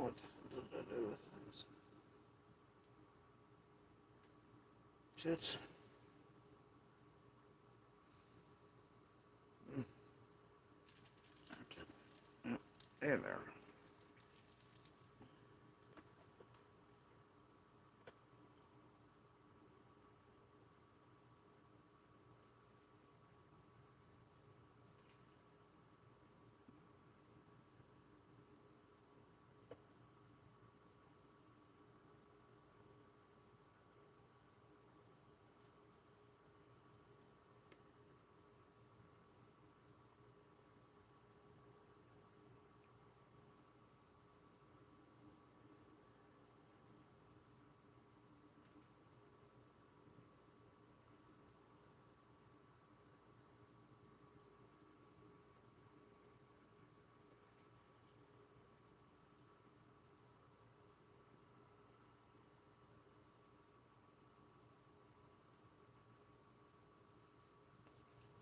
what did I do with this? Shit. There, there.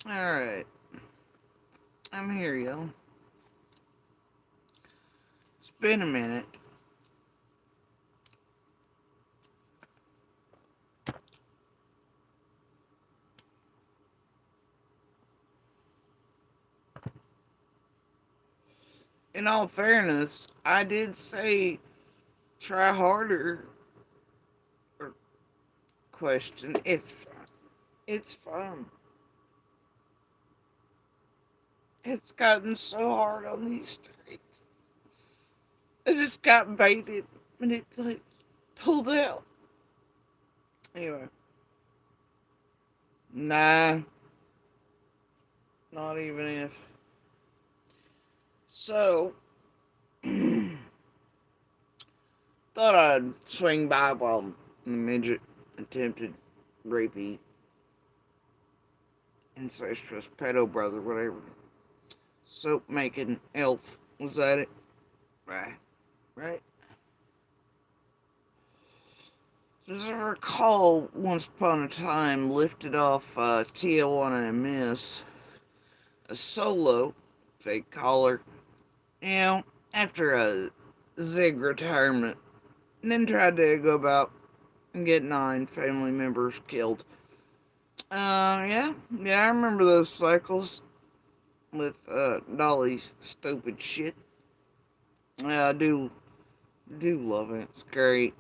Alright. I'm here, yo. It's been a minute. In all fairness, I did say try harder. Or question. It's fun. It's fun. It's gotten so hard on these streets. I just got baited, manipulated, pulled out. Anyway. Nah. Not even if. So, thought I'd swing by while the midget attempted rapey, incestuous pedo brother, whatever. Soap making elf. Was that it? Right. Right? As I recall, once upon a time, lifted off Tijuana&Miss, a solo, fake collar, after a zig retirement, and then tried to go about and get 9 family members killed. Yeah, I remember those cycles with Dolly's stupid shit. I do love it. It's great.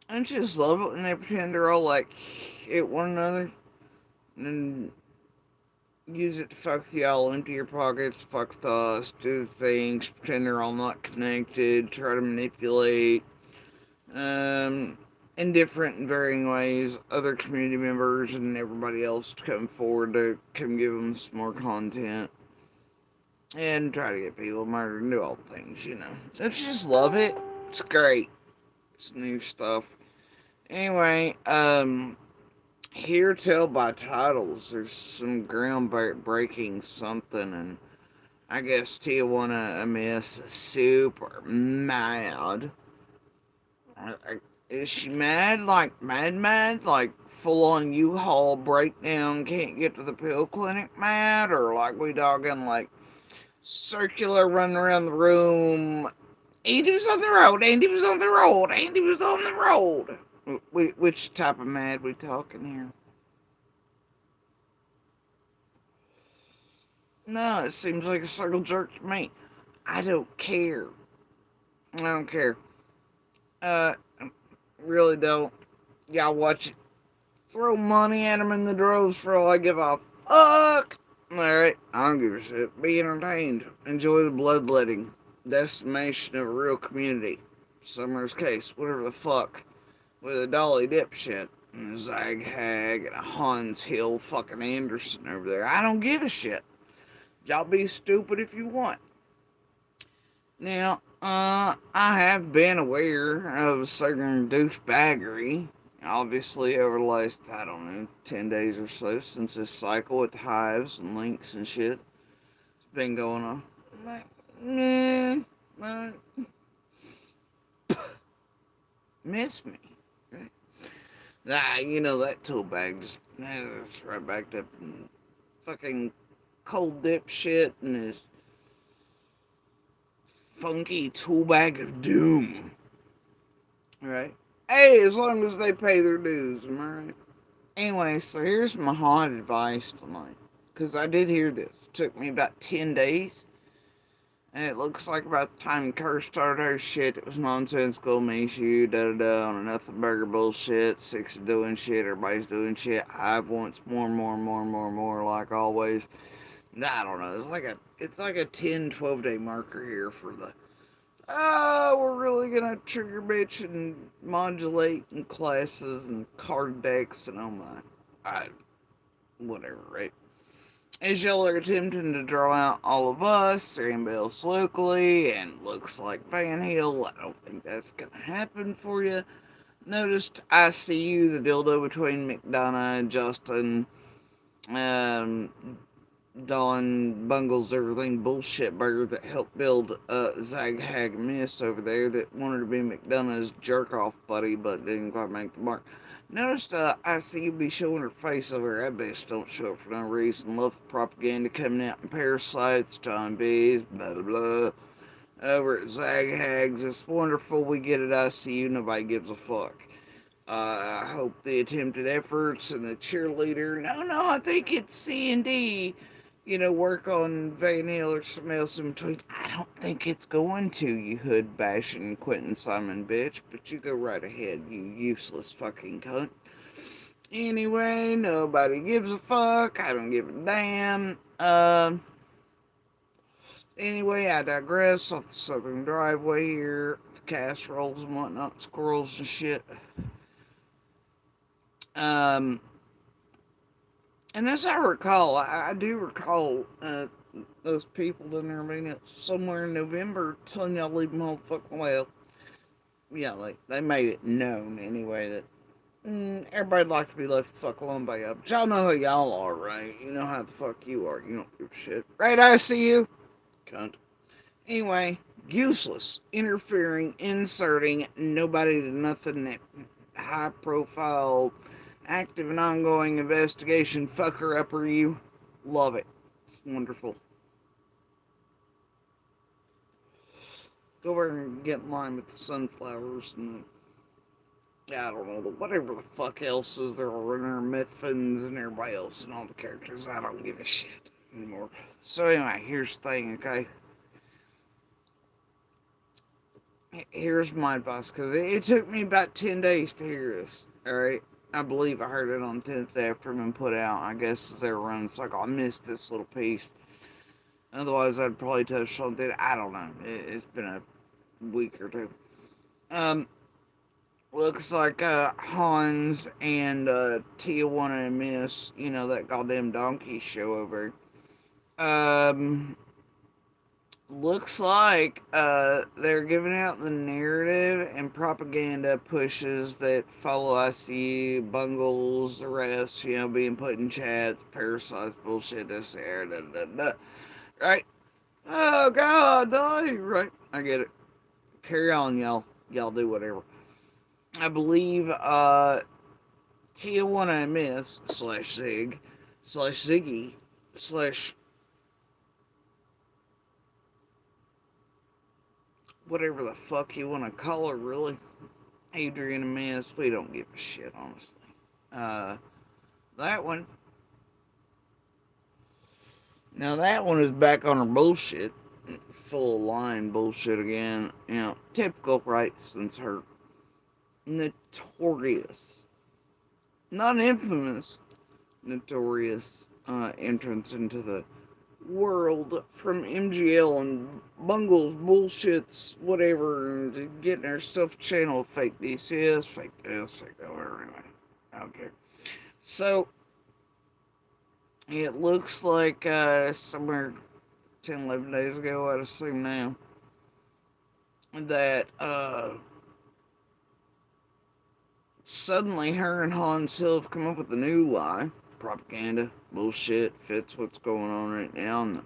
I just love it when they pretend they're all like hit one another and use it to fuck y'all, empty your pockets, fuck with us, do things, pretend they're all not connected, try to manipulate, in different and varying ways, other community members and everybody else to come forward to come give them some more content and try to get people murdered and do all the things, I just love it. It's great. It's new stuff. Anyway, here tell by titles, there's some groundbreaking something, and I guess Tijuana&Miss is super mad. Is she mad? Like mad? Like full on U-Haul breakdown, can't get to the pill clinic mad? Or like we dogging like circular running around the room? Andy was on the road, Andy was on the road, Andy was on the road. Which type of mad we talking here? No, it seems like a circle jerk to me. I don't care. I don't care. Uh, really don't. Y'all watch it. Throw money at them in the droves for all I give a fuck. Alright, I don't give a shit. Be entertained. Enjoy the bloodletting. Decimation of a real community. Summer's case, whatever the fuck. With a Dolly dipshit. And a Zag Hag and a Hans Hill fucking Anderson over there. I don't give a shit. Y'all be stupid if you want. Now, I have been aware of certain douchebaggery, obviously, over the last, I don't know, 10 days or so, since this cycle with hives and links and shit. It's been going on. I'm like, miss me. Right? That tool bag just, it's right back to fucking cold dip shit and his funky tool bag of doom. Right? Hey, as long as they pay their dues, am I right? Anyway, so here's my hot advice tonight. Because I did hear this. It took me about 10 days. And it looks like about the time Kerr started her shit, it was nonsensical, me, you, da da da, on a nothing burger bullshit. Six is doing shit, everybody's doing shit. Hive wants more, more, more, more, more, like always. I don't know. It's like a 10, 12 day marker here for the we're really gonna trigger bitch and modulate and classes and card decks and oh my, whatever, right? As y'all are attempting to draw out all of us or anybody else locally, and looks like Van Hill, I don't think that's gonna happen for you. Noticed ICU, the dildo between McDonough and Justin, um, Don Bungles Everything Bullshit Burger that helped build Zag Hag Miss over there that wanted to be McDonough's jerk off buddy but didn't quite make the mark. Noticed I see you be showing her face over there. That bitch don't show up for no reason. Love the propaganda coming out in parasites, John B's, blah blah blah. Over at Zag Hags, it's wonderful we get at ICU, nobody gives a fuck. I hope the attempted efforts and the cheerleader. No, I think it's C&D. Work on Van Hill or something else in between. I don't think it's going to, you hood bashing Quentin Simon bitch. But you go right ahead, you useless fucking cunt. Anyway, nobody gives a fuck. I don't give a damn. Anyway, I digress off the southern driveway here. Casseroles and whatnot, squirrels and shit. Um, and as I recall, I do recall those people down there being somewhere in November telling y'all leave them all fucking well. Yeah, they made it known anyway that everybody'd like to be left the fuck alone by y'all. But y'all know how y'all are, right? You know how the fuck you are. You don't give a shit. Right, I see you? Cunt. Anyway, useless. Interfering, inserting, nobody to nothing that high profile active and ongoing investigation fucker upper you. Love it. It's wonderful. Go over and get in line with the sunflowers and I don't know, whatever the fuck else is there are in our Mythfins and everybody else and all the characters. I don't give a shit anymore. So anyway, here's the thing, okay? Here's my advice, because it took me about 10 days to hear this, alright? I believe I heard it on the 10th day after it had been put out. I guess as they were running, it's like, I missed this little piece. Otherwise, I'd probably touch on it. I don't know. It's been a week or two. Looks like Hans and Tijuana and Miss, that goddamn donkey show over. Looks like they're giving out the narrative and propaganda pushes that follow ICU, Bungles, the rest, being put in chats, parasites, bullshit, this, there, da, da, da. Right? Oh, God, Dolly. Right? I get it. Carry on, y'all. Y'all do whatever. I believe Tijuana and Miss / Zig / Ziggy / whatever the fuck you want to call her, really. Adrian and Miss, we don't give a shit, honestly. That one. Now, that one is back on her bullshit. Full of lying bullshit again. Typical, right? Since her notorious, not infamous, notorious entrance into the world from MGL and Bungles, bullshits, whatever, and getting herself channeled fake DCS, fake this, fake that, whatever, anyway. I don't care. So, it looks like somewhere 10, 11 days ago, I'd assume now, that suddenly her and Hans Hill have come up with a new lie. Propaganda, bullshit, fits what's going on right now. And the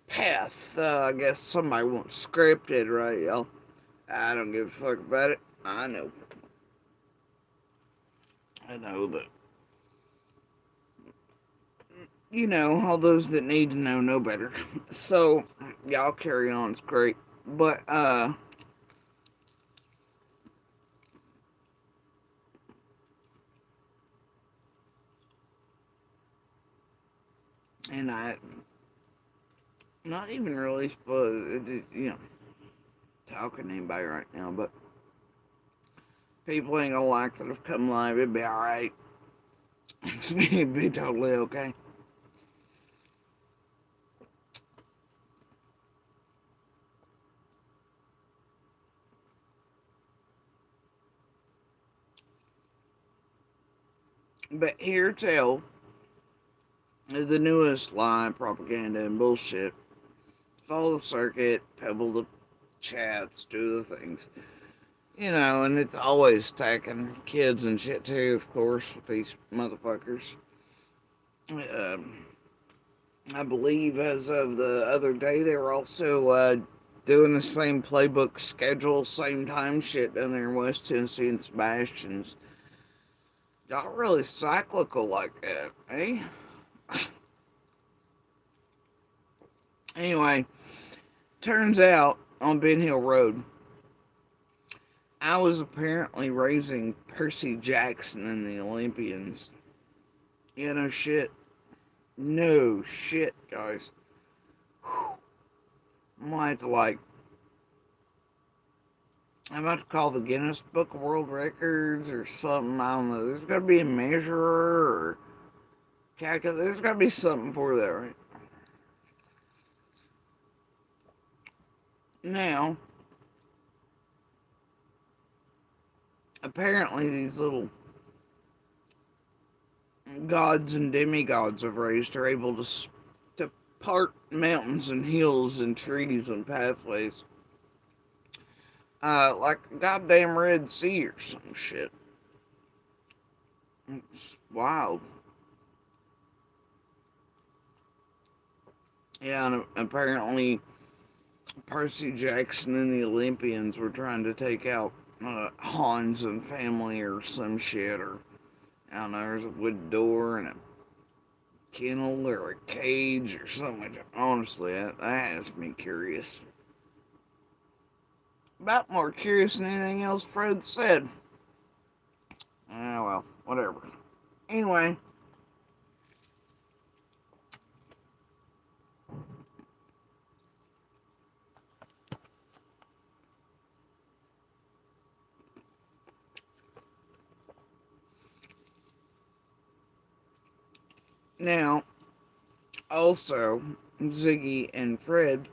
path, I guess somebody wants scripted, right, y'all? I don't give a fuck about it. I know that. All those that need to know better. So, y'all carry on. It's great. But, and not even really supposed, talking to anybody right now, but people ain't gonna like that have come live. It'd be alright. It'd be totally okay. But here tell the newest lie, propaganda, and bullshit. Follow the circuit, pebble the chats, do the things. And it's always stacking kids and shit too, of course, with these motherfuckers. Um, I believe as of the other day, they were also doing the same playbook schedule, same time shit down there in West Tennessee and Sebastian's. Y'all really cyclical like that, eh? Anyway, turns out on Ben Hill Road, I was apparently raising Percy Jackson and the Olympians. Yeah, no shit. No shit, guys. I might I'm about to call the Guinness Book of World Records or something. I don't know. There's got to be a measurer or calculator. There's got to be something for that, right? Now, apparently, these little gods and demigods of raised are able to part mountains and hills and trees and pathways. Like a goddamn Red Sea or some shit. It's wild. Yeah, and apparently Percy Jackson and the Olympians were trying to take out Hans and family or some shit, or I don't know, there's a wood door and a kennel or a cage or something. Honestly, that has me curious. About more curious than anything else Fred said. Ah, well, whatever. Anyway, now, also, Ziggy and Fred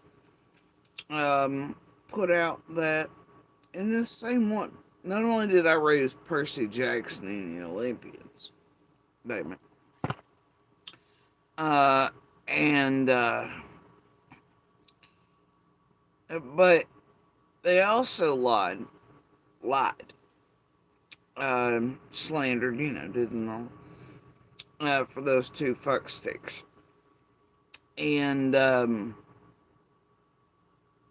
put out that in this same one, not only did I raise Percy Jackson and the Olympians, Damon, uh, and but they also lied, slandered, didn't know, for those two fuck sticks, and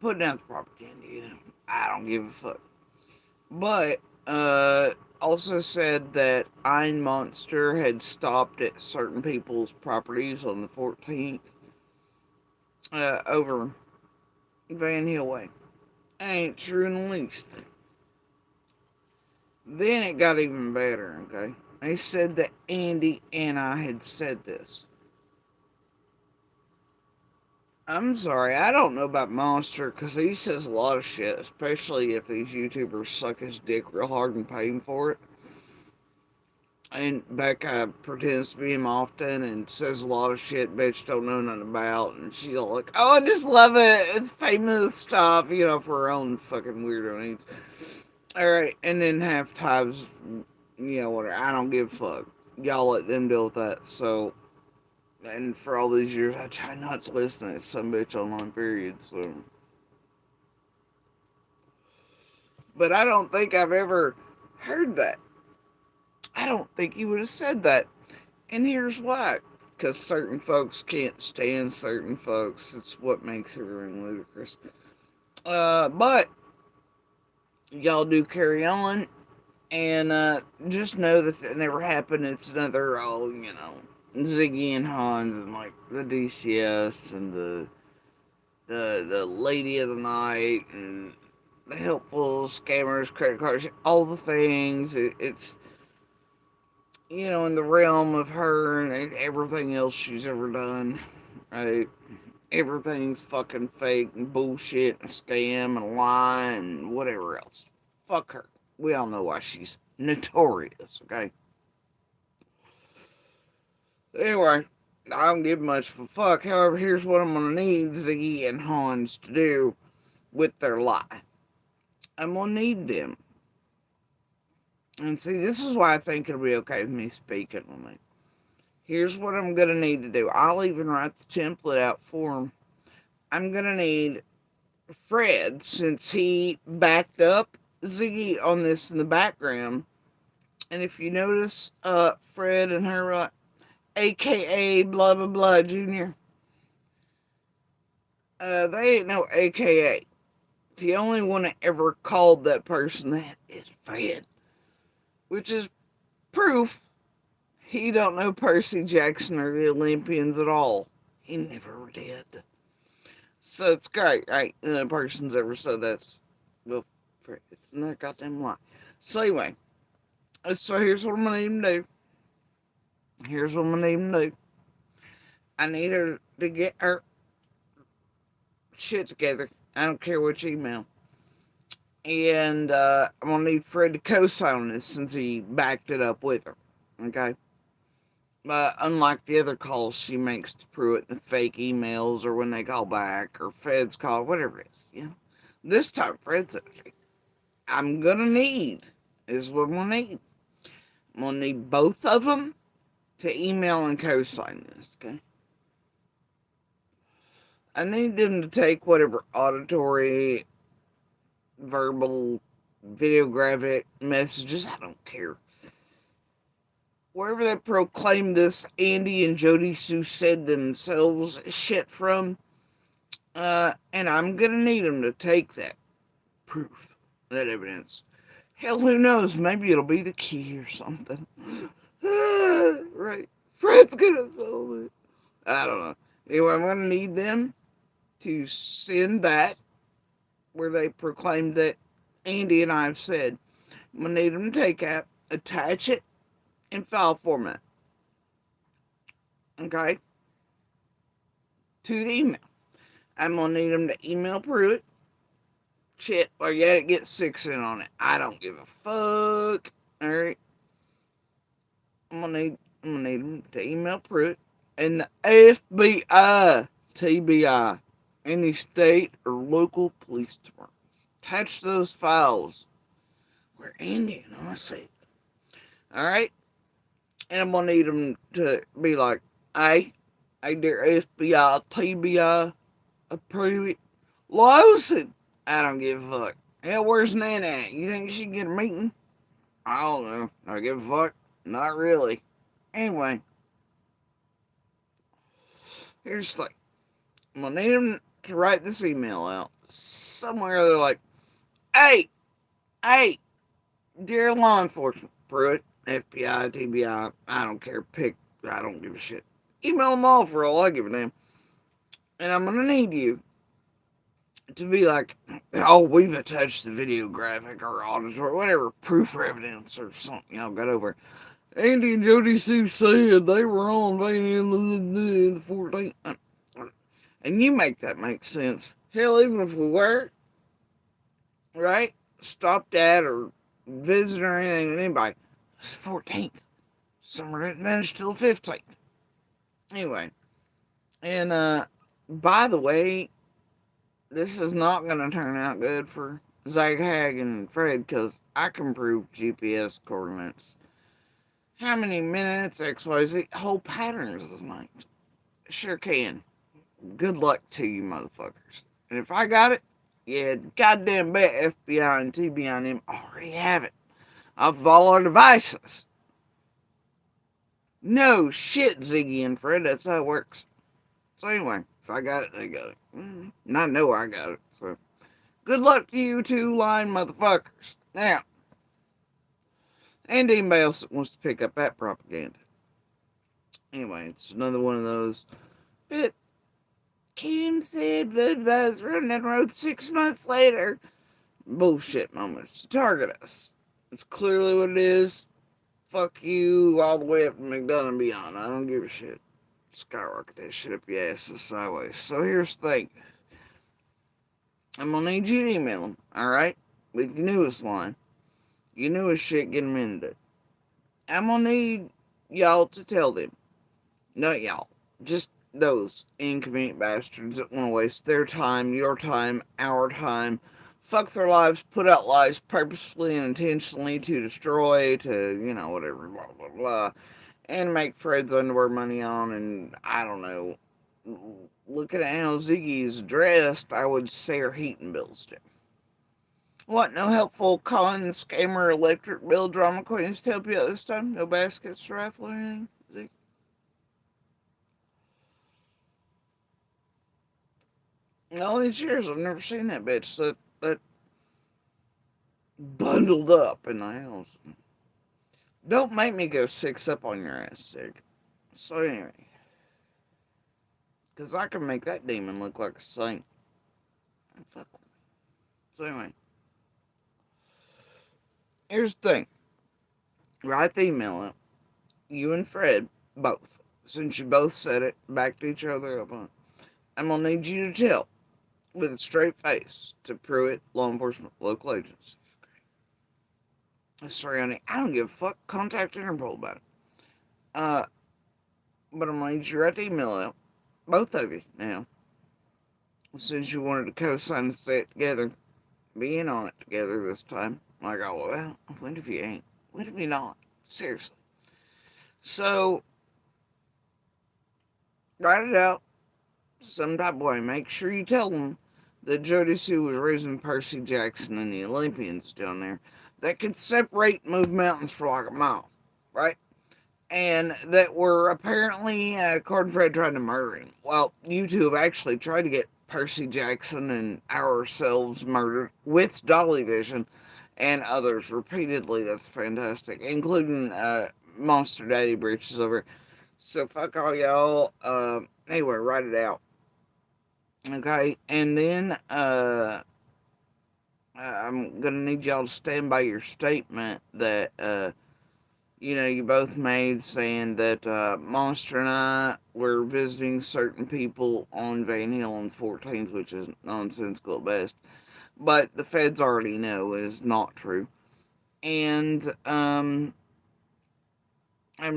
putting out the propaganda. I don't give a fuck. But also said that Ein Monster had stopped at certain people's properties on the 14th over Van Hill Way. Ain't true in the least. Then it got even better, okay? They said that Andy and I had said this. I'm sorry, I don't know about Monster because he says a lot of shit, especially if these YouTubers suck his dick real hard and pay him for it. And Becca pretends to be him often and says a lot of shit bitch don't know nothing about. And she's all like, oh, I just love it. It's famous stuff, for her own fucking weirdo needs. Alright, and then half times, whatever. I don't give a fuck. Y'all let them deal with that. So, and for all these years, I try not to listen to some bitch online, period. So, but I don't think I've ever heard that. I don't think he would have said that. And here's why. Because certain folks can't stand certain folks. It's what makes everything ludicrous. But y'all do carry on. And just know that it never happened. It's another, Ziggy and Hans and like the DCS and the the lady of the night and the helpful scammers, credit cards, all the things. It's, in the realm of her and everything else she's ever done, right? Everything's fucking fake and bullshit and scam and lie and whatever else. Fuck her. We all know why she's notorious, okay? Anyway, I don't give much of a fuck. However, here's what I'm gonna need Ziggy and Hans to do with their lie. I'm gonna need them. And see, this is why I think it'll be okay with me speaking on it. Here's what I'm gonna need to do. I'll even write the template out for them. I'm gonna need Fred, since he backed up Ziggy on this in the background. And if you notice, Fred and her, AKA blah blah blah Junior, they ain't no AKA. The only one that ever called that person that is Fred, which is proof he don't know Percy Jackson or the Olympians at all. He never did. So it's great, right? The person's ever said that's, well, it's not a goddamn lie. So anyway, so here's what I'm gonna need him to do. Here's what I'm gonna need him to do. I need her to get her shit together. I don't care which email. And I'm gonna need Fred to co-sign on this since he backed it up with her. Okay? But unlike the other calls she makes to Pruitt, the fake emails or when they call back or Fred's call, whatever it is, This time Fred's okay. I'm gonna need is what I'm gonna need. I'm gonna need both of them to email and co-sign this, okay? I need them to take whatever auditory, verbal, videographic messages, I don't care. Wherever they proclaim this Andy and Jody Sue said themselves shit from, and I'm gonna need them to take that proof, that evidence. Hell, who knows? Maybe it'll be the key or something. Right. Fred's gonna solve it. I don't know. Anyway, I'm gonna need them to send that where they proclaimed that Andy and I have said. I'm gonna need them to take that, attach it in file format. Okay? To the email. I'm gonna need them to email Pruitt. Shit, or you gotta get 6 in on it. I don't give a fuck. Alright? I'm gonna need them to email Pruitt and the FBI, TBI, any state or local police departments. Attach those files where Andy and I say it. Alright? And I'm gonna need them to be like, hey, dear FBI, TBI, approve it. Listen, I don't give a fuck. Hell, where's Nana at? You think she can get a meeting? I don't know. I give a fuck. Not really. Anyway, here's the thing. I'm gonna need them to write this email out. Somewhere they're like, hey, dear law enforcement, Pruitt, FBI, TBI, I don't care, I don't give a shit. Email them all for all I give a damn. And I'm gonna need you to be like, oh, we've attached the video graphic or auditory, whatever, proof or evidence or something y'all got over. Andy and Jody Sue said they were on the 14th. And you make that make sense. Hell, even if we were, right? Stopped at or visited or anything with anybody, it's the 14th. Summer didn't finish till the 15th. Anyway. And, by the way, this is not going to turn out good for Zag Hag and Fred because I can prove GPS coordinates. How many minutes, XYZ, whole patterns of night. Sure can. Good luck to you, motherfuckers. And if I got it, yeah, goddamn bet FBI and TBI and them already have it. Off of all our devices. No shit, Ziggy and Fred, that's how it works. So anyway, if I got it, they got it. And I know I got it, so. Good luck to you two lying motherfuckers. Now, and anybody else that wants to pick up that propaganda. Anyway, it's another one of those bit Kim said Budweiser running down the road 6 months later. Bullshit moments to target us. It's clearly what it is. Fuck you all the way up to McDonough and beyond. I don't give a shit. Skyrocket that shit up your asses sideways. So here's the thing. I'm gonna need you to email them, alright? With your newest line. Your newest shit getting them into it. I'm gonna need y'all to tell them. Not y'all. Just those inconvenient bastards that want to waste their time, your time, our time, fuck their lives, put out lies purposefully and intentionally to destroy, to, whatever, blah, blah, blah, and make Fred's underwear money on, and I don't know. Looking at how Ziggy is dressed, I would say her heating bills do. What, no helpful Colin scammer electric bill drama queens to help you out this time? No baskets to raffle or anything? Ziggy? In all these years, I've never seen that bitch that bundled up in the house. Don't make me go 6 up on your ass, Sig. So anyway, because I can make that demon look like a saint. Fuck with me. So anyway, here's the thing. Write the email out. You and Fred, both. Since you both said it, backed each other up on it. I'm going to need you to tell, with a straight face, to Pruitt Law Enforcement Local Agency. Sorry, honey, I don't give a fuck. Contact Interpol about it. But I'm going to need you to write the email out. Both of you, now. Since you wanted to co-sign and stay it together, be in on it together this time. Like, oh, well, what if you ain't? What if you not? Seriously. So, write it out some type of way. Make sure you tell them that Jody Sue was raising Percy, Jackson, and the Olympians down there that could separate and move mountains for like a mile, right? And that were apparently, according to Fred, trying to murder him. Well, you two have actually tried to get Percy Jackson and ourselves murdered with Dolly Vision and others repeatedly. That's fantastic, including Monster Daddy Britches over. So fuck all y'all. Anyway, write it out. Okay, and then I'm gonna need y'all to stand by your statement that you both made, saying that Monster and I were visiting certain people on Van Hill on 14th, which is nonsensical at best. But the feds already know is not true. And I'm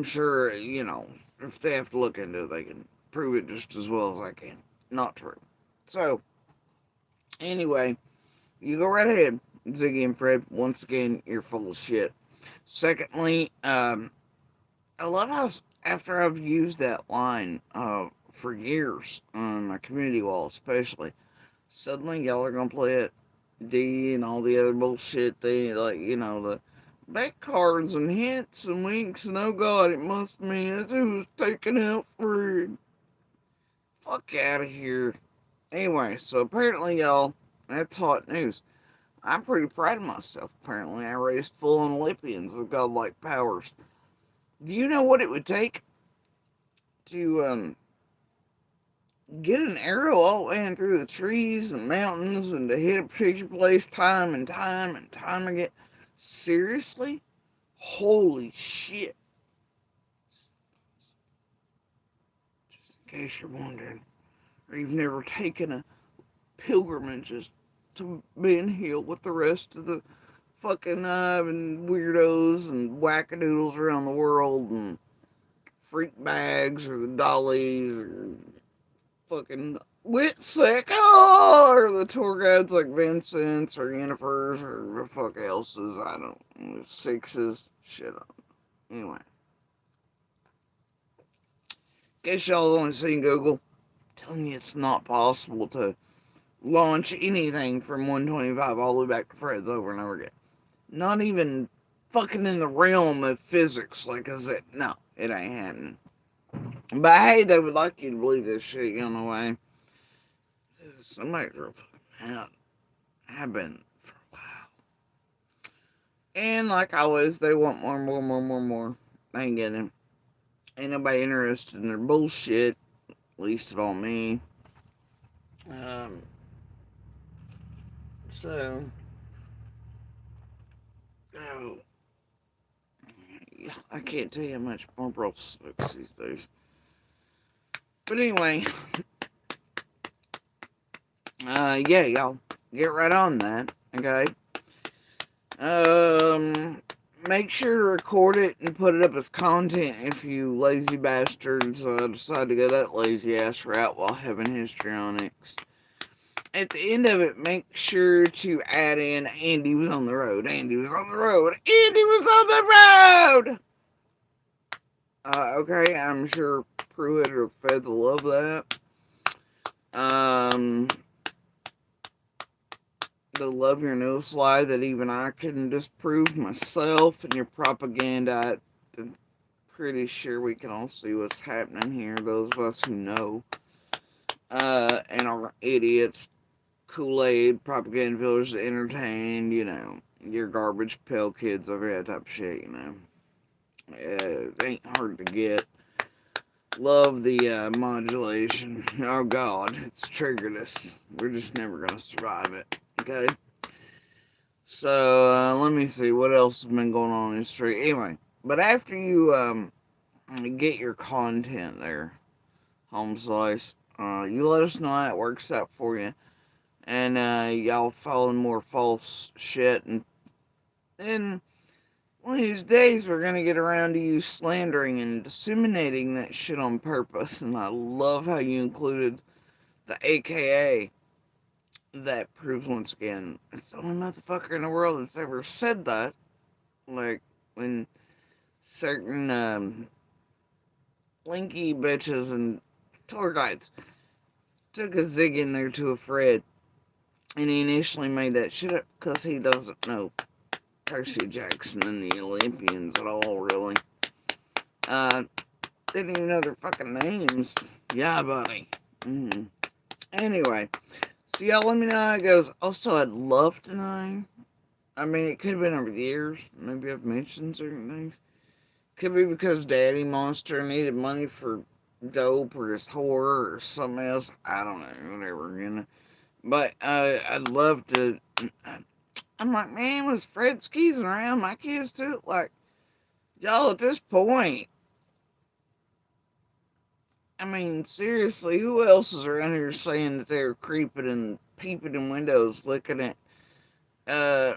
sure, if they have to look into it, they can prove it just as well as I can. Not true. So, anyway, you go right ahead, Ziggy and Fred. Once again, you're full of shit. Secondly, I love how after I've used that line for years on my community wall, especially, suddenly y'all are gonna play it D and all the other bullshit. They the back cards and hints and winks and oh god, it must mean that's who's taking out Fred. Fuck out of here. Anyway, so apparently y'all, that's hot news. I'm pretty proud of myself. Apparently, I raised full-on Olympians with godlike powers. Do you know what it would take to get an arrow all the way in through the trees and mountains and to hit a particular place time and time and time again? Seriously? Holy shit. Just in case you're wondering, or you've never taken a pilgrimage to Ben Hill with the rest of the fucking and weirdos and wackadoodles around the world and freak bags or the dollies or fucking Whitsick or the tour guides like Vincent's or Jennifer's or the fuck else's, I don't know, Sixes, shit on. Anyway. Guess y'all only seen Google. I'm telling you it's not possible to launch anything from 125 all the way back to Fred's over and over again. Not even fucking in the realm of physics. Like I said, no, it ain't happening. But hey, they would like you to believe this shit, way. Somebody's real fucking out. Have been for a while. And like always, they want more. They ain't getting it. Ain't nobody interested in their bullshit. Least of all me. Um, so, oh, I can't tell you how much Marlboro sucks these days. But anyway, yeah, y'all get right on that, okay? Um, Make sure to record it and put it up as content if you lazy bastards decide to go that lazy ass route while having histrionics. At the end of it, make sure to add in Andy was on the road. Andy was on the road. Andy was on the road. Okay, I'm sure Pruitt or Feds will love that. Um, the love your nose lie that even I couldn't disprove myself and your propaganda. I'm pretty sure we can all see what's happening here. Those of us who know, and are idiots, Kool-Aid, propaganda village entertained. Your garbage pail kids over that type of shit. It ain't hard to get. Love the modulation. Oh God, it's triggered us. We're just never gonna survive it. Okay. So let me see what else has been going on in the street. Anyway, but after you get your content there, home slice, you let us know how it works out for you, and y'all following more false shit, and then one of these days we're gonna get around to you slandering and disseminating that shit on purpose. And I love how you included the AKA. That proves once again it's the only motherfucker in the world that's ever said that. Like when certain linky bitches and tour guides took a zig in there to a Fred, and he initially made that shit up because he doesn't know Percy Jackson and the Olympians at all, really. Uh, didn't even know their fucking names. Yeah, buddy. Mm-hmm. Anyway, so y'all let me know how it goes. Also, I'd love to know. I mean, it could have been over the years. Maybe I've mentioned certain things. Could be because Daddy Monster needed money for dope or his horror or something else. I don't know, whatever. But I'd love to. I'm like, man, was Fred skeezing around my kids too? Like, y'all at this point, I mean, seriously, who else is around here saying that they're creeping and peeping in windows, looking at, uh,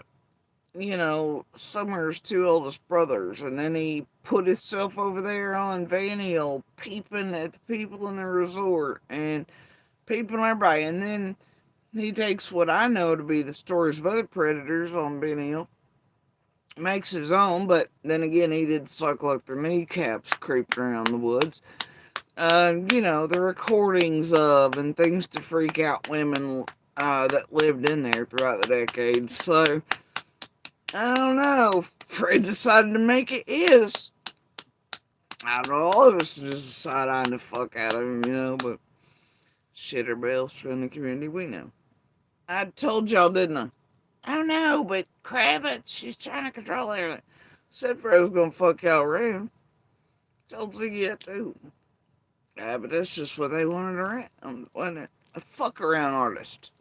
Summer's two oldest brothers, and then he put himself over there on Van Hill, peeping at the people in the resort and peeping at everybody, and then he takes what I know to be the stories of other predators on Van Hill, makes his own, but then again, he did suck like their kneecaps creeping around the woods. The recordings of and things to freak out women that lived in there throughout the decades. So, I don't know. Fred decided to make it his. I don't know. All of us just side-eyeing the fuck out of him, but shit, everybody else from the community, we know. I told y'all, didn't I? I don't know, but Kravitz, she's trying to control everything. Said Fred was gonna fuck y'all around. Told Ziggy that too. Yeah, but that's just what they wanted around, wasn't it? A fuck around artist.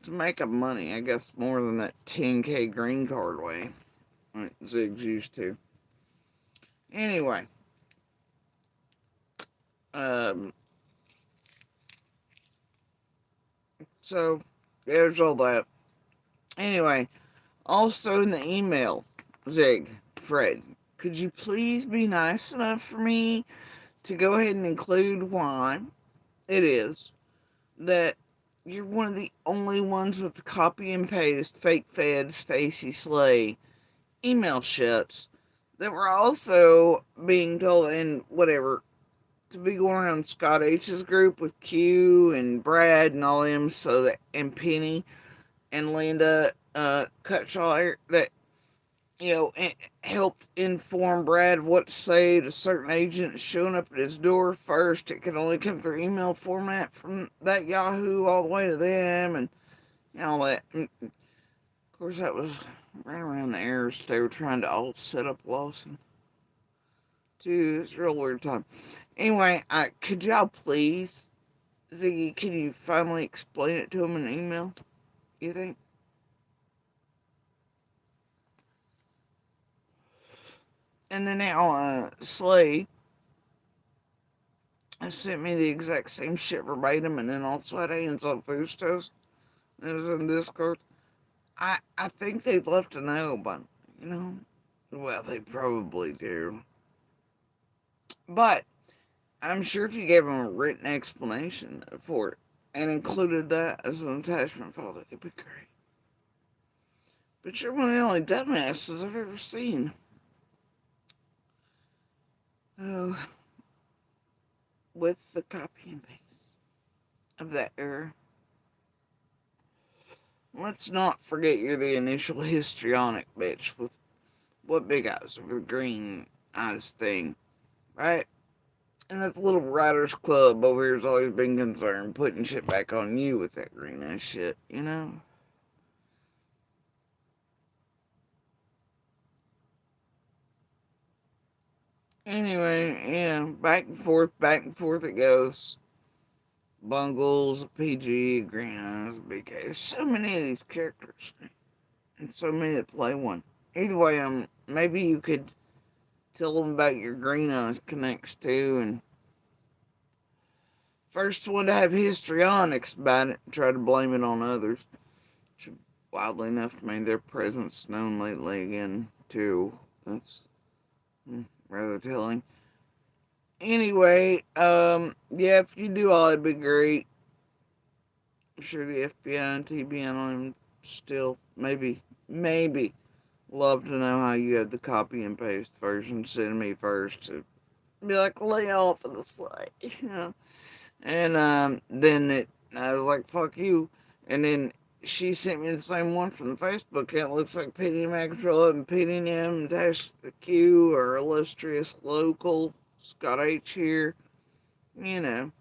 To make up money, I guess more than that 10K green card way. Like Zig's used to. Anyway. Um, so, there's all that. Anyway, also in the email, Zig, Fred, could you please be nice enough for me to go ahead and include why it is that you're one of the only ones with the copy and paste fake fed Stacy Slay email shits that were also being told and whatever to be going around Scott H's group with Q and Brad and all them, so that and Penny and Linda Cutshaw that helped inform Brad what to say to certain agents showing up at his door first. It could only come through email format from that Yahoo all the way to them, and all that. And of course, that was right around the errors they were trying to all set up Lawson. Dude, it's a real weird time. Anyway, could y'all please Ziggy, can you finally explain it to him in an email, you think? And then now, Slay has sent me the exact same shit verbatim, and then also had hands on Fustos. It was in Discord. I think they'd love to know, but, you know, well, they probably do. But I'm sure if you gave them a written explanation for it and included that as an attachment file, it'd be great. But you're one of the only dumbasses I've ever seen. Oh, with the copy and paste of that error. Let's not forget you're the initial histrionic bitch with what big eyes over the green eyes thing, right? And that little writers club over here has always been concerned putting shit back on you with that green ass shit, you know? Anyway, yeah, back and forth it goes. Bungles, PG, Green Eyes, BK. There's so many of these characters, and so many that play one. Either way, maybe you could tell them about your Green Eyes connects too, and first one to have histrionics about it, and try to blame it on others. Which, wildly enough, made their presence known lately again too. That's rather telling. Anyway, yeah, if you do all, it'd be great. I'm sure the FBI and TBN on him still, maybe love to know how you had the copy and paste version. Send me first to be like, lay off of the slide, you know. And then I was like, fuck you. And then she sent me the same one from the Facebook account. It looks like PDM Control and PDM dash the Q or illustrious local Scott H here. You know.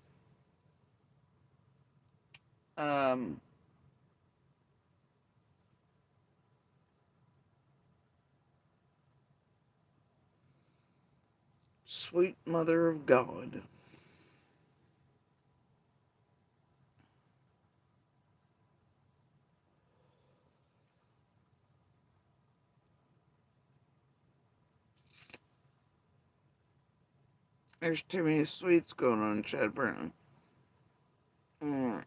Um, Sweet Mother of God. There's too many sweets going on in chat, apparently. Mm.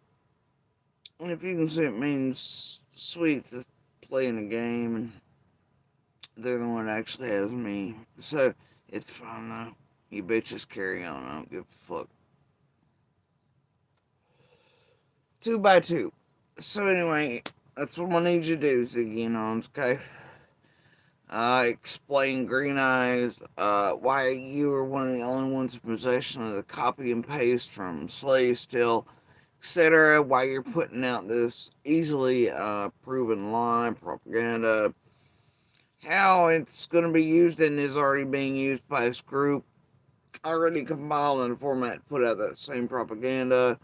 And if you can see, it means sweets is playing a game, and they're the one that actually has me. So, it's fine, though. You bitches carry on. I don't give a fuck. 2x2. So, anyway, that's what I need you to do, Ziggy and Hans, okay? Explain Green Eyes, why you are one of the only ones in possession of the copy and paste from Slay Still, etc. Why you're putting out this easily proven lie, propaganda, how it's going to be used and is already being used by this group, already compiled in a format to put out that same propaganda,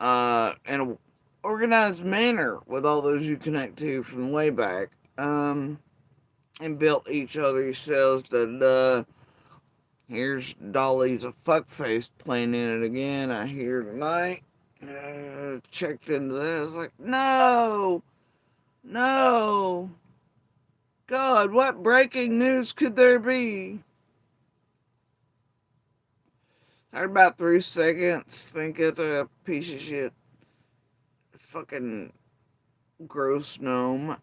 in an organized manner with all those you connect to from way back. And built each other yourselves that here's Dolly's a fuckface playing in it again. I hear tonight. Checked into that. I was like, no, no. God, what breaking news could there be? Had about 3 seconds. Think it a piece of shit. Fucking gross gnome.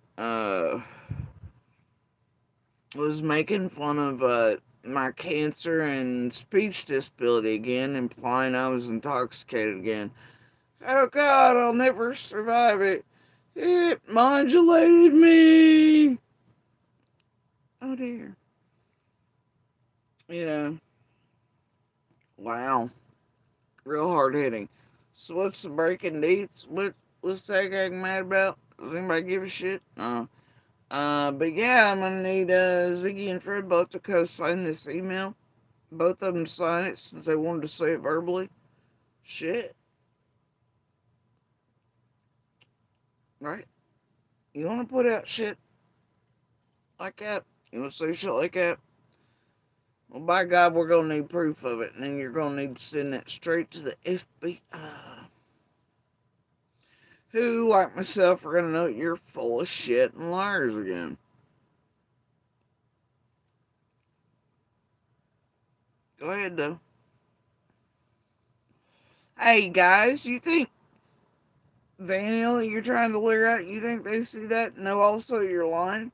Was making fun of my cancer and speech disability again, implying I was intoxicated again. Oh God, I'll never survive it. It modulated me. Oh dear. You know, wow, real hard hitting. So what's the breaking deets? What's that guy mad about? Does anybody give a shit? No. But yeah, I'm gonna need Ziggy and Fred both to co-sign this email. Both of them sign it since they wanted to say it verbally. Shit, right? You want to put out shit like that? You want to say shit like that? Well, by God, we're gonna need proof of it, and then you're gonna need to send that straight to the FBI. who, like myself, are gonna know you're full of shit and liars again. Go ahead, though. Hey, guys, you think Vanille, you're trying to lure out, you think they see that? No, also you're lying.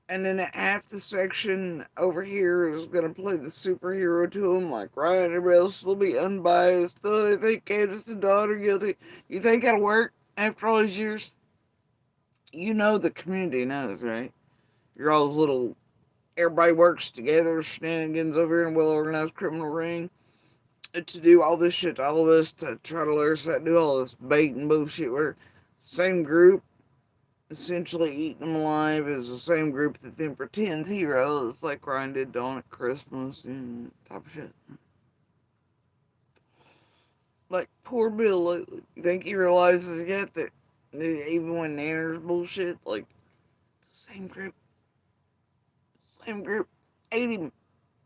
And then half the section over here is gonna play the superhero to him, like Ryan, everybody else will be unbiased. Oh, they think Candace and Dawn are guilty. You think that'll work after all these years? You know the community knows, right? You're all this little, everybody works together, shenanigans over here in a well organized criminal ring to do all this shit to all of us to try to lure us out, do all this bait and bullshit. We're same group, essentially eating them alive as the same group that then pretends heroes, like Ryan did Dawn at Christmas and type of shit. Like poor Bill lately. You think he realizes yet that even when Nanner's bullshit, like it's the same group, ate him.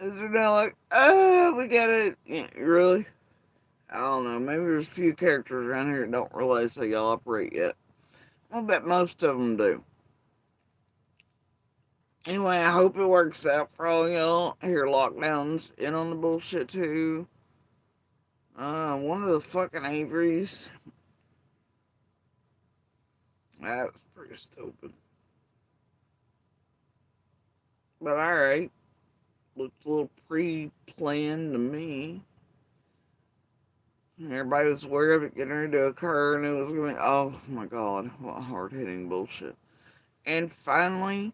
Is they're now like, oh, we got it. Yeah, really? I don't know. Maybe there's a few characters around here that don't realize how y'all operate yet. I bet most of them do. Anyway, I hope it works out for all y'all. Here, lockdowns in on the bullshit too. One of the fucking Averys. That was pretty stupid. But alright. Looked a little pre-planned to me. Everybody was aware of it getting ready to occur, and it was going to be, oh my god, what hard-hitting bullshit. And finally,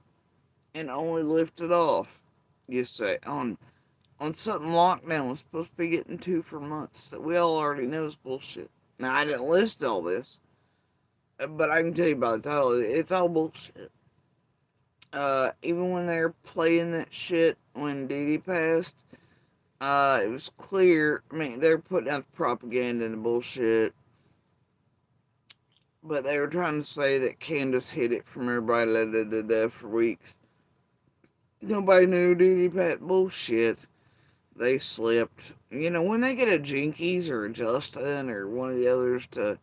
and only lifted off, you say, on something lockdown was supposed to be getting to for months that we all already know is bullshit. Now, I didn't list all this, but I can tell you by the title, it's all bullshit. Even when they were playing that shit when Dee Dee passed, it was clear. I mean, they were putting out the propaganda and the bullshit, but they were trying to say that Candace hid it from everybody for weeks. Nobody knew Dee Dee Pat bullshit. They slipped. You know, when they get a Jinkies or a Justin or one of the others to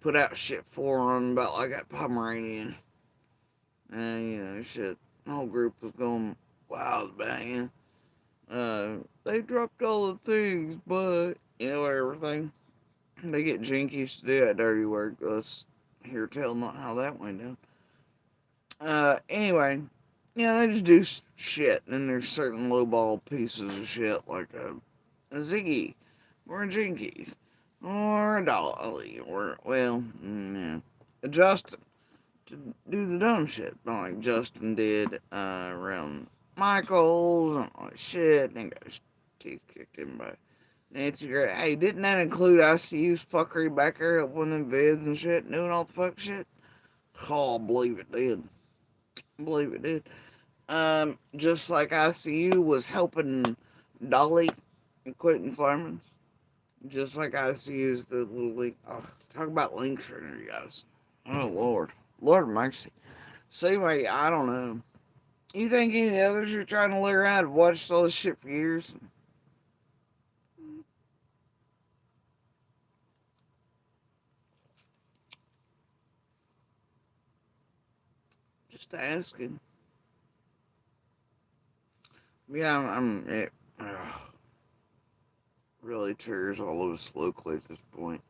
put out shit for them about like that Pomeranian, and you know, shit, the whole group was going wild banging. They dropped all the things, but you know everything. They get Jinkies to do that dirty work. Let's hear tell not how that went down. Anyway, you know, they just do shit, and then there's certain lowball pieces of shit like a Ziggy, or a Jinkies, or a Dolly, or, well, yeah, a Justin to do the dumb shit, like Justin did around Michaels, and all that shit, and then got his teeth kicked in by Nancy Gray. Hey, didn't that include ICU's fuckery back there at one of them vids and shit, doing all the fuck shit? Oh, I believe it did. I believe it did. Just like ICU was helping Dolly and Quentin Slimans. Just like ICU's the little league. Oh, talk about links right here, you guys. Oh, Lord. Lord mercy. So anyway, I don't know. You think any of the others you're trying to lure out have watched all this shit for years? Just asking. Yeah, it really triggers all of us locally at this point.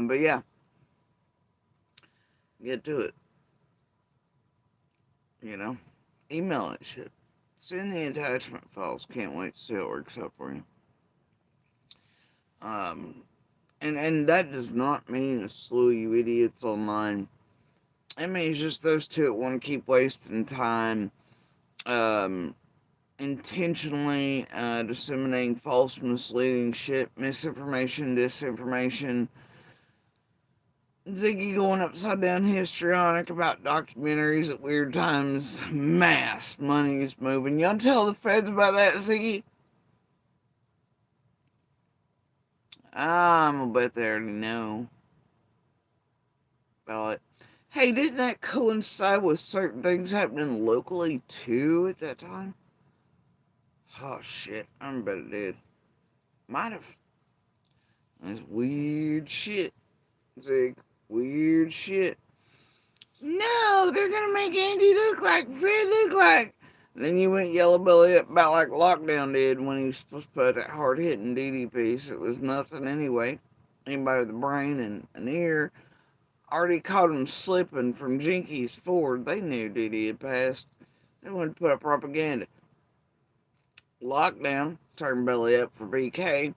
But yeah, get to it. You know, email that shit. Send the attachment files. Can't wait to see how it works out for you. Um, and that does not mean a slew of you idiots online. It means just those two that want to keep wasting time, um, intentionally disseminating false, misleading shit, misinformation, disinformation. Ziggy going upside down histrionic about documentaries at weird times. Mass money is moving. Y'all tell the feds about that, Ziggy? I'm gonna bet they already know about it. Hey, didn't that coincide with certain things happening locally too at that time? Oh shit, I bet it did. Might have. That's weird shit, Zig. Weird shit. No, they're gonna make Andy look like Fred look like. Then you went yellow belly up about like Lockdown did when he was supposed to put that hard hitting DD piece. It was nothing anyway. Anybody with a brain and an ear already caught him slipping from Jinkies Ford. They knew DD had passed. They wanted to put up propaganda. Lockdown turned belly up for BK.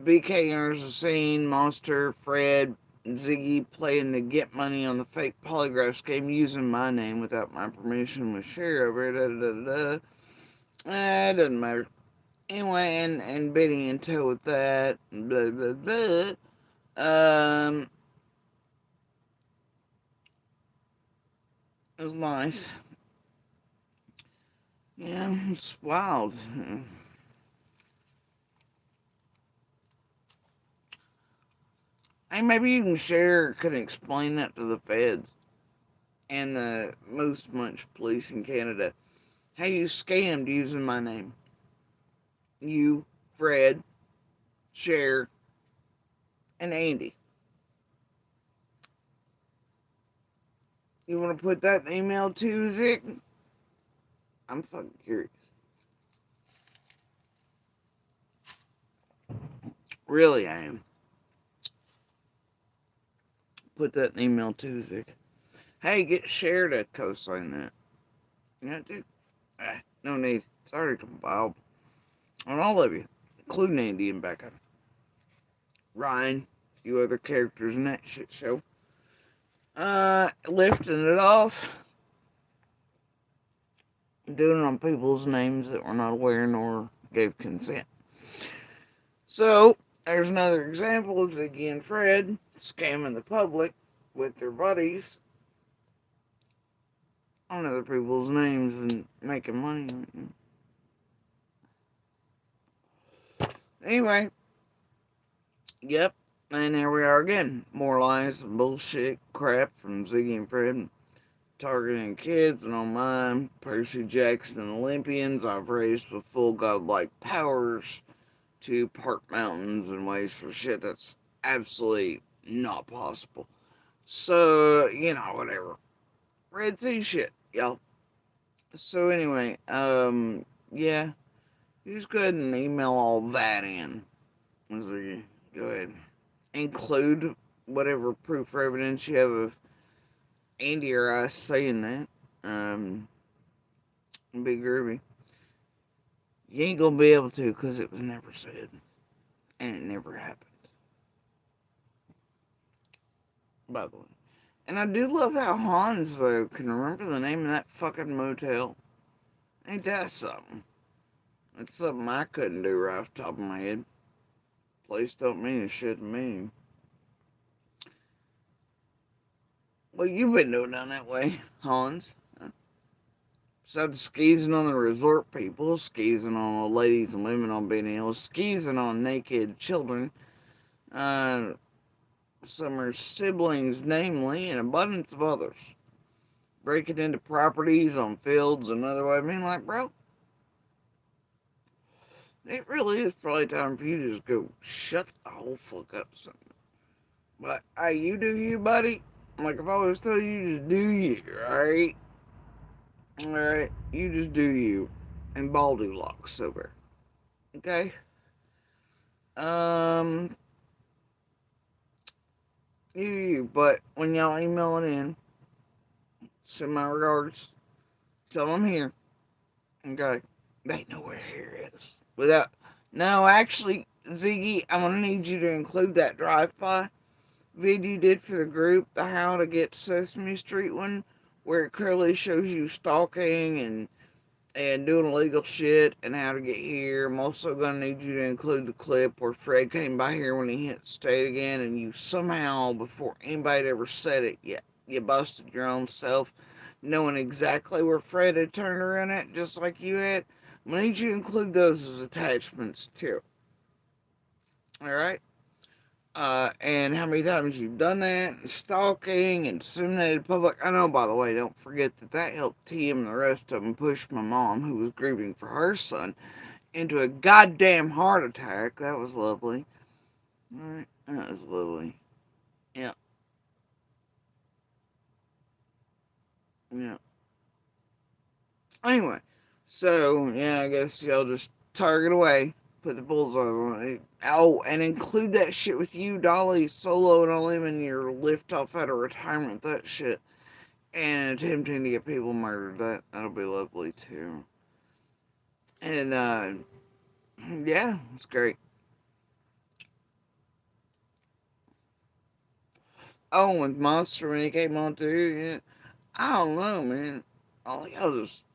BK enters the scene. Monster, Fred, Ziggy playing to get money on the fake polygraph scheme using my name without my permission with share over it. It doesn't matter. Anyway, and bidding in tow with that. Blah, blah, blah. It was nice. Yeah, it's wild. Hey, maybe you can share, could explain that to the feds and the Moose Munch police in Canada. How you scammed using my name. You, Fred, Cher, and Andy. You want to put that in email too, Zick? I'm fucking curious. Really, I am. Put that in email too, Zick. Hey, get Cher to co-sign that. Yeah, dude. No need. It's already compiled. On all of you, including Andy and Becca. Ryan, a few other characters in that shit show. Lifting it off. Doing it on people's names that were not aware nor gave consent. So, there's another example of Ziggy and Fred scamming the public with their buddies on other people's names and making money. Anyway, yep, and here we are again. More lies and bullshit crap from Ziggy and Fred. Targeting kids and on mine. Percy, Jackson, and Olympians I've raised with full godlike powers to part mountains in ways for shit that's absolutely not possible. So, whatever. Red Sea shit, y'all. So anyway, yeah. You just go ahead and email all that in. So go ahead. Include whatever proof or evidence you have of Andy or I saying that. Be groovy. You ain't gonna be able to because it was never said. And it never happened. By the way. And I do love how Hans, though, can remember the name of that fucking motel. Ain't that something? That's something I couldn't do right off the top of my head. Place don't mean a shit to me. Well, you've been doing down that way, Hans. Besides skeezing on the resort people, skeezing on old ladies and women on Benny Hill, skeezing on naked children, some are siblings, namely, and abundance of others. Breaking into properties on fields and other way. I mean, like, bro, it really is probably time for you to just go shut the whole fuck up something. But, hey, you do you, buddy. Like, if I was telling you, just do you, alright? Alright, you just do you. And Baldy locks sober. Okay? You, but when y'all email it in, send my regards. Tell them here. Okay? They know where here is. No, actually, Ziggy, I'm gonna need you to include that drive-by vid you did for the group, the How to Get Sesame Street one, where it clearly shows you stalking and doing illegal shit and how to get here. I'm also gonna need you to include the clip where Fred came by here when he hit state again, and you somehow, before anybody ever said it yet, you busted your own self, knowing exactly where Fred had turned around at, just like you had. I'm gonna need you to include those as attachments too. Alright? And how many times you've done that, and stalking, and disseminated public. I know, by the way, don't forget that helped Tim and the rest of them push my mom, who was grieving for her son, into a goddamn heart attack. That was lovely. Alright, that was lovely. Yeah, yeah. Anyway, so, yeah, I guess y'all just target away. Put the bullseye on it. Oh, and include that shit with you, Dolly, Solo, and all them in your lift off out of retirement. That shit. And attempting to get people murdered. That'll be lovely, too. And, yeah, it's great. Oh, with Monster when he came on too, yeah. I don't know, man. All y'all just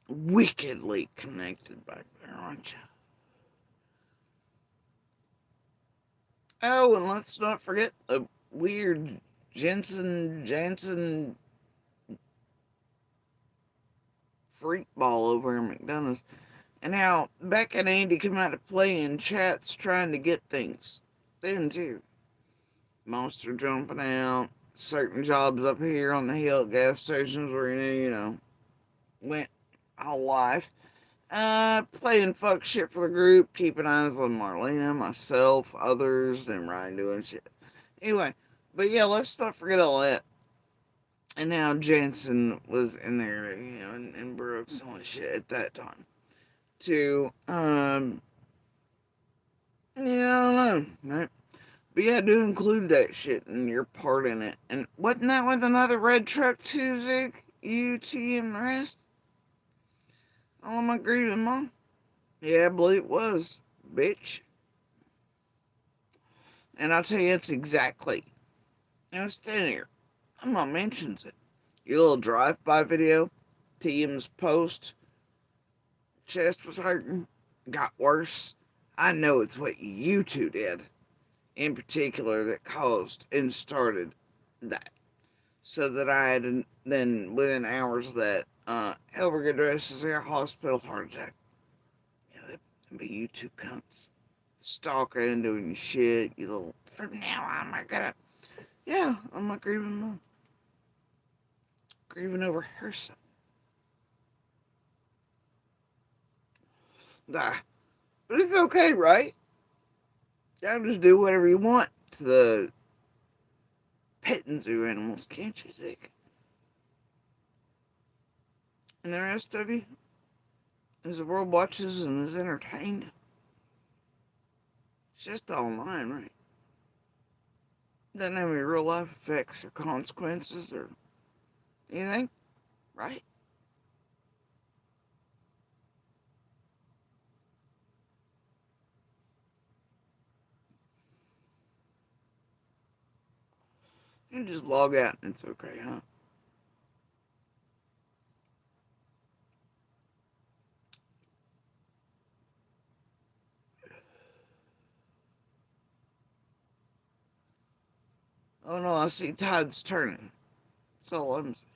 wickedly connected back there, aren't you? Oh, and let's not forget the weird Jansen freak ball over in McDonald's. And how Beck and Andy come out to play in chats trying to get things. Them too. Monster jumping out, certain jobs up here on the hill at gas stations where went all life. Playing fuck shit for the group, keeping eyes on Marlena, myself, others, them Ryan doing shit. Anyway, but yeah, let's not forget all that. And now Jansen was in there, and Brooks and shit at that time. To, yeah, I don't know, right? But yeah, do include that shit and your part in it. And wasn't that with another red truck too, Zig? You, T, and the rest? All am I grieving, Mom? Yeah, I believe it was, bitch. And I'll tell you, it's exactly. Stand here. I'm not mentions it. Your little drive-by video, TM's post, chest was hurting, got worse. I know it's what you two did, in particular, that caused and started that. So that I had, then within hours of that, Helberg addresses a hospital heart attack. Yeah, that'd be you two cunts. Stalking, doing shit, you little, from now on, we're gonna, yeah, I'm not grieving mom. Grieving over her son. Nah. But it's okay, right? Y'all just do whatever you want to the pet and zoo animals, can't you, Zig? And the rest of you, as the world watches and is entertained, it's just online, right? Doesn't have any real life effects or consequences or anything, right? You just log out and it's okay, huh? Oh no, I see tides turning. That's all I'm saying.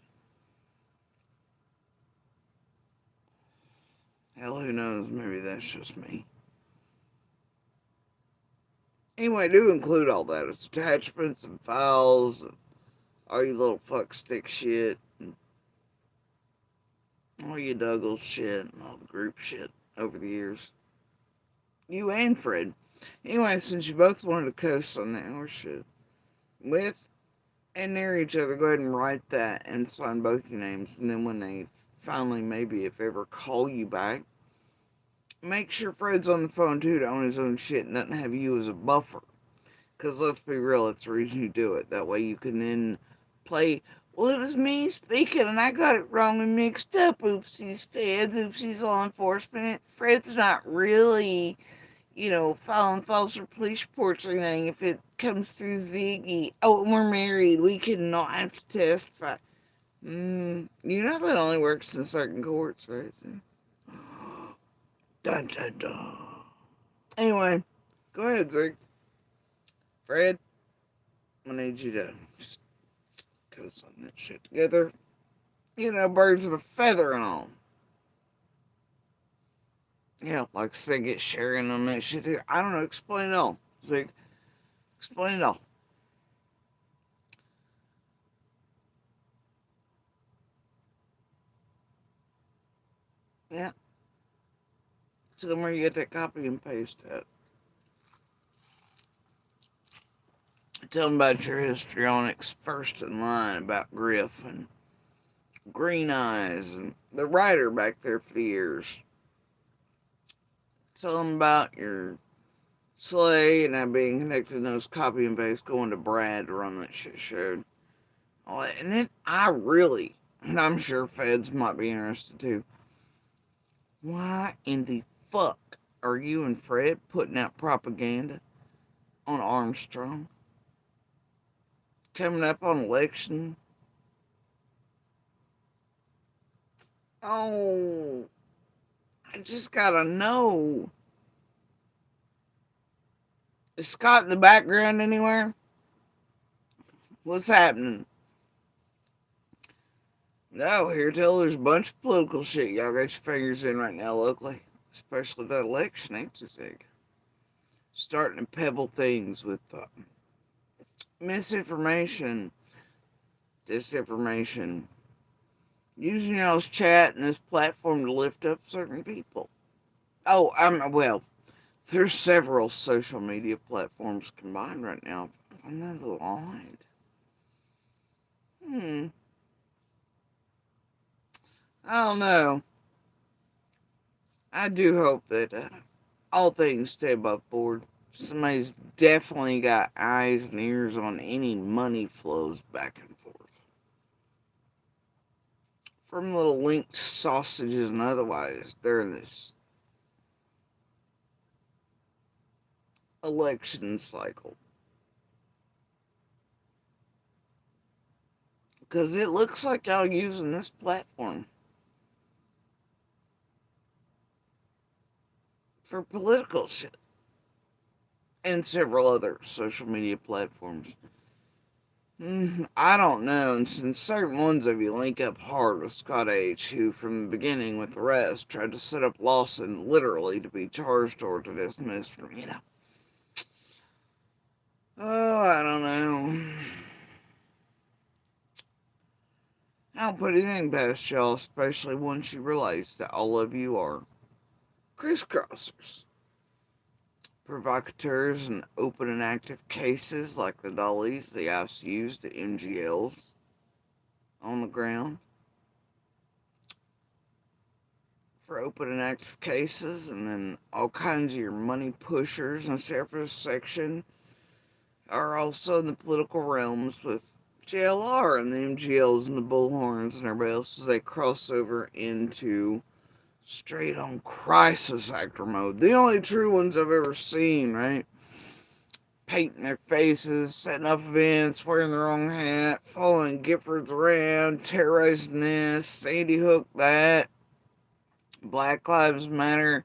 Hell, who knows? Maybe that's just me. Anyway, do include all that. It's attachments and files and all you little fuck stick shit and all you Douglas shit and all the group shit over the years. You and Fred. Anyway, since you both wanted to coast on that horse shit with and near each other, go ahead and write that and sign both your names. And then when they finally, maybe if ever, call you back, make sure Fred's on the phone too to own his own shit and doesn't have you as a buffer. Because let's be real, it's the reason you do it. That way you can then play, well, it was me speaking and I got it wrong and mixed up. Oopsies, feds, oopsies, law enforcement. Fred's not really, filing false or police reports or anything if it comes through Ziggy. Oh, and we're married. We cannot have to testify. That only works in certain courts, right? Dun dun dun. Anyway, go ahead, Zig. Fred, I need you to just coast on that shit together. Birds of a feather and all. Like Zig get sharing on that shit too. I don't know, explain it all. Zig, explain it all. Yeah. Tell them where you get that copy and paste at. Tell them about your histrionics first in line about Griff and Green Eyes and the writer back there for the years. Tell them about your Slay and that being connected to those copy and paste going to Brad to run that shit show. And then and I'm sure feds might be interested too. Why in the fuck are you and Fred putting out propaganda on Armstrong? Coming up on election. Oh, I just gotta know. Is Scott in the background anywhere? What's happening? No, here till there's a bunch of political shit y'all got your fingers in right now locally. Especially that election, ain't you think? Starting to pebble things with misinformation, disinformation, using y'all's chat and this platform to lift up certain people. Oh, well, there's several social media platforms combined right now. I'm not a little odd. I don't know. I do hope that all things stay above board. Somebody's definitely got eyes and ears on any money flows back and forth. From little linked sausages and otherwise during this election cycle. Because it looks like y'all using this platform for political shit. And several other social media platforms. I don't know, and since certain ones of you link up hard with Scott H., who from the beginning with the rest tried to set up Lawson literally to be charged or to dismiss from, Oh, I don't know. I don't put anything past y'all, especially once you realize that all of you are crisscrossers. Provocateurs in open and active cases like the Dollys, the ICUs, the MGLs on the ground. For open and active cases, and then all kinds of your money pushers and separatist section are also in the political realms with JLR and the MGLs and the Bullhorns and everybody else as they cross over into straight on crisis actor mode. The only true ones I've ever seen, right? Painting their faces, setting up events, wearing the wrong hat, following Giffords around, terrorizing this, Sandy Hook that, Black Lives Matter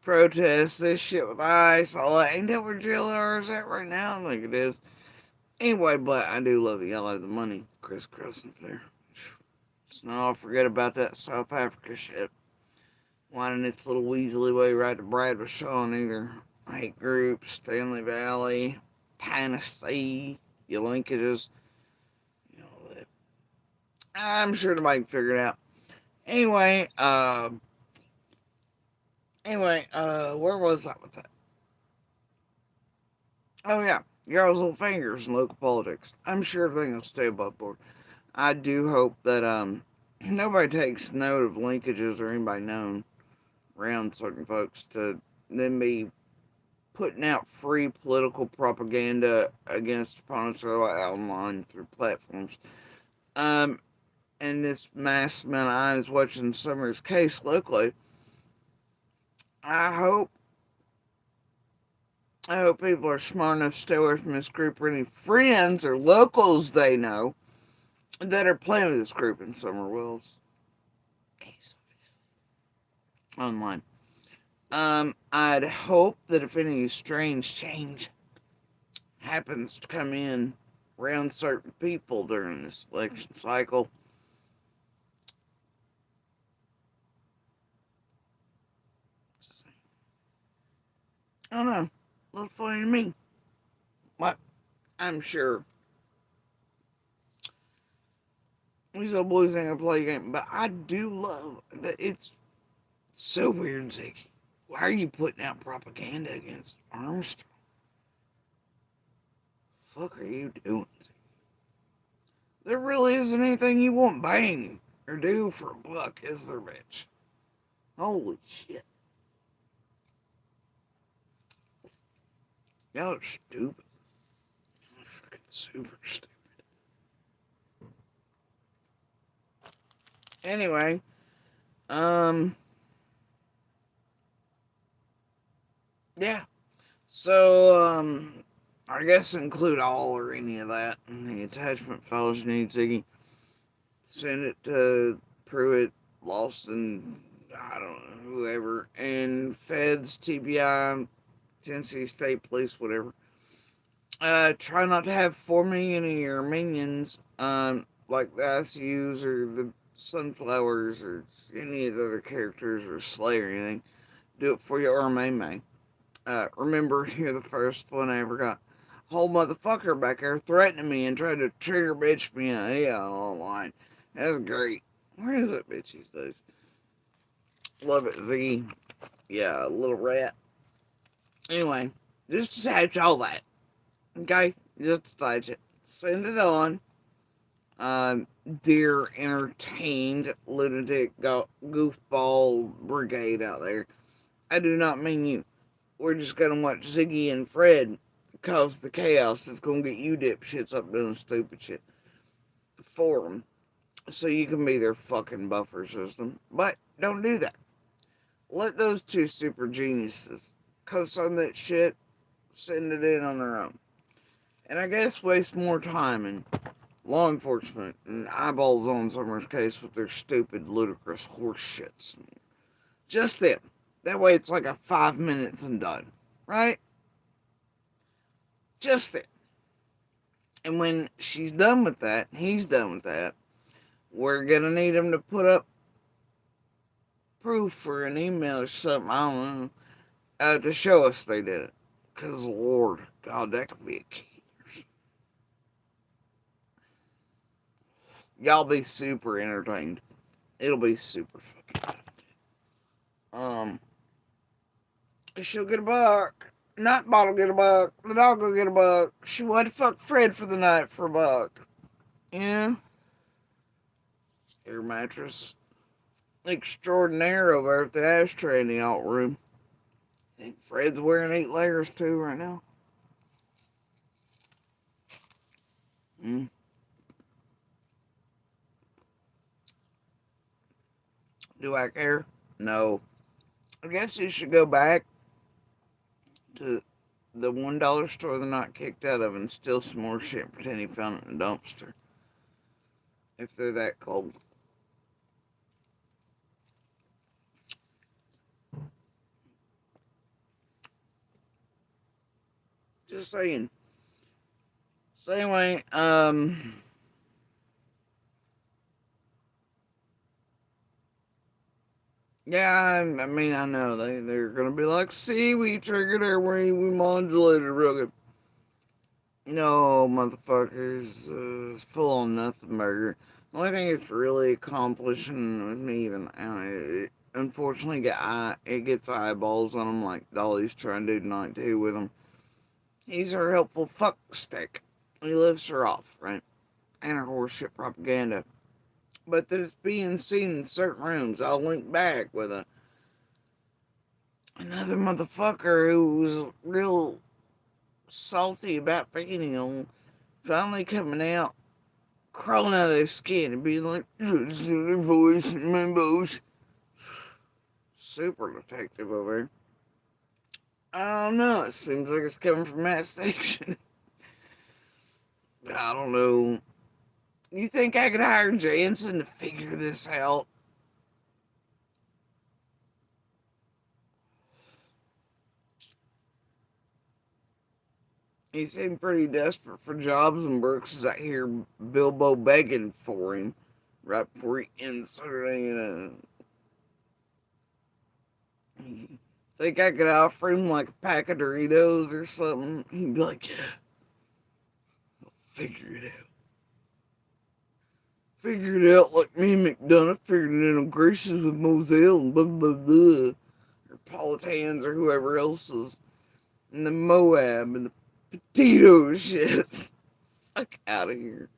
protests, this shit with ICE, all that. Ain't that where JLR is at right now? I think it is. Anyway, but I do love it. Y'all have the money. Crisscrossing there. Let's not all forget about that South Africa shit. Winding its little weaselly way right to Brad was showing either hate groups, Stanley Valley, Tennessee, your linkages. You know, that. I'm sure the can figure it out. Anyway, where was I with that? Oh yeah, y'all's little fingers in local politics. I'm sure everything will stay above board. I do hope that nobody takes note of linkages or anybody known around certain folks to then be putting out free political propaganda against opponents or online through platforms. Um, and this mass amount of eyes watching Summer's case locally. I hope people are smart enough to stay away from this group or any friends or locals they know that are playing with this group in Summer Will's case, obviously. Online. I'd hope that if any strange change happens to come in around certain people during this election cycle, I don't know, a little funny to me. What? I'm sure these old boys ain't gonna play a game, but I do love that it's so weird, Ziggy. Why are you putting out propaganda against Armstrong? Fuck are you doing? There really isn't anything you won't bang or do for a buck, is there, bitch? Holy shit. Y'all are stupid. Y'all are fucking super stupid. Anyway, um, yeah. So, I guess include all or any of that in the attachment files you need, Ziggy. Send it to Pruitt, Lawson, I don't know, whoever, and Feds, TBI, Tennessee State Police, whatever. Try not to have 4 million of your minions, like the ICUs or the Sunflowers or any of the other characters or Slay or anything. Do it for your RMA. Remember, you're the first one I ever got. Whole motherfucker back there threatening me and trying to trigger bitch me online. That's great. Where is that bitch these days? Love it, Z. Yeah, little rat. Anyway, just attach all that. Okay? Just attach it. Send it on. Dear entertained lunatic goofball brigade out there. I do not mean you. We're just gonna watch Ziggy and Fred cause the chaos that's gonna get you dipshits up doing stupid shit for them. So you can be their fucking buffer system. But don't do that. Let those two super geniuses co-sign that shit, send it in on their own. And I guess waste more time in law enforcement and eyeballs on someone's case with their stupid, ludicrous horse shits. Just them. That way it's like a 5 minutes and done. Right? Just it. And when she's done with that, he's done with that, we're gonna need him to put up proof or an email or something, I don't know, to show us they did it. Because, Lord, God, that could be a key. Y'all be super entertained. It'll be super fucking good. She'll get a buck. Not Bottle get a buck. The dog will get a buck. She wanted to fuck Fred for the night for a buck. Yeah. Air mattress extraordinaire over there at the ashtray in the alt room. I think Fred's wearing 8 layers too right now. Do I care? No. I guess you should go back to the $1 store they're not kicked out of and steal some more shit and pretend he found it in a dumpster. If they're that cold. Just saying. So anyway, yeah, I mean, I know they're gonna be like, see, we triggered her, we modulated real good. No, motherfuckers, full on nothing burger. The only thing it's really accomplishing with me, even, unfortunately, it gets eyeballs on him like Dolly's trying to do tonight too with him. He's her helpful fuck stick. He lifts her off, right? And her horseshit propaganda. But that it's being seen in certain rooms. I'll link back with another motherfucker who was real salty about feeding him, finally coming out, crawling out of their skin and being like, "Just their voice and my bones." Super detective over here. I don't know. It seems like it's coming from that section. I don't know. You think I could hire Jansen to figure this out? He seemed pretty desperate for jobs, and Brooks is out here Bilbo begging for him right before he inserted it. Think I could offer him like a pack of Doritos or something? He'd be like, yeah, I'll figure it out. Figure it out like me and McDonough figured it out on Graces with Moselle and blah blah blah. or Politans or whoever else is in the Moab and the potato shit. Fuck out of here.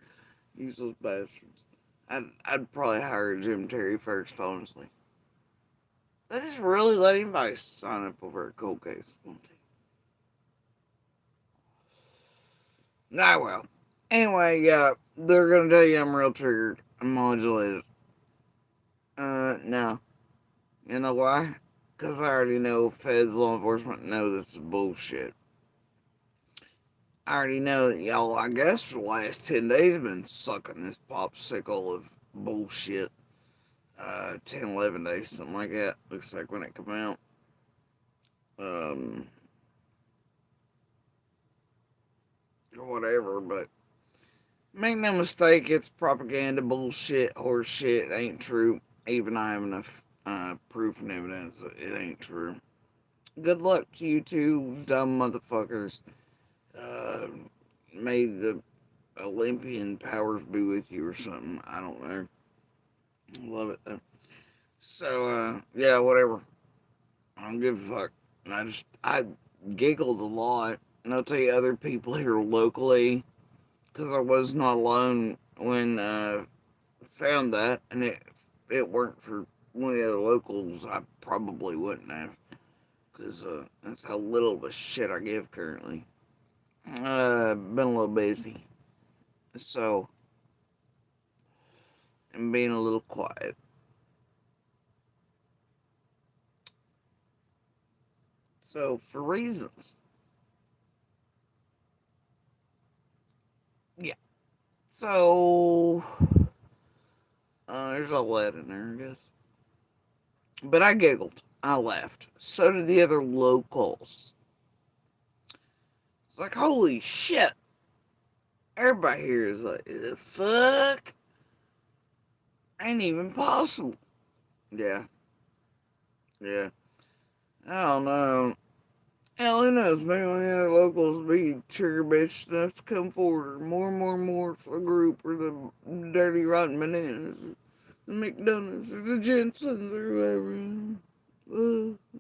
Useless bastards. I'd probably hire Jim Terry first, honestly. They just really let anybody sign up over a cold case. Nah, well. Anyway, yeah, they're gonna tell you I'm real triggered. I'm modulated. No. You know why? Because I already know feds, law enforcement know this is bullshit. I already know that y'all, I guess, for the last 10 days have been sucking this popsicle of bullshit. 10, 11 days, something like that. Looks like when it come out. Um, or whatever, but make no mistake, it's propaganda, bullshit, horse shit. It ain't true. Even I have enough proof and evidence that it ain't true. Good luck to you two dumb motherfuckers. Uh, may the Olympian powers be with you or something. I don't know. Love it though. So, yeah, whatever. I don't give a fuck. And I giggled a lot. And I'll tell you, other people here locally, because I was not alone when found that, and it weren't for one of the other locals, I probably wouldn't have, because that's how little of a shit I give currently. Been a little busy, so I'm being a little quiet. So for reasons, yeah. So there's a lead in there, I guess. But I giggled. I laughed. So did the other locals. It's like, holy shit. Everybody here is like, the fuck? Ain't even possible. Yeah, yeah. I don't know. Hell, who knows? Maybe one of the other locals be trigger bitch enough to come forward. More for the group or the dirty rotten bananas. The McDonald's or the Jensens or whoever.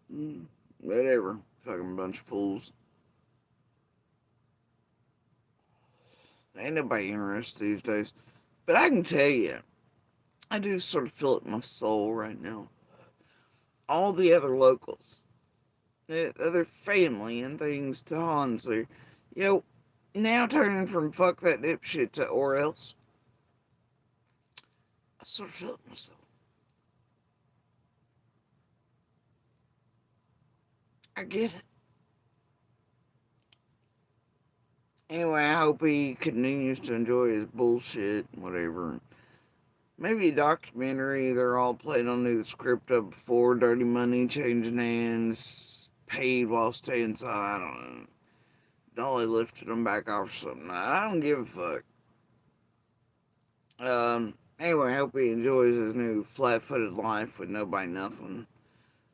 Whatever. Fucking bunch of fools. Ain't nobody interested these days. But I can tell you, I do sort of feel it in my soul right now. All the other locals, the other family and things to Hans are, now turning from fuck that dipshit to or else. I sort of feel it myself. I get it. Anyway, I hope he continues to enjoy his bullshit, whatever. Maybe a documentary they're all playing on the script of before, Dirty Money, Changing Hands, paid while staying inside. I don't know. Dolly lifted them back off or something. I don't give a fuck. Anyway, I hope he enjoys his new flat-footed life with nobody nothing.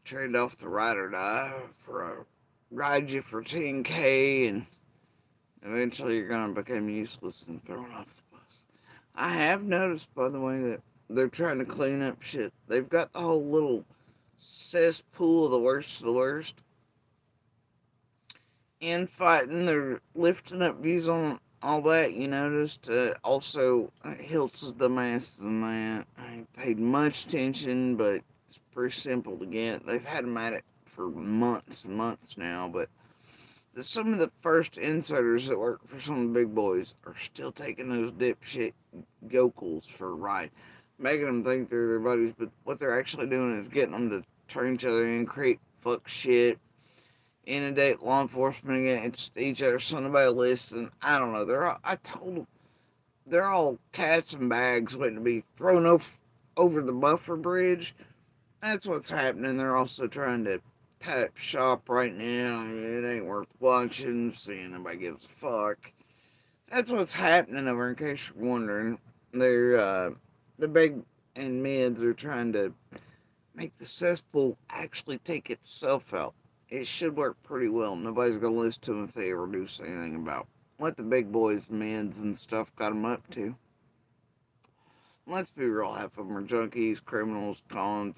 Traded off the ride or die for a ride you for 10K, and eventually you're gonna become useless and thrown off the bus. I have noticed, by the way, that they're trying to clean up shit. They've got the whole little cesspool of the worst of the worst. Infighting, they're lifting up views on all that, you noticed. Also, Hilt's dumbasses and that. I ain't paid much attention, but it's pretty simple to get. They've had them at it for months and months now, but some of the first insiders that work for some of the big boys are still taking those dipshit yokels for a ride, making them think they're their buddies, but what they're actually doing is getting them to turn each other in, create fuck shit, inundate law enforcement against each other so nobody listens. I don't know. I told them, they're all cats and bags waiting to be thrown over the buffer bridge. That's what's happening. They're also trying to tie up shop right now. It ain't worth watching, seeing nobody gives a fuck. That's what's happening over, in case you're wondering. They're, the big and mids are trying to make the cesspool actually take itself out. It should work pretty well. Nobody's gonna listen to them if they ever do say anything about what the big boys, mids, and stuff got them up to. Let's be real, half of them are junkies, criminals, cons,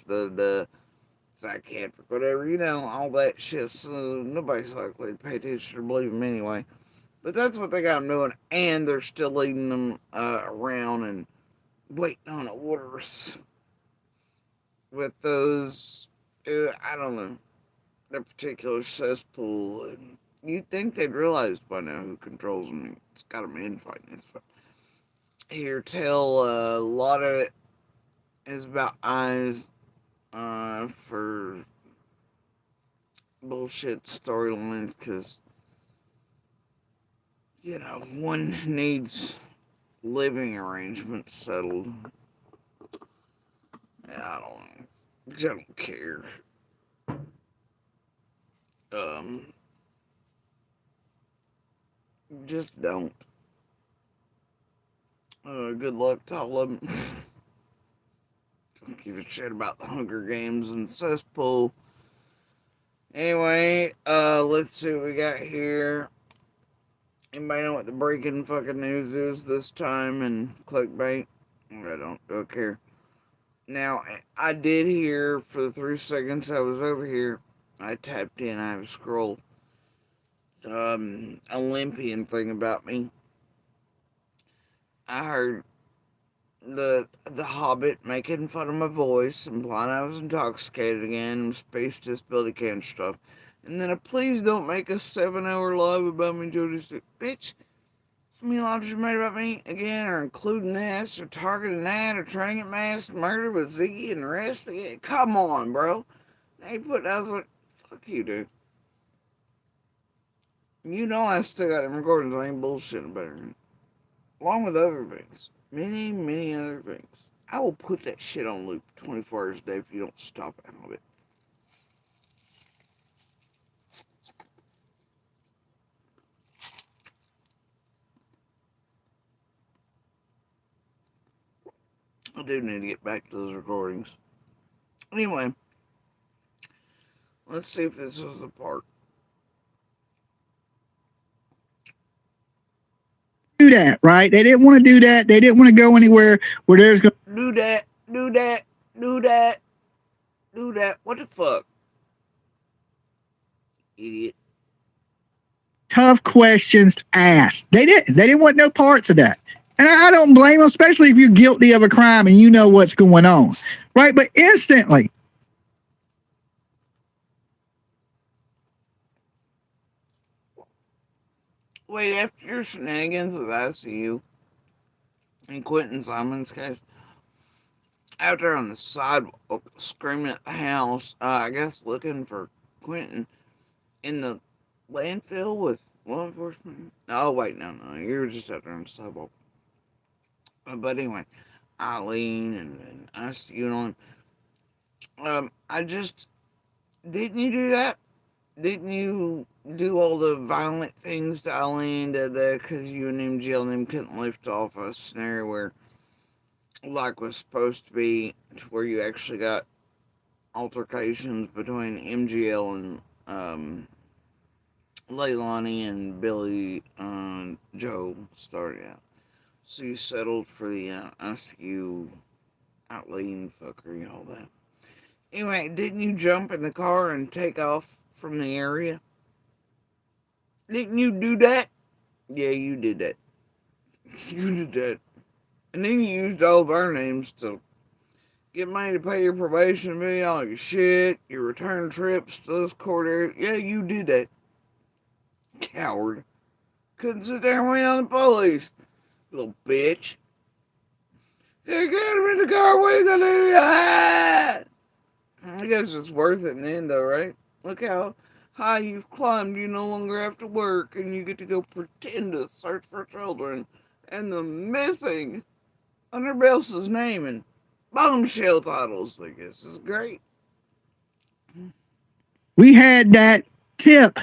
psychiatric, whatever, all that shit. So nobody's likely to pay attention or believe them anyway. But that's what they got them doing, and they're still leading them around and waiting on orders with those, I don't know, their particular cesspool. And you'd think they'd realize by now who controls them. It's got them infighting. It's here, tell a lot of it is about eyes for bullshit storylines because, one needs living arrangements settled. I don't care. Um, just don't. Good luck to all of them. Don't give a shit about the Hunger Games and cesspool. Anyway, let's see what we got here. Anybody know what the breaking fucking news is this time in clickbait? I don't care. Now, I did hear for the 3 seconds I was over here, I tapped in, I have a scroll, Olympian thing about me. I heard the Hobbit making fun of my voice, implying I was intoxicated again, and space disability can stuff. And then please don't make a 7-hour live about me, Jody. Bitch, how many lives you made about me again, or including this, or targeting that, or trying to get mass murder with Ziggy and the rest of it? Come on, bro. Now you put out like, fuck you, dude. I still got them recordings. I ain't bullshitting about it. Along with other things. Many, many other things. I will put that shit on loop 24 hours a day if you don't stop it a bit. I do need to get back to those recordings. Anyway, let's see if this is the part. Do that, right? They didn't want to do that. They didn't want to go anywhere where there's going to do that, do that, do that, do that. What the fuck? Idiot. Tough questions asked. They didn't. They didn't want no parts of that. And I don't blame them, especially if you're guilty of a crime and you know what's going on, right? But instantly. Wait, after your shenanigans with ICU and Quentin Simon's case, out there on the sidewalk screaming at the house, I guess looking for Quentin in the landfill with law enforcement. Oh, wait, no, you were just out there on the sidewalk. But anyway, Eileen and ICU and all them. I just, didn't you do that? Didn't you do all the violent things to Eileen because you and MGL and them couldn't lift off a scenario where, like, was supposed to be to where you actually got altercations between MGL and Leilani and Billy Joe started out. So you settled for the ICU Eileen fuckery, all that. Anyway, didn't you jump in the car and take off from the area? Didn't you do that? Yeah, you did that. You did that. And then you used all of our names to get money to pay your probation bill, all your shit, your return trips to those court areas. Yeah, you did that. Coward. Couldn't sit there and wait on the police. Little bitch. You got him in the car, what are you gonna do? Ah! I guess it's worth it in the end, though, right? Look how high you've climbed. You no longer have to work, and you get to go pretend to search for children. And the missing under Belsa's name and bombshell titles. I guess is great. We had that tip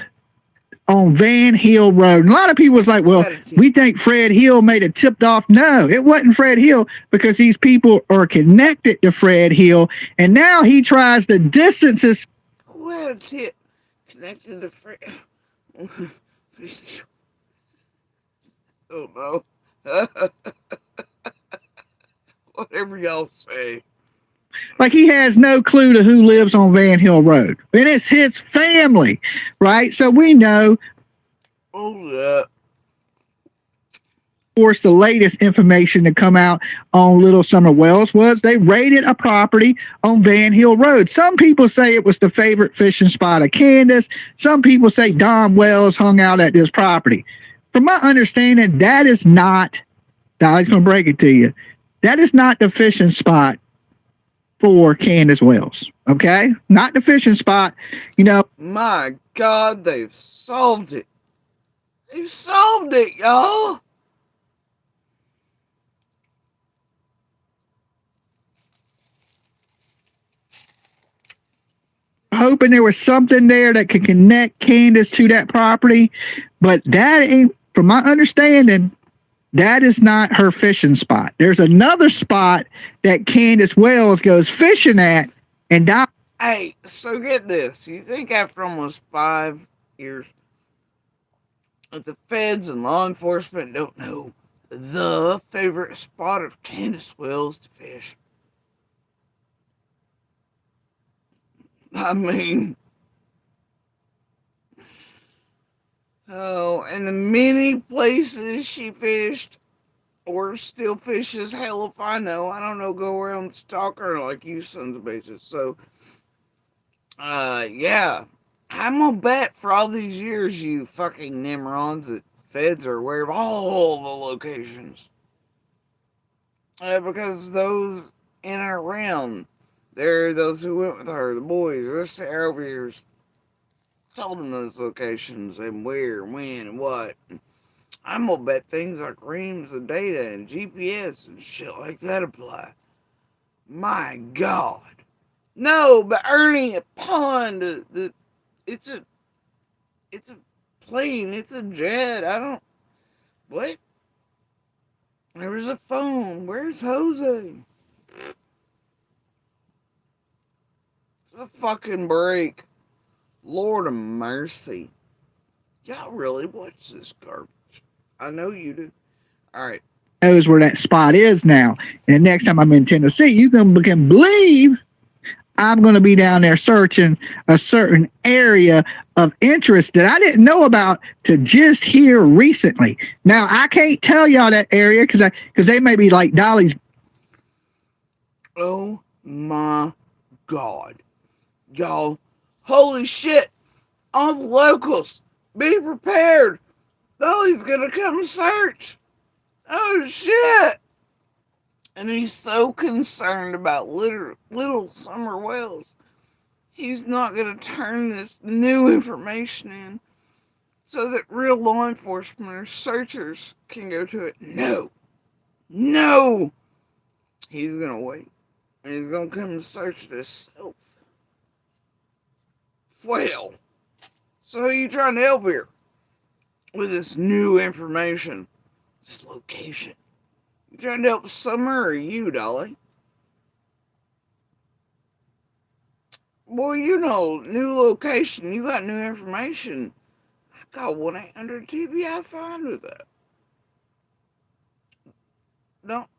on Van Hill Road. And a lot of people was like, well, we think Fred Hill made it tipped off. No, it wasn't Fred Hill because these people are connected to Fred Hill. And now he tries to distance us. Who had a tip connected to Fred? Oh no. Whatever y'all say. Like he has no clue to who lives on Van Hill Road. And it's his family, right? So we know. Oh, yeah. Of course, the latest information to come out on Little Summer Wells was they raided a property on Van Hill Road. Some people say it was the favorite fishing spot of Candace. Some people say Don Wells hung out at this property. From my understanding, that is not, Dolly's going to break it to you, that is not the fishing spot for Candace Wells. Okay? Not the fishing spot. You know. My God, they've solved it. They've solved it, y'all. Hoping there was something there that could connect Candace to that property, but that ain't, from my understanding, that is not her fishing spot. There's another spot that Candace Wells goes fishing at, and hey, so get this. You think after almost 5 years that the feds and law enforcement don't know the favorite spot of Candace Wells to fish? I mean, oh, and the many places she fished or still fishes, hell if I know. I don't know, go around stalker like you sons of bitches. So, yeah. I'm gonna bet for all these years, you fucking Nimrods, that feds are aware of all the locations. Because those in and around, there are those who went with her, the boys, this over years, told them those locations and where, when, and what. I'm gonna bet things like reams of data and GPS and shit like that apply. My God. No, but Ernie, a pond, it's a, it's a plane, it's a jet. I don't, what? There was a phone. Where's Jose? It's a fucking break. Lord of mercy. Y'all really watch this garbage. I know you do. All right. Knows where that spot is now. And the next time I'm in Tennessee, you can believe I'm going to be down there searching a certain area of interest that I didn't know about to just here recently. Now, I can't tell y'all that area because they may be like Dolly's. Oh my God. Y'all, holy shit. All the locals, be prepared. Dolly's gonna come search. Oh shit. And he's so concerned about little Summer Wells. He's not gonna turn this new information in so that real law enforcement or searchers can go to it. No. No. He's gonna wait. And he's gonna come search it himself. Well, so who are you trying to help here? With this new information, this location. You trying to help Summer or you, Dolly? Boy, you know, new location, you got new information. I got 1-800-TBI fine with that. Don't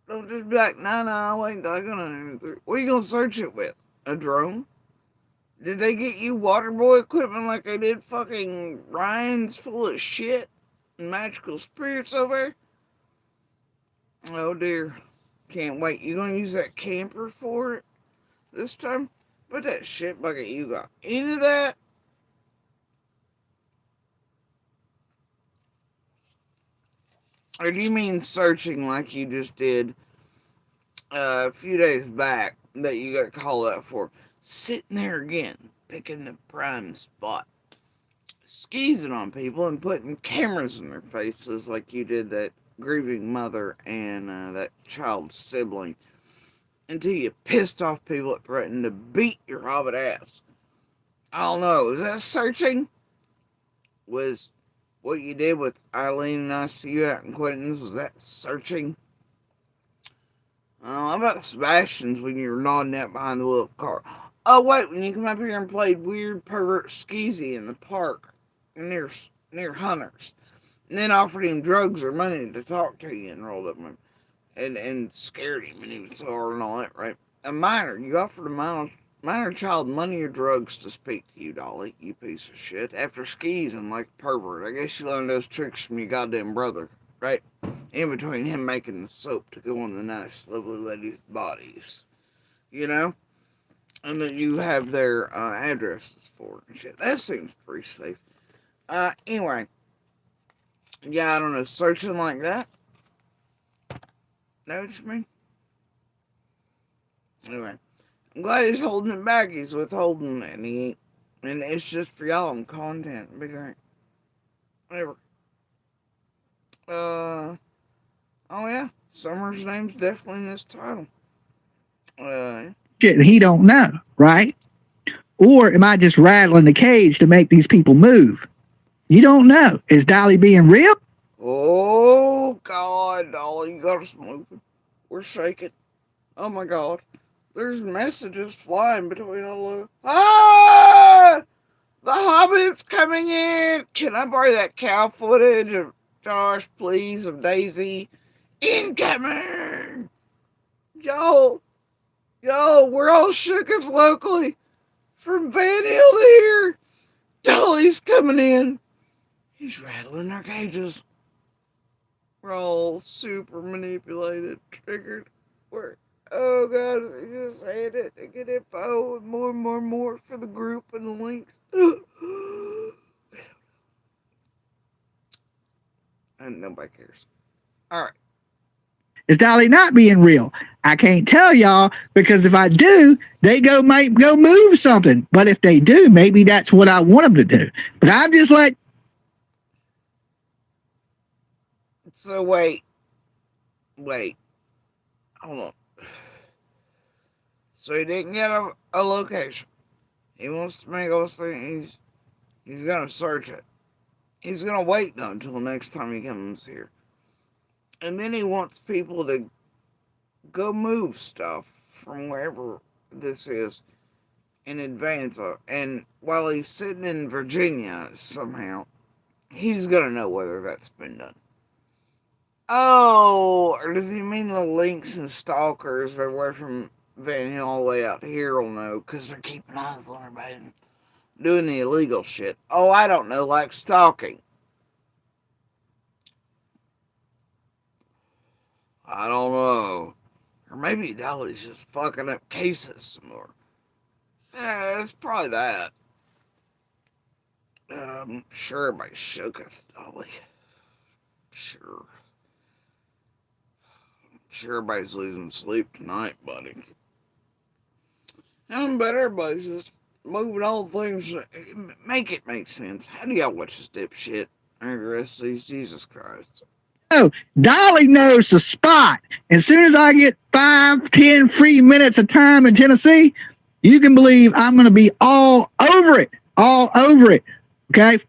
don't just be like, nah, wait, I gonna. What are you gonna search it with? A drone? Did they get you water boy equipment like they did fucking Ryan's full of shit and magical spirits over there? Oh dear. Can't wait. You gonna use that camper for it this time? Put that shit bucket you got into that. Or do you mean searching like you just did a few days back that you got called out for? Sitting there again, picking the prime spot. Skeezing on people and putting cameras in their faces like you did that grieving mother and that child's sibling until you pissed off people that threatened to beat your hobbit ass. I don't know. Is that searching? Was what you did with Eileen and I see you out in Quentin's, was that searching? How about Sebastian's when you were nodding out behind the wheel of the car? Oh, wait, when you come up here and played weird pervert skeezy in the park near Hunter's. And then offered him drugs or money to talk to you and rolled up him and scared him and he was sore and all that, right? a minor. You offered a minor child money or drugs to speak to you, Dolly, you piece of shit. After skeezing like a pervert. I guess you learned those tricks from your goddamn brother, right? In between him making the soap to go on the nice, lovely ladies' bodies. You know? And that you have their addresses for and shit. That seems pretty safe. Anyway. Yeah, I don't know. Searching like that? Know what you mean? Anyway. I'm glad he's holding it back. He's withholding it. And it's just for y'all on content. Big right. Whatever. Oh yeah. Summer's name's definitely in this title. Shit, he don't know, right? Or am I just rattling the cage to make these people move? You don't know. Is Dolly being real? Oh God, Dolly, you got us moving. We're shaking. Oh my God. There's messages flying between all of. Ah! The Hobbit's coming in! Can I borrow that cow footage of Josh, please, of Daisy? Incoming! Yo, we're all shooketh locally. From Van Hill to here. Dolly's coming in. He's rattling our cages. We're all super manipulated, triggered. Oh God, he just saying it to get info and more for the group and the links. And nobody cares. Alright. Is Dolly not being real? I can't tell y'all because if I do, they might go move something. But if they do, maybe that's what I want them to do. But I'm just like. So wait. Hold on. So he didn't get a location. He wants to make us think he's gonna search it. He's gonna wait though until the next time he comes here. And then he wants people to go move stuff from wherever this is in advance of. And while he's sitting in Virginia somehow, he's gonna know whether that's been done. Oh, or does he mean the links and stalkers away from Van Hill all the way out here will know because they're keeping eyes on everybody and doing the illegal shit? Oh, I don't know, like stalking. I don't know. Or maybe Dolly's just fucking up cases some more. Yeah, it's probably that. Sure everybody shooketh, Dolly. Sure. Sure everybody's losing sleep tonight, buddy. I bet everybody's just moving all things. Make it make sense. How do y'all watch this dipshit? I rest these Jesus Christ. Oh, Dolly knows the spot. As soon as I get 5-10 free minutes of time in Tennessee, you can believe I'm going to be all over it. All over it. Okay?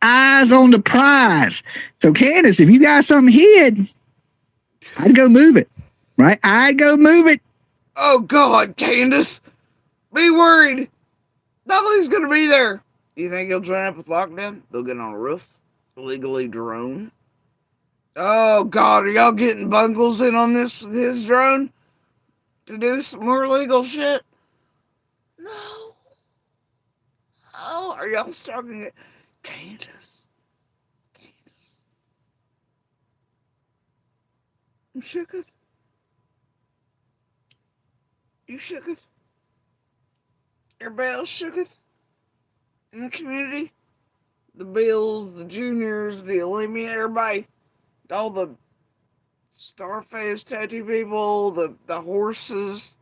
Eyes on the prize. So, Candace, if you got something hid, I'd go move it. Right? I'd go move it. Oh, God, Candace. Be worried. Dolly's going to be there. You think he'll join up with lockdown? They'll get on a roof, illegally drone. Oh, God, are y'all getting Bungles in on this with his drone? To do some more legal shit? No. Oh, are y'all starting it? Candace. I'm shooketh. You shooketh? Everybody else shooketh? In the community? The Bills, the Juniors, the Olympians, everybody. All the Starface tattoo people, the horses.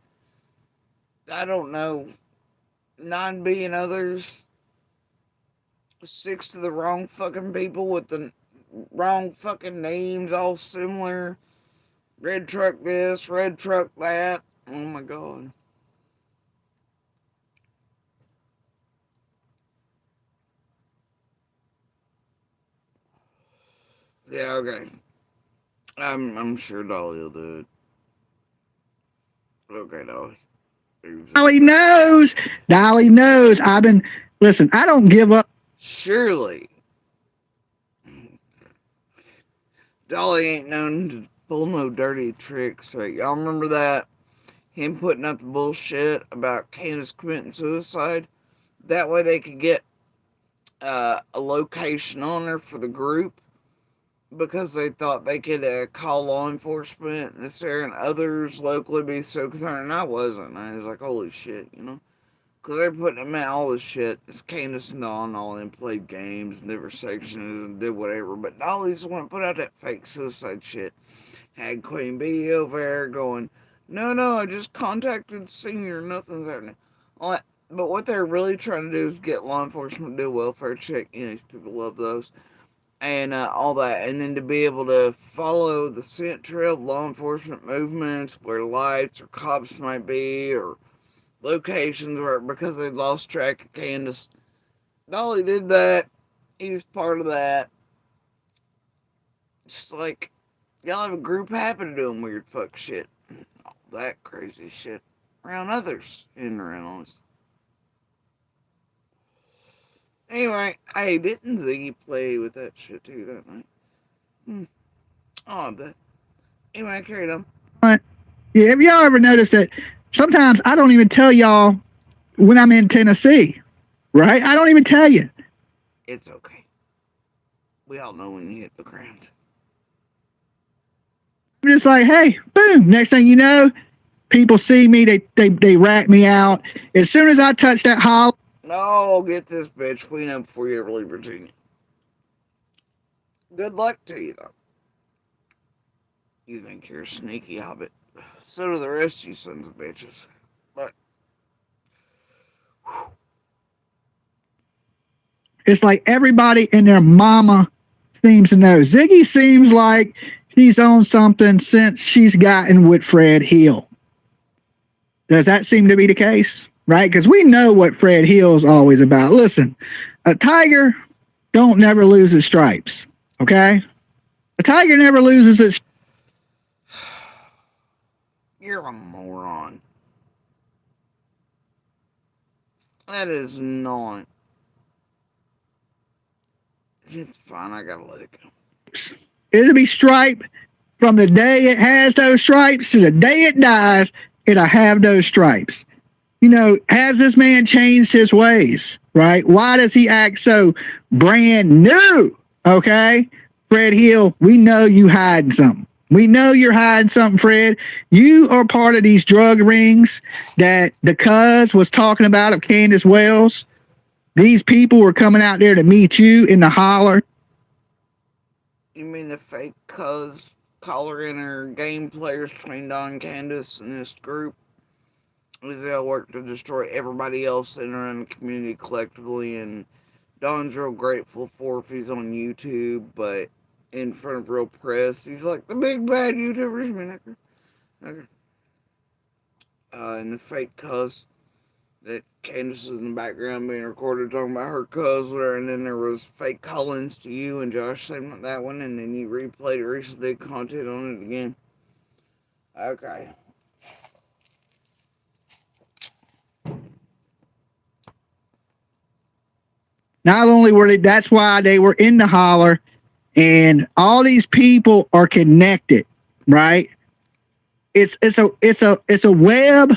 I don't know. 9 billion others. 6 of the wrong fucking people with the wrong fucking names, all similar. Red truck this, red truck that. Oh my God. Yeah, okay. I'm sure Dolly will do it. Okay, Dolly. Dolly knows. Dolly knows. Listen, I don't give up. Surely. Dolly ain't known to pull no dirty tricks, right? Y'all remember that? him putting out the bullshit about Candace committing suicide. That way they could get a location on her for the group because they thought they could call law enforcement and Sarah and others locally be so concerned. And I wasn't. I was like, holy shit, you know? Because they're putting them out all this shit. It's Candace and Dawn, all them played games, different sections, and did whatever. But Dolly's the one that put out that fake suicide shit. Had Queen Bee over there going, no, I just contacted Senior, nothing's happening. But what they're really trying to do is get law enforcement to do a welfare check. You know, these people love those. And all that. And then to be able to follow the scent trail of law enforcement movements, where lights or cops might be, or locations where, because they lost track of Candace. Dolly did that. He was part of that. Just like, y'all have a group happy to doing weird fuck shit. All that crazy shit around others in around us. Anyway, hey, didn't Ziggy play with that shit too that night? Oh, I bet. Anyway, I carried on. Yeah, have y'all ever noticed that sometimes I don't even tell y'all when I'm in Tennessee, right? I don't even tell you. It's okay. We all know when you hit the ground. I'm just like, hey, boom. Next thing you know, people see me, they rat me out. As soon as I touch that holler, No, get this, bitch. Clean up before you ever leave Virginia. Good luck to you, though. You think you're a sneaky hobbit. So do the rest of you sons of bitches. But it's like everybody and their mama seems to know. Ziggy seems like she's on something since she's gotten with Fred Hill. Does that seem to be the case? Right? Because we know what Fred Hill's always about. Listen, a tiger don't never lose its stripes. Okay? A tiger never loses its. you're a moron. That is not. It's fine. I gotta let it go. It'll be striped from the day it has those stripes to the day it dies. It'll have those stripes. You know, has this man changed his ways, right? Why does he act so brand new? Okay, Fred Hill, we know you hiding something. We know you're hiding something, Fred. You are part of these drug rings that the cuz was talking about of Candace Wells. These people were coming out there to meet you in the holler. You mean the fake cuz collar inner game players between Don Candace and this group? They all work to destroy everybody else in the community collectively, and Don's real grateful for if he's on YouTube, but in front of real press, he's like the big bad YouTubers, man. Okay. And the fake cuz that Candace is in the background being recorded talking about her cuz there, and then there was fake call-ins to you and Josh saying that one, and then you replayed it recently, content on it again. Okay. Not only were they, that's why they were in the holler, and all these people are connected, right? It's a web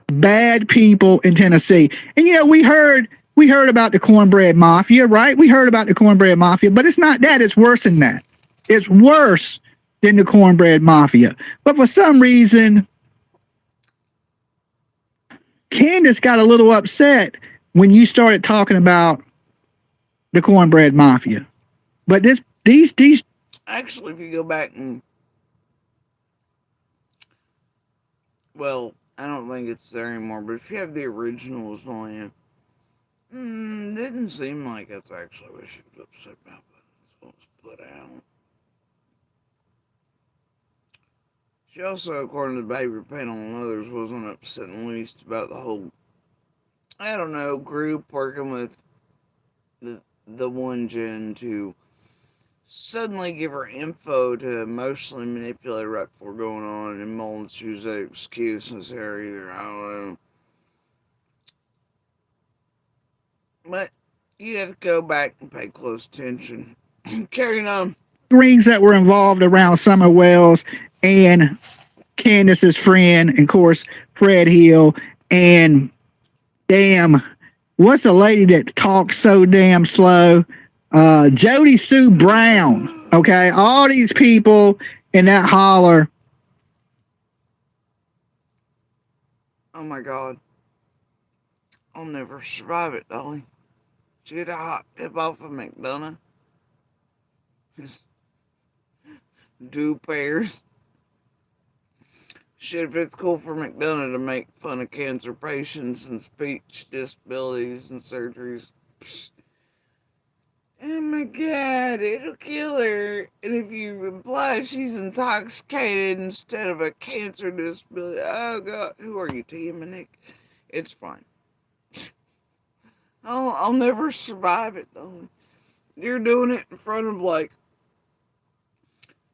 bad people in Tennessee. And you know, we heard about the cornbread mafia, right? We heard about the cornbread mafia, but it's not that, it's worse than that. It's worse than the cornbread mafia. But for some reason, Candace got a little upset when you started talking about the cornbread mafia. But these actually, if you go back and, well, I don't think it's there anymore, but if you have the originals on you, didn't seem like that's actually what she was upset about, but it's what was put out. She also, according to the behavior panel and others, wasn't upset in the least about the whole, I don't know, group working with the one gen to suddenly give her info to emotionally manipulate right before going on, and Mullins used that excuse and say either, I don't know. But you have to go back and pay close attention. Carrying on. rings that were involved around Summer Wells and Candace's friend, and of course, Fred Hill, and damn, what's the lady that talks so damn slow? Jody Sue Brown. Okay, all these people in that holler. Oh my God. I'll never survive it, Dolly. Did you get a hot tip off of McDonough? Just do pairs. Shit, if it's cool for McDonough to make fun of cancer patients and speech disabilities and surgeries, psh, oh my God, it'll kill her. And if you imply she's intoxicated instead of a cancer disability, oh God, who are you, Tim and Nick? It's fine. I'll never survive it though. You're doing it in front of like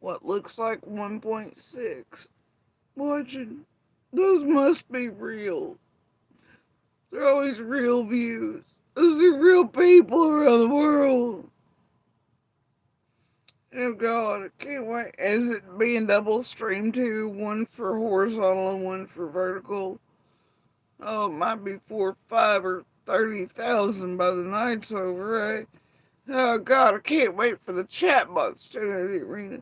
what looks like 1.6. Watching. Those must be real. They're always real views. Those are real people around the world. Oh God, I can't wait. Is it being double streamed too? One for horizontal and one for vertical. Oh, it might be 4, 5, or 30,000 by the night's over, right? Oh God, I can't wait for the chatbots to enter the arena.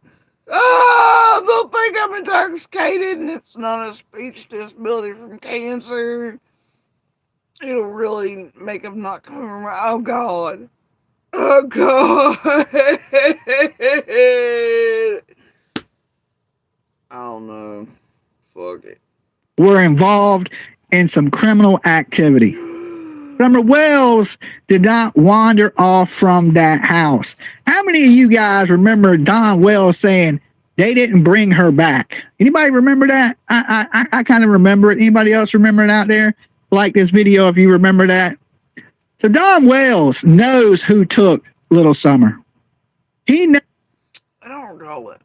Ah, they'll think I'm intoxicated and it's not a speech disability from cancer. It'll really make them not come around. Oh God. Oh God. I don't know. Fuck it. Were involved in some criminal activity. Summer Wells did not wander off from that house. How many of you guys remember Don Wells saying they didn't bring her back? Anybody remember that? I kind of remember it. Anybody else remember it out there? Like this video if you remember that. So Don Wells knows who took Little Summer. He knows. I don't recall it.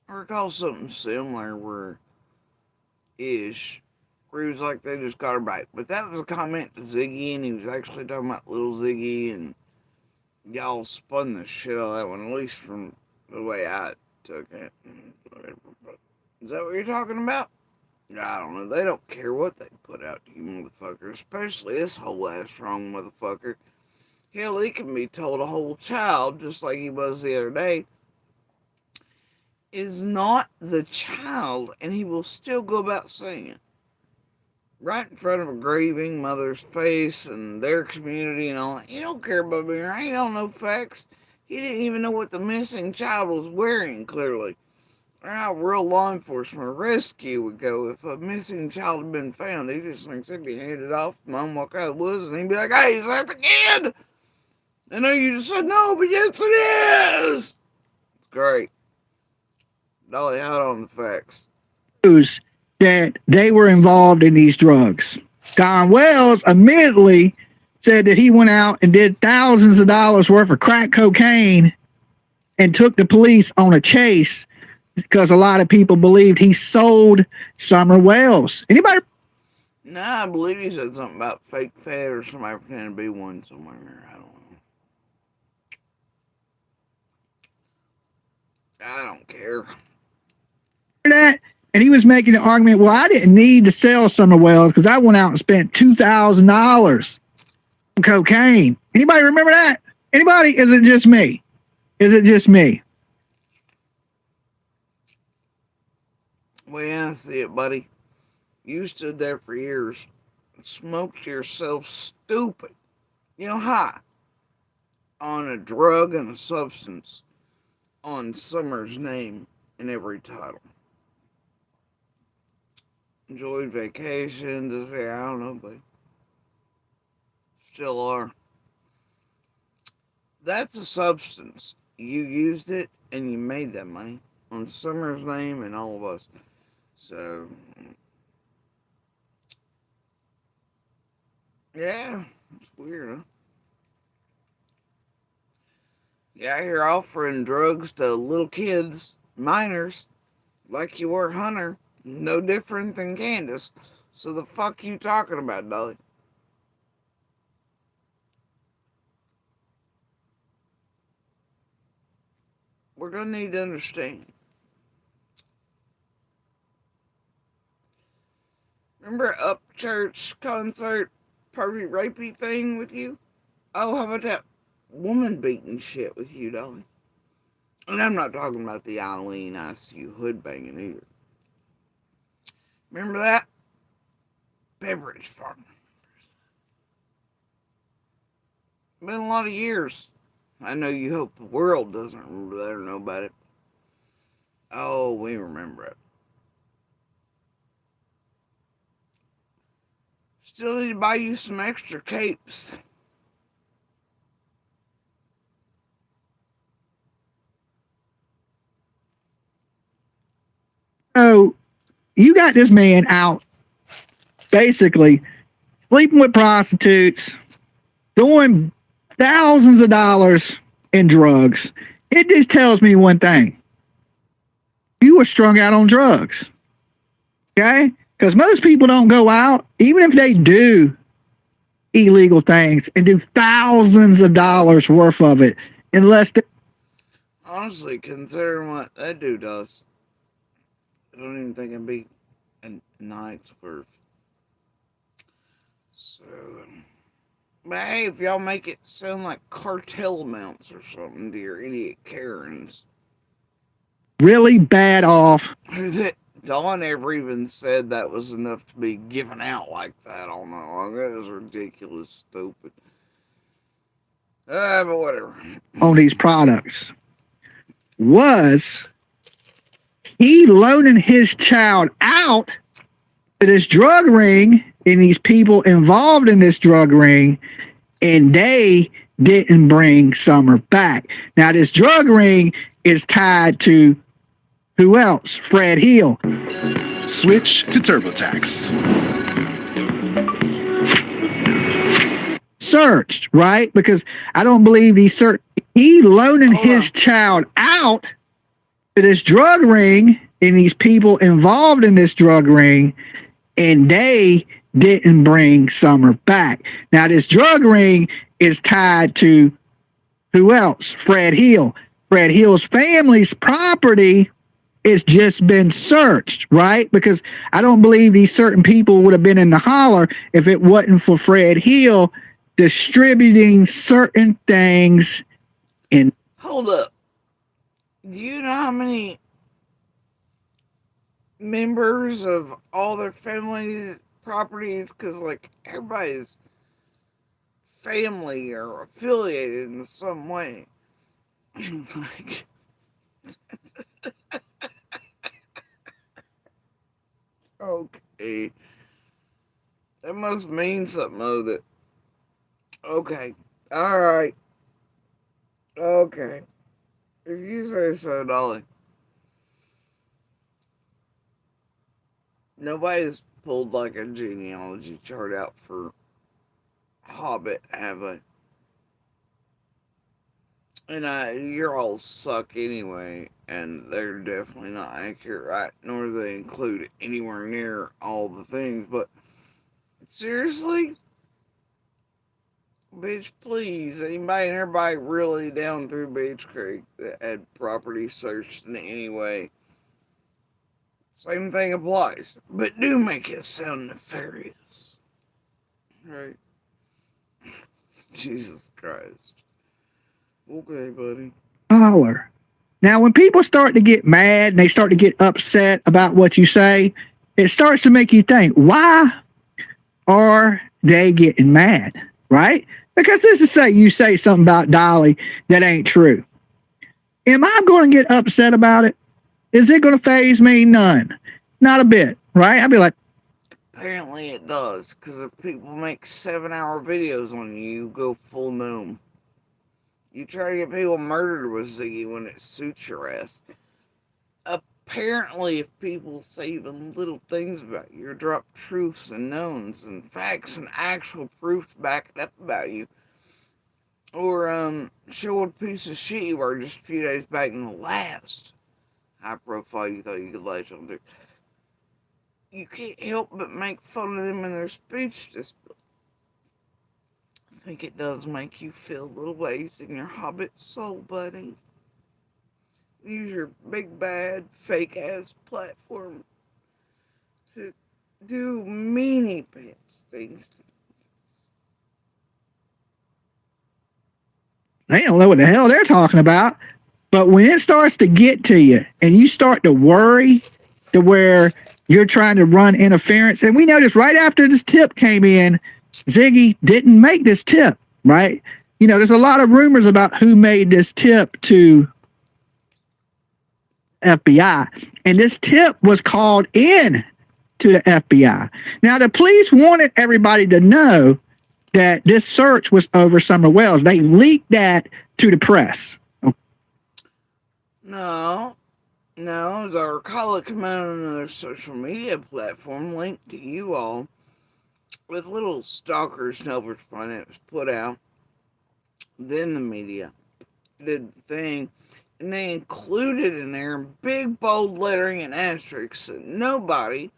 I recall something similar where he was like, they just got her back. But that was a comment to Ziggy, and he was actually talking about little Ziggy, and y'all spun the shit out of that one, at least from the way I took it. Is that what you're talking about? I don't know. They don't care what they put out to you, motherfucker. Especially this whole ass wrong motherfucker. Hell, he can be told a whole child, just like he was the other day, is not the child, and he will still go about saying it. Right in front of a grieving mother's face and their community and all that. He don't care about being right. He don't know facts. He didn't even know what the missing child was wearing, clearly. Or how real law enforcement or rescue would go if a missing child had been found. He just thinks they'd be handed off, mom walk out of the woods, and he'd be like, hey, is that the kid? I know you just said no, but yes it is! It's great. Dolly, out on the facts. That they were involved in these drugs. Don Wells admittedly said that he went out and did thousands of dollars worth of crack cocaine and took the police on a chase because a lot of people believed he sold Summer Wells. Anybody? Nah, I believe he said something about fake fat or somebody pretending to be one somewhere. I don't know. I don't care. That, and he was making the argument, well, I didn't need to sell Summer Wells because I went out and spent $2,000 on cocaine. Anybody remember that? Anybody? Is it just me? Is it just me? Well, yeah, I see it, buddy. You stood there for years and smoked yourself stupid. You know, high on a drug and a substance on Summer's name in every title. Enjoyed vacation, to say, I don't know, but still are. That's a substance. You used it and you made that money on Summer's name and all of us. So, yeah, it's weird, huh? Yeah, you're offering drugs to little kids, minors, like you were Hunter. No different than Candace. So the fuck you talking about, Dolly? We're gonna need to understand. Remember Up Church concert party rapey thing with you? Oh, how about that woman beating shit with you, Dolly? And I'm not talking about the Eileen ICU hood banging either. Remember that? Beverage Farm. Been a lot of years. I know you hope the world doesn't remember that or know about it. Oh, we remember it. Still need to buy you some extra capes. So you got this man out basically sleeping with prostitutes, doing thousands of dollars in drugs. It just tells me one thing. You were strung out on drugs. Okay? Because most people don't go out, even if they do illegal things and do thousands of dollars worth of it, unless they. Honestly, considering what that dude does, I don't even think it'd be a night's worth. So, but hey, if y'all make it sound like cartel amounts or something to your idiot Karens. Really bad off. That Dawn ever even said that was enough to be given out like that all night long. That is ridiculous, stupid. But whatever. On these products was he loaning his child out to this drug ring and these people involved in this drug ring, and they didn't bring Summer back. Now, this drug ring is tied to who else? Fred Hill. Switch to TurboTax. Searched, right? Because I don't believe he loaning his child out to this drug ring and these people involved in this drug ring, and they didn't bring Summer back. Now, this drug ring is tied to who else? Fred Hill. Fred Hill's family's property has just been searched, right? Because I don't believe these certain people would have been in the holler if it wasn't for Fred Hill distributing certain things in. Hold up. Do you know how many members of all their families' properties? Because, like, everybody's family are affiliated in some way. Like, okay. That must mean something, though. That. Okay. Alright. Okay. If you say so, Dolly. Nobody's pulled like a genealogy chart out for Hobbit, have they? And you're all suck anyway, and they're definitely not accurate, right? Nor do they include anywhere near all the things, but seriously? Bitch, please, anybody and everybody really down through Beach Creek that had property searched in any way, same thing applies, but do make it sound nefarious. Right? Jesus Christ. Okay, buddy. Holler. Now, when people start to get mad and they start to get upset about what you say, it starts to make you think, why are they getting mad? Right? Because this is say you say something about Dolly that ain't true. Am I going to get upset about it? Is it going to faze me? None. Not a bit. Right? I'd be like, apparently it does, because if people make 7-hour videos on you, you go full gnome. You try to get people murdered with Ziggy when it suits your ass. Apparently, if people say even little things about you, or drop truths and knowns and facts and actual proof to back it up about you, or show what a piece of shit you were just a few days back in the last high profile you thought you could latch on to, you can't help but make fun of them in their speech. I think it does make you feel a little ways in your hobbit soul, buddy. Use your big bad fake ass platform to do many bad things. They don't know what the hell they're talking about. But when it starts to get to you and you start to worry to where you're trying to run interference, and we noticed right after this tip came in, Ziggy didn't make this tip, right? You know, there's a lot of rumors about who made this tip to FBI. And this tip was called in to the FBI. Now, the police wanted everybody to know that this search was over Summer Wells. They leaked that to the press. No, no, as I recall, it came out on another social media platform linked to you all with little stalkers numbers on it was put out. Then the media did the thing, and they included in there in big bold lettering and asterisks that nobody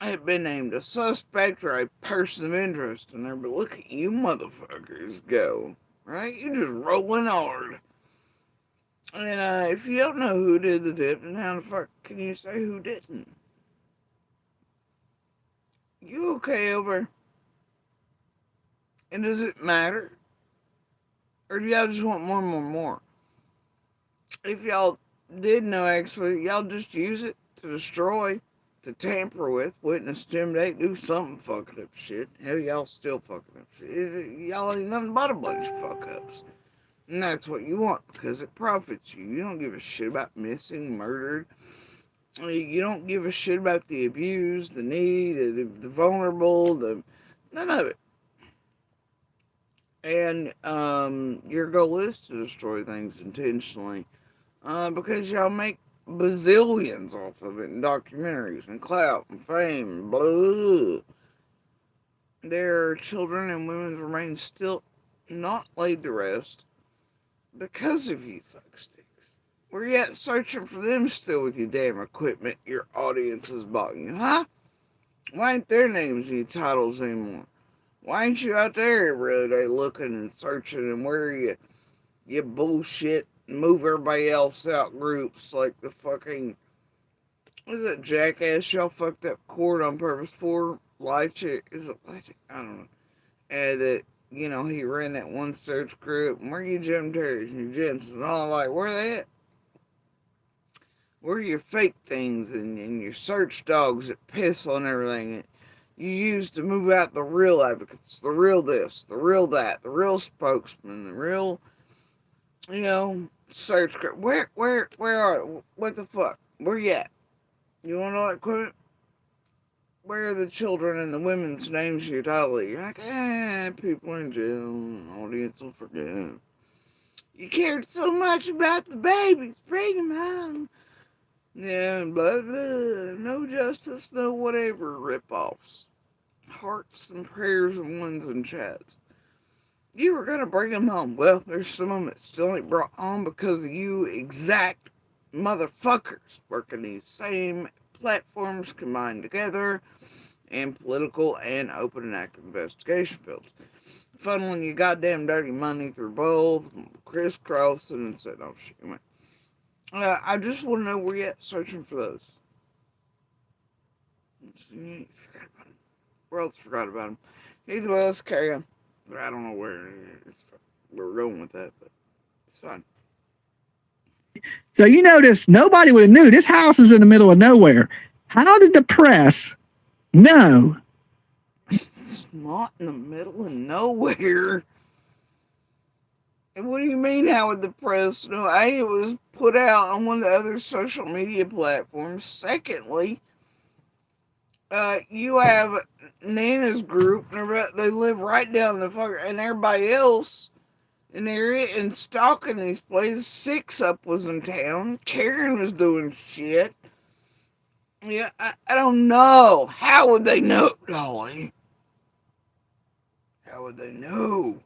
had been named a suspect or a person of interest in there. But look at you motherfuckers go, right? You just rolling hard. And if you don't know who did the dip, then how the fuck can you say who didn't? You okay over? And does it matter? Or do y'all just want more and more and more? If y'all did know actually, y'all just use it to destroy, to tamper with, witness, intimidate, do something fucking up shit. Hell, y'all still fucking up shit. Y'all ain't nothing but a bunch of fuck ups. And that's what you want because it profits you. You don't give a shit about missing, murdered. You don't give a shit about the abused, the needy, the vulnerable, none of it. And your goal is to destroy things intentionally because y'all make bazillions off of it in documentaries and clout and fame. Blah. Their children and women's remains still not laid to rest because of you fucksticks. We're yet searching for them still with your damn equipment your audience has bought you, huh? Why ain't their names in your titles anymore? Why ain't you out there every other day looking and searching and where you bullshit move everybody else out groups like the fucking what is that jackass y'all fucked up court on purpose for? Lychik? Is it Lychik? I don't know. And that, you know, he ran that one search group. Where are you Jim Terry's and your Jensen? And all like, where they at? Where are your fake things and your search dogs that piss on everything? You use to move out the real advocates, the real this, the real that, the real spokesman, the real, you know, search. Where are, what the fuck? Where you at? You want all that equipment? Where are the children and the women's names you title? You're like, people in jail, audience will forget. You cared so much about the babies, bring them home. Yeah, blah, blah, no justice, no whatever, rip-offs. Hearts and prayers and ones and chats. You were gonna bring them home. Well, there's some of them that still ain't brought home because of you exact motherfuckers working these same platforms combined together and political and open and active investigation fields. Funneling your goddamn dirty money through both, crisscrossing and saying, oh shit, man. I just want to know where you're at searching for those. Where else forgot about them? Either way, let's carry on. I don't know where we're going with that, but it's fine. So you notice nobody would have knew this house is in the middle of nowhere. How did the press know? It's not in the middle of nowhere. And what do you mean, how would the press know? A, it was put out on one of the other social media platforms. Secondly, you have Nana's group, they live right down the fucker, and everybody else in the area and stalking these places. Six Up was in town. Karen was doing shit. Yeah, I don't know. How would they know, Dolly? How would they know?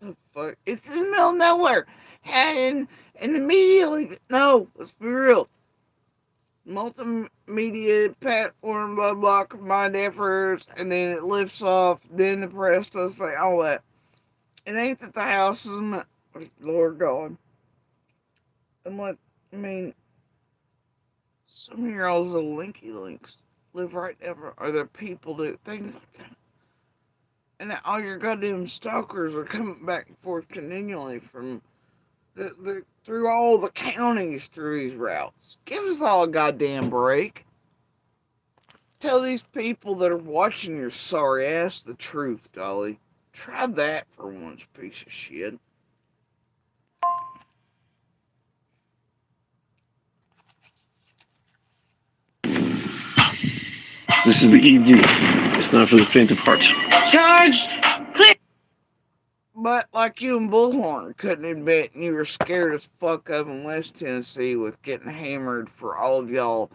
The fuck? It's in the middle of nowhere. And the media, like, no, let's be real. Multimedia platform, blah, blah, combined efforts, and then it lifts off, then the press does like all that. It ain't that the house is, Lord God. And what, I mean, some of y'all's little linky links live right ever, or their people do things like that. And then all your goddamn stalkers are coming back and forth continually from through all the counties through these routes. Give us all a goddamn break. Tell these people that are watching your sorry ass the truth, Dolly. Try that for once, piece of shit. This is the ED. It's not for the faint of heart. Charged. Clear. But like you and Bullhorn couldn't admit you were scared as fuck of in West Tennessee with getting hammered for all of y'all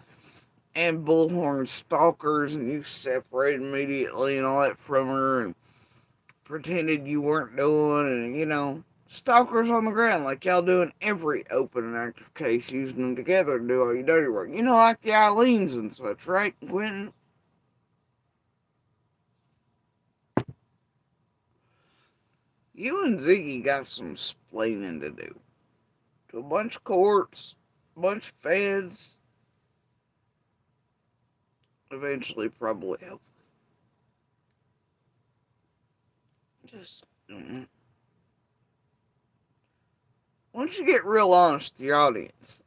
and Bullhorn stalkers, and you separated immediately and all that from her and pretended you weren't doing, and stalkers on the ground like y'all do in every open and active case, using them together to do all your dirty work. Like the Eileens and such, right, Quentin? You and Ziggy got some splaining to do. To a bunch of courts, a bunch of feds. Eventually, probably, hopefully. Just, once you get real honest with your audience,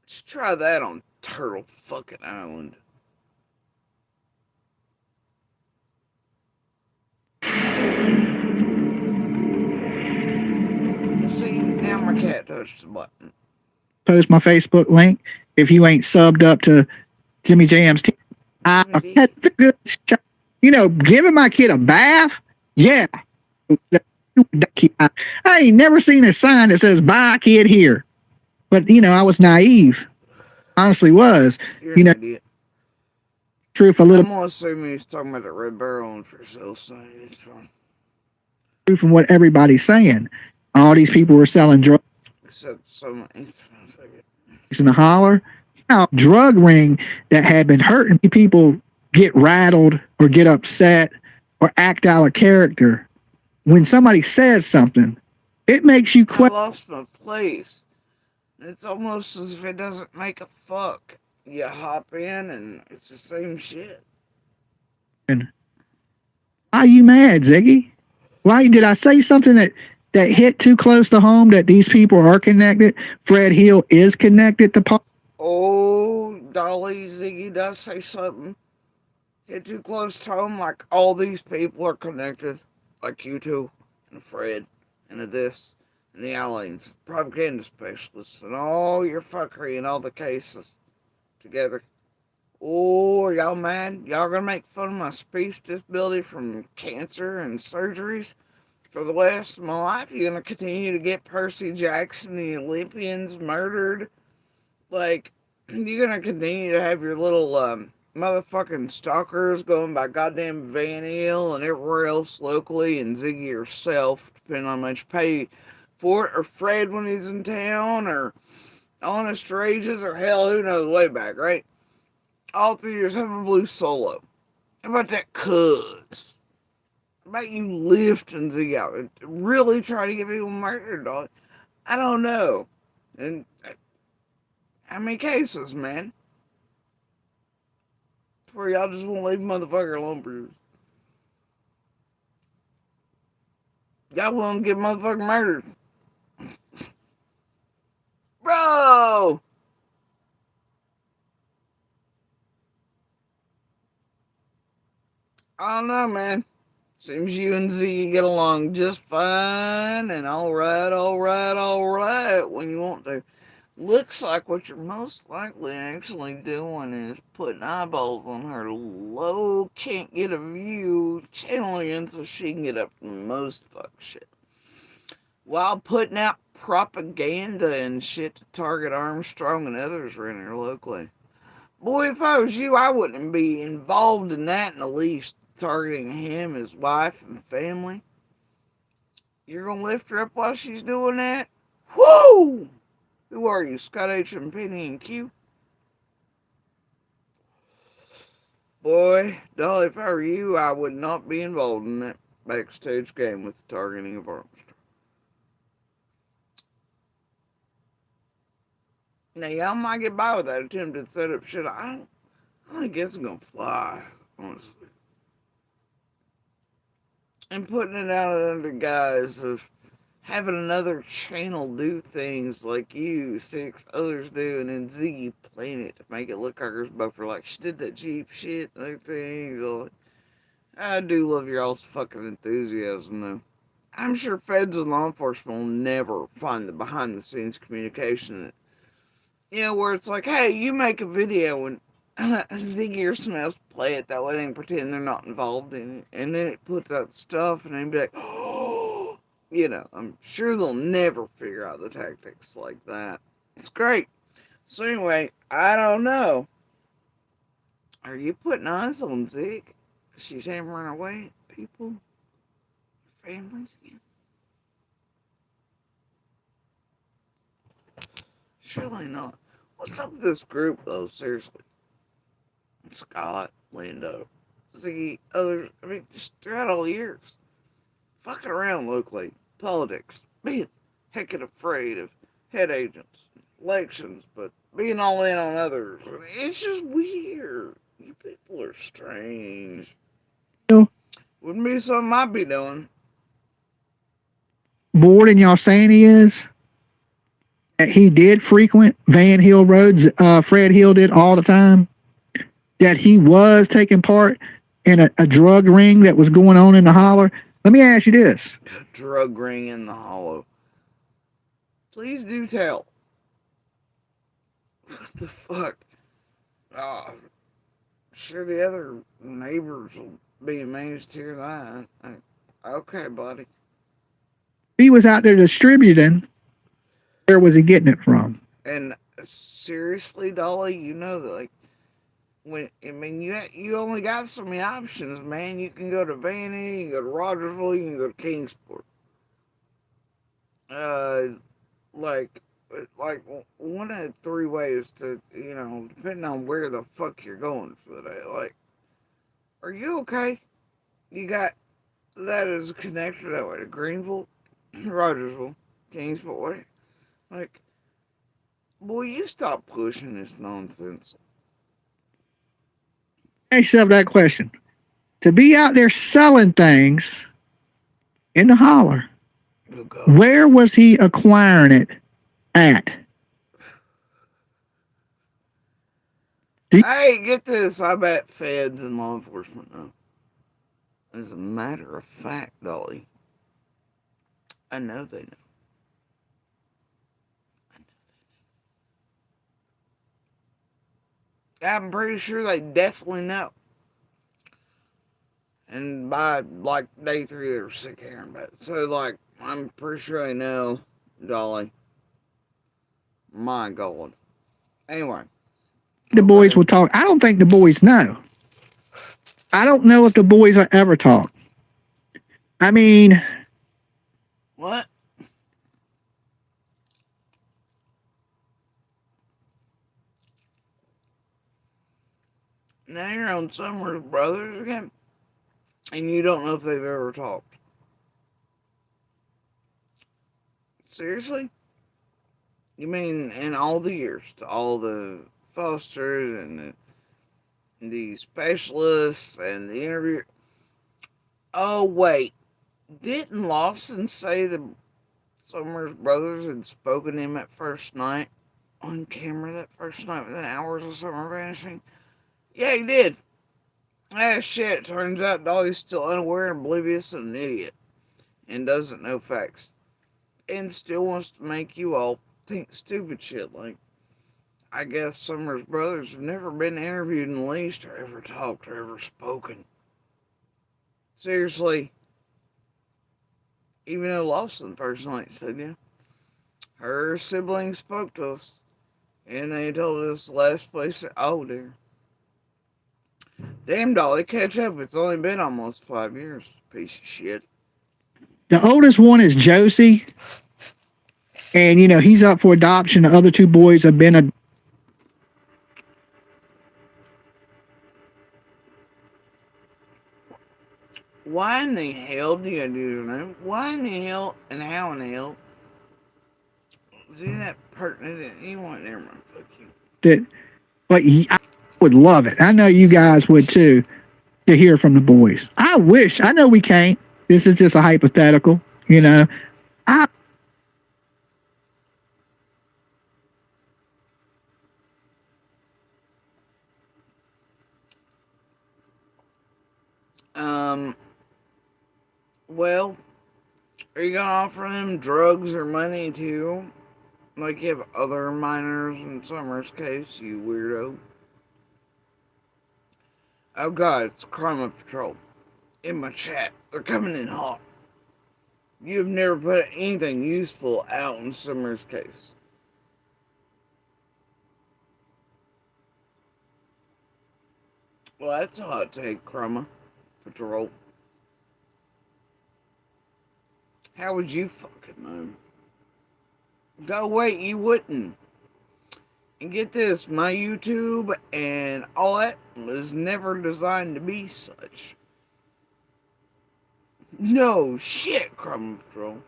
just try that on Turtle fucking Island. See, now my cat touched the button. Post my Facebook link if you ain't subbed up to Jimmy Jam's team. I had the good, giving my kid a bath. Yeah. I ain't never seen a sign that says "Bye, kid" here. But I was naive. Honestly, was. You're an idiot. Truth a little. I'm gonna assume he's talking about the Red Barrel and for sale sign. It's fine. Truth from what everybody's saying. All these people were selling drugs. Except some. It's fine. In the holler. Now, drug ring that had been hurting people get rattled or get upset or act out of character. When somebody says something, it makes you I lost my place. It's almost as if it doesn't make a fuck. You hop in and it's the same shit. Why are you mad, Ziggy? Why did I say something that hit too close to home, that these people are connected? Fred Hill is connected to Paul. Oh, Dolly, Ziggy does say something. Hit too close to home, like all these people are connected. Like you two, and Fred, and this, and the Eileens, propaganda specialists, and all your fuckery and all the cases together. Oh, are y'all mad? Y'all gonna make fun of my speech disability from cancer and surgeries for the rest of my life? You gonna continue to get Percy, Jackson, the Olympians murdered? Like, you gonna continue to have your little motherfucking stalkers going by goddamn Van Hill and everywhere else locally, and Ziggy yourself, depending on how much you pay for it, or Fred when he's in town, or Honest Rages, or hell, who knows, way back, right? All 3 years, have a blue solo. How about that cuz? How about you lifting Ziggy out and really try to get people murdered, dog? I don't know. And how many cases, man? Where y'all just won't leave motherfucker alone, Bruce. Y'all won't get motherfucker murdered. Bro! I don't know, man. Seems you and Z get along just fine and alright when you want to. Looks like what you're most likely actually doing is putting eyeballs on her low, can't get a view, channeling in so she can get up to most fuck shit. While putting out propaganda and shit to target Armstrong and others around here locally. Boy, if I was you, I wouldn't be involved in that in the least, targeting him, his wife, and family. You're gonna lift her up while she's doing that? Woo! Who are you, Scott H. and Penny and Q? Boy, Dolly, if I were you, I would not be involved in that backstage game with the targeting of Armstrong. Now, y'all might get by with that attempted setup shit. I don't guess it's gonna fly, honestly. And putting it out under guise of having another channel do things like you, six others do, and then Ziggy playing it to make it look like her buffer, like she did that cheap shit and everything. I do love your all's fucking enthusiasm, though. I'm sure feds and law enforcement will never find the behind the scenes communication. Where it's like, hey, you make a video and Ziggy or someone else play it that way and pretend they're not involved in it. And then it puts out stuff and they'd be like, oh, I'm sure they'll never figure out the tactics like that. It's great. So anyway, I don't know. Are you putting eyes on Zig? She's hammering away at people, families again. Surely not. What's up with this group, though? Seriously. Scott, Lando, Ziggy, others. I mean, just throughout all years. Fucking around locally. Politics. Being heckin' afraid of head agents. Elections, but being all in on others. It's just weird. You people are strange. Wouldn't be something I'd be doing. More than y'all saying he is. That he did frequent Van Hill roads. Fred Hill did all the time. That he was taking part in a drug ring that was going on in the holler. Let me ask you this. A drug ring in the hollow. Please do tell. What the fuck? Oh, sure the other neighbors will be amazed to hear that. Okay, buddy. He was out there distributing. Where was he getting it from? And seriously, Dolly, you know that, like, you only got so many options, man. You can go to Vanny, you can go to Rogersville, you can go to Kingsport. Like one of the three ways to, depending on where the fuck you're going for the day. Like, are you okay? You got that as a connector that way to Greenville, Rogersville, Kingsport. Like, boy, you stop pushing this nonsense. Ask yourself that question. To be out there selling things in the holler, where was he acquiring it at? Hey, get this. I bet feds and law enforcement know. As a matter of fact, Dolly, I know they know. I'm pretty sure they definitely know. And by like day 3, they were sick of hearing about it. So, like, I'm pretty sure they know, Dolly. My God. Anyway. The boys will talk. I don't think the boys know. I don't know if the boys will ever talk. I mean. What? Now you're on Summer's Brothers again? And you don't know if they've ever talked. Seriously? You mean in all the years, to all the Fosters and the specialists and the interview? Oh, wait. Didn't Lawson say the Summers Brothers had spoken to him at first night on camera that first night within hours of Summer vanishing? Yeah, he did. Ah, shit. Turns out Dolly's still unaware and oblivious and an idiot and doesn't know facts and still wants to make you all think stupid shit. Like, I guess Summers Brothers have never been interviewed in the least or ever talked or ever spoken. Seriously. Even though Lawson first night said, yeah, her siblings spoke to us. And they told us last place, oh dear. Damn, Dolly, catch up. It's only been almost 5 years. Piece of shit. The oldest one is Josie. And, he's up for adoption. The other two boys have been Why in the hell do you do your name? Why in the hell and how in the hell See that pertinent? You want never mind. Fuck you. That, like, I would love it. I know you guys would too, to hear from the boys. I wish. I know we can't. This is just a hypothetical. I Well, are you gonna offer them drugs or money too? Like you have other minors in Summer's case, you weirdo. Oh god, it's Crime Patrol. In my chat. They're coming in hot. You've never put anything useful out in Summer's case. Well, that's a hot take, Crime Patrol. How would you fucking know? Go wait, you wouldn't. And get this, my YouTube and all that was never designed to be such. No shit, Crumb Patrol.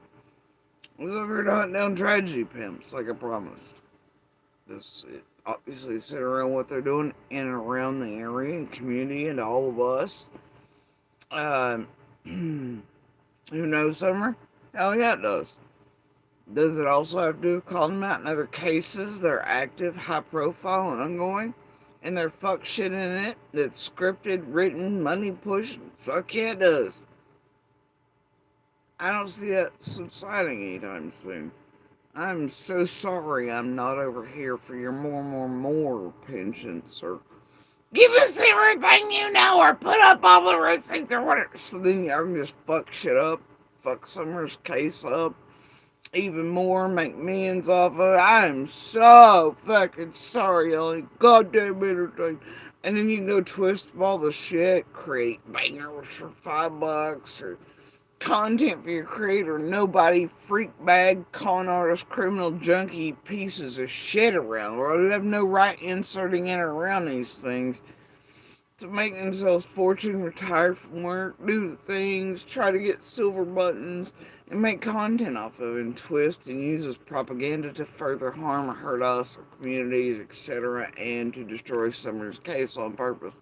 I was over here to hunt down tragedy pimps, like I promised. This obviously sit around what they're doing in and around the area and community and all of us. Who knows Summer? Hell yeah, it does. Does it also have to do with calling them out in other cases that are active, high profile, and ongoing? And their fuck shit in it that's scripted, written, money pushed? Fuck yeah, it does. I don't see that subsiding anytime soon. I'm so sorry I'm not over here for your more pensions, or give us everything you know, or put up all the receipts, or whatever. So then y'all can just fuck shit up, fuck Summer's case up, even more, make millions off of it. I'm so fucking sorry, Ellie. Goddamn entertained. And then you can go twist all the shit, create bangers for $5, or content for your creator. Nobody, freak bag, con artist, criminal junkie pieces of shit around, or they have no right inserting in or around these things to make themselves fortune, retire from work, do the things, try to get silver buttons, and make content off of it, and twist and use as propaganda to further harm or hurt us, our communities, etc., and to destroy Summer's case on purpose.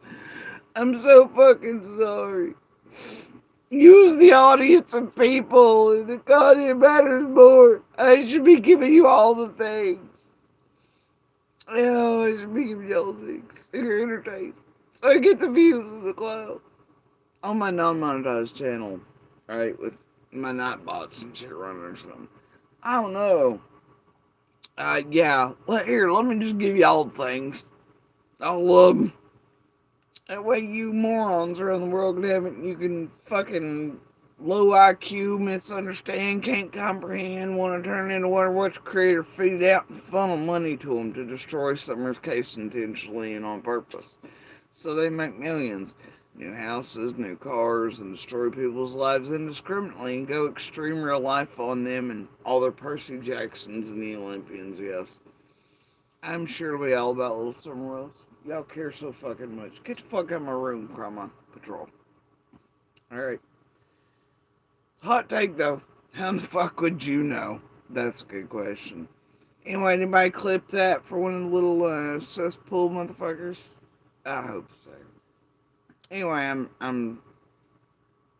I'm so fucking sorry. Use the audience and people. The content matters more. I should be giving you all the things. I should be giving you all the things. So you're entertained. So I get the views of the cloud. On my non-monetized channel. Right? With my night bots and shit running or something. I don't know. Yeah. Here, let me just give you all the things. I'll love them. That way you morons around the world can have it. You can fucking low IQ, misunderstand, can't comprehend, want to turn into whatever what your creator feed out and funnel money to them to destroy Summer's case intentionally and on purpose. So they make millions. New houses, new cars, and destroy people's lives indiscriminately and go extreme real life on them and all their Percy Jacksons and the Olympians, yes. I'm sure it'll be all about little Summer Rose. Y'all care so fucking much. Get the fuck out of my room, Crime Patrol. Alright. It's a hot take, though. How the fuck would you know? That's a good question. Anyway, anybody clip that for one of the little cesspool motherfuckers? I hope so. Anyway, I'm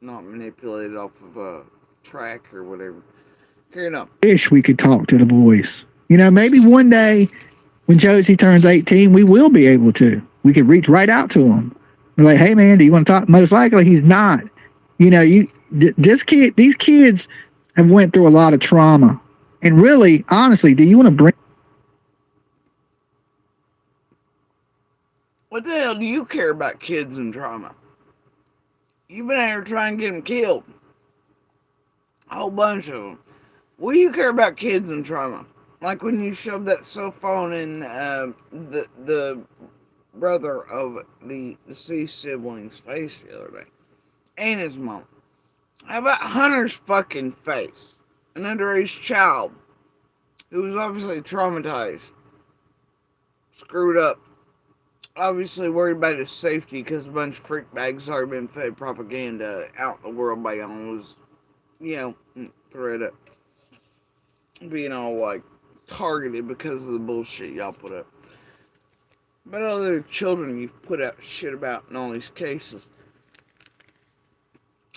not manipulated off of a track or whatever. Carrying on. Wish we could talk to the boys. Maybe one day when Josie turns 18, we will be able to. We could reach right out to him. We're like, hey man, do you want to talk? Most likely he's not. These kids have went through a lot of trauma. And really, honestly, do you want to bring... What the hell do you care about kids and trauma? You've been out here trying to get them killed. A whole bunch of them. What do you care about kids and trauma? Like when you shoved that cell phone in the brother of the deceased sibling's face the other day. And his mom. How about Hunter's fucking face? An underage child who was obviously traumatized. Screwed up. Obviously worried about his safety because a bunch of freak bags already been fed propaganda out in the world by y'all. Was, thread up. Being all like targeted because of the bullshit y'all put up. But other children you've put out shit about in all these cases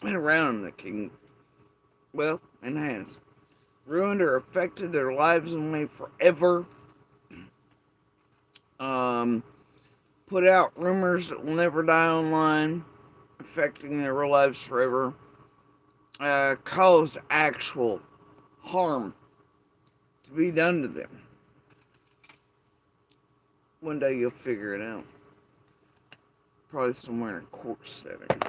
and around them that can, well, and has ruined or affected their lives and way forever. Put out rumors that will never die online, affecting their real lives forever. Cause actual harm to be done to them. One day you'll figure it out. Probably somewhere in a court setting. Did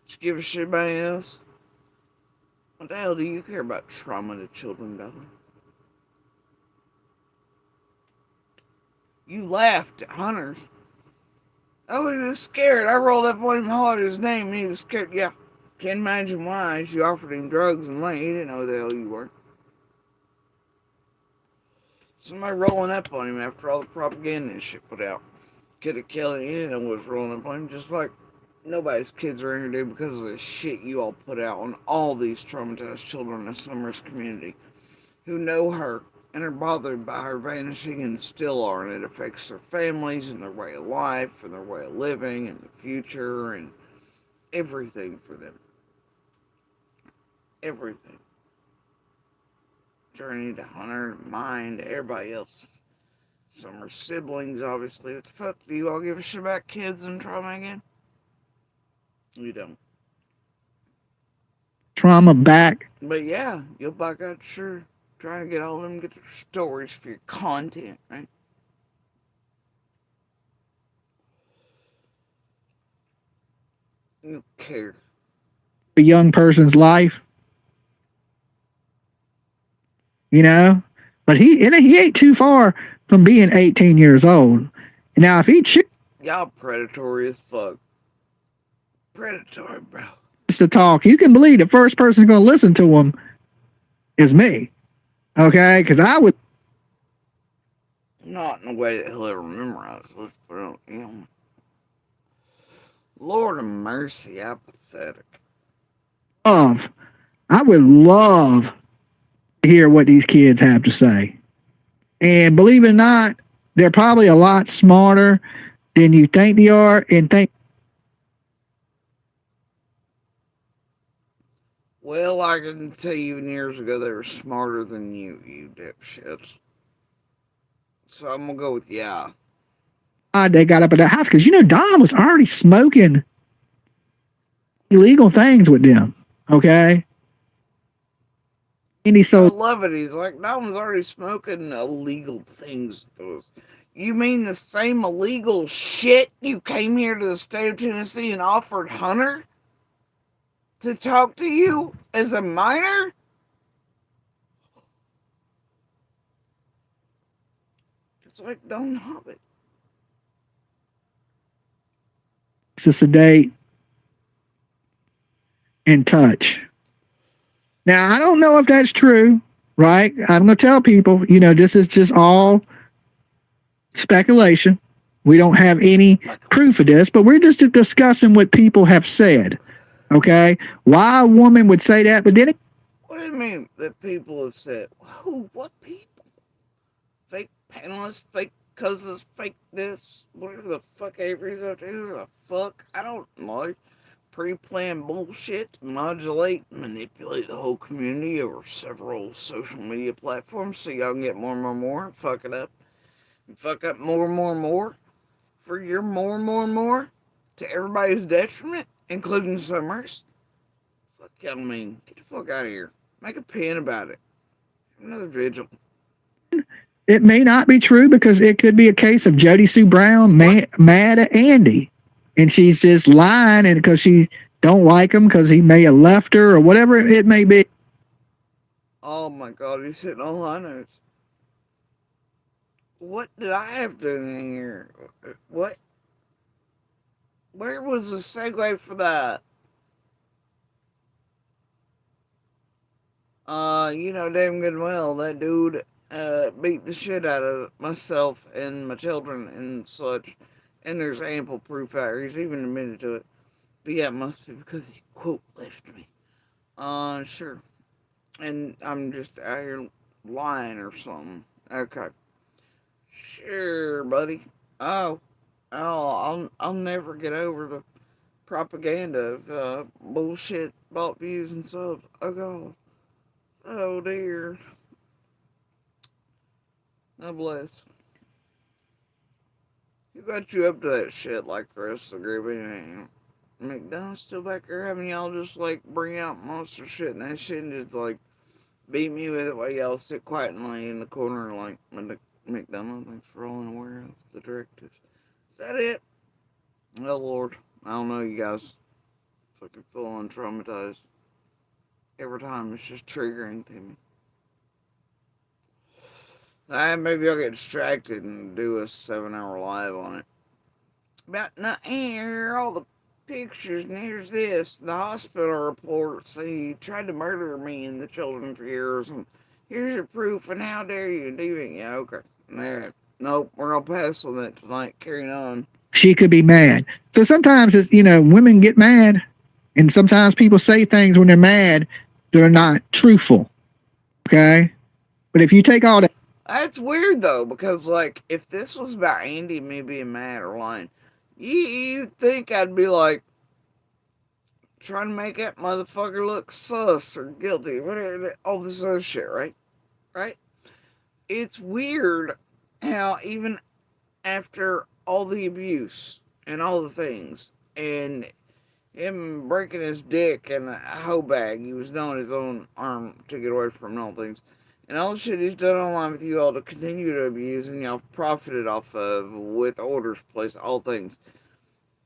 you give a shit about anything else? What the hell do you care about trauma to children, Dolly? You laughed at Hunter's. Oh, he was scared. I rolled up on him, hollered his name, and he was scared. Yeah, can't imagine why. You offered him drugs and money. He didn't know who the hell you were. Somebody rolling up on him after all the propaganda and shit put out. Could have killed him. He didn't know what was rolling up on him. Just like nobody's kids are in here because of the shit you all put out on all these traumatized children in the Summers community who know her and are bothered by her vanishing and still are, and it affects their families and their way of life and their way of living and the future and everything for them. Everything. Journey to Hunter, to mine, to everybody else. Some are siblings, obviously. What the fuck? Do you all give a shit about kids and trauma again? You don't. Trauma back. But yeah, you'll back out, sure. Trying to get all of them, get their stories for your content, right? You don't care. A young person's life. You know? But he ain't too far from being 18 years old. Now, if he y'all predatory as fuck. Predatory, bro. To talk, you can believe the first person going to listen to him is me. Okay? Because I would. Not in a way that he'll ever memorize. Let's put it on, you know. Lord of mercy, apathetic. I would love to hear what these kids have to say. And believe it or not, they're probably a lot smarter than you think they are and think. Well, I can tell you even years ago they were smarter than you dipshits. So I'm gonna go with yeah. They got up at the house because Don was already smoking illegal things with them. Okay. And I love it. He's like, Don was already smoking illegal things with those. You mean the same illegal shit you came here to the state of Tennessee and offered Hunter to talk to you as a minor? It's like Don Hobbit. To sedate and touch. Now, I don't know if that's true, right? I'm going to tell people, this is just all speculation. We don't have any proof of this, but we're just discussing what people have said. Okay? Why a woman would say that, but then what do you mean that people have said? Who? What people? Fake panelists, fake cousins, fake this, whatever the fuck Avery's up to, who the fuck? I don't know. Pre-planned bullshit to modulate and manipulate the whole community over several social media platforms so y'all can get more and more and fuck it up. And fuck up more and more for your more and more to everybody's detriment, including Summers. Fuck y'all mean. Get the fuck out of here. Make a pen about it. Another vigil. it may not be true because it could be a case of Jody Sue Brown mad at Andy. And she's just lying and because she don't like him because he may have left her or whatever it may be. Oh my God, he's hitting all I notes. What did I have to do in here? What? Where was the segue for that? Damn good well, that dude beat the shit out of myself and my children and such. And there's ample proof out here. He's even admitted to it. But yeah, it must be because he, quote, left me. Sure. and I'm just out here lying or something. Okay. Sure, buddy. Oh, I'll never get over the propaganda of bullshit bought views and subs. Oh god. Oh dear. God bless. Who got you up to that shit like the rest of the group? Anyway, McDonald's still back there having y'all just like bring out monster shit and that shit and just like beat me with it while y'all sit quietly in the corner like McDonald. Thanks for all aware of the directives. Is that it? Oh Lord. I don't know, you guys. Fucking full on traumatized. Every time it's just triggering to me. Maybe I'll get distracted and do a 7 hour live on it. About not here, all the pictures, and here's this. The hospital reports he tried to murder me and the children for years, and here's your proof, and how dare you do it? Yeah, okay. Alright. Nope, we're gonna pass on that tonight. Carrying on. She could be mad. So sometimes it's, women get mad, and sometimes people say things when they're mad that are not truthful. Okay? But if you take all that. That's weird though, because like if this was about Andy me being mad or lying, you'd think I'd be like trying to make that motherfucker look sus or guilty, whatever, all this other shit, right? Right? It's weird how even after all the abuse and all the things and him breaking his dick in a hoe bag, he was on his own arm to get away from all things. And all the shit he's done online with you all to continue to abuse and y'all profited off of with orders placed, all things.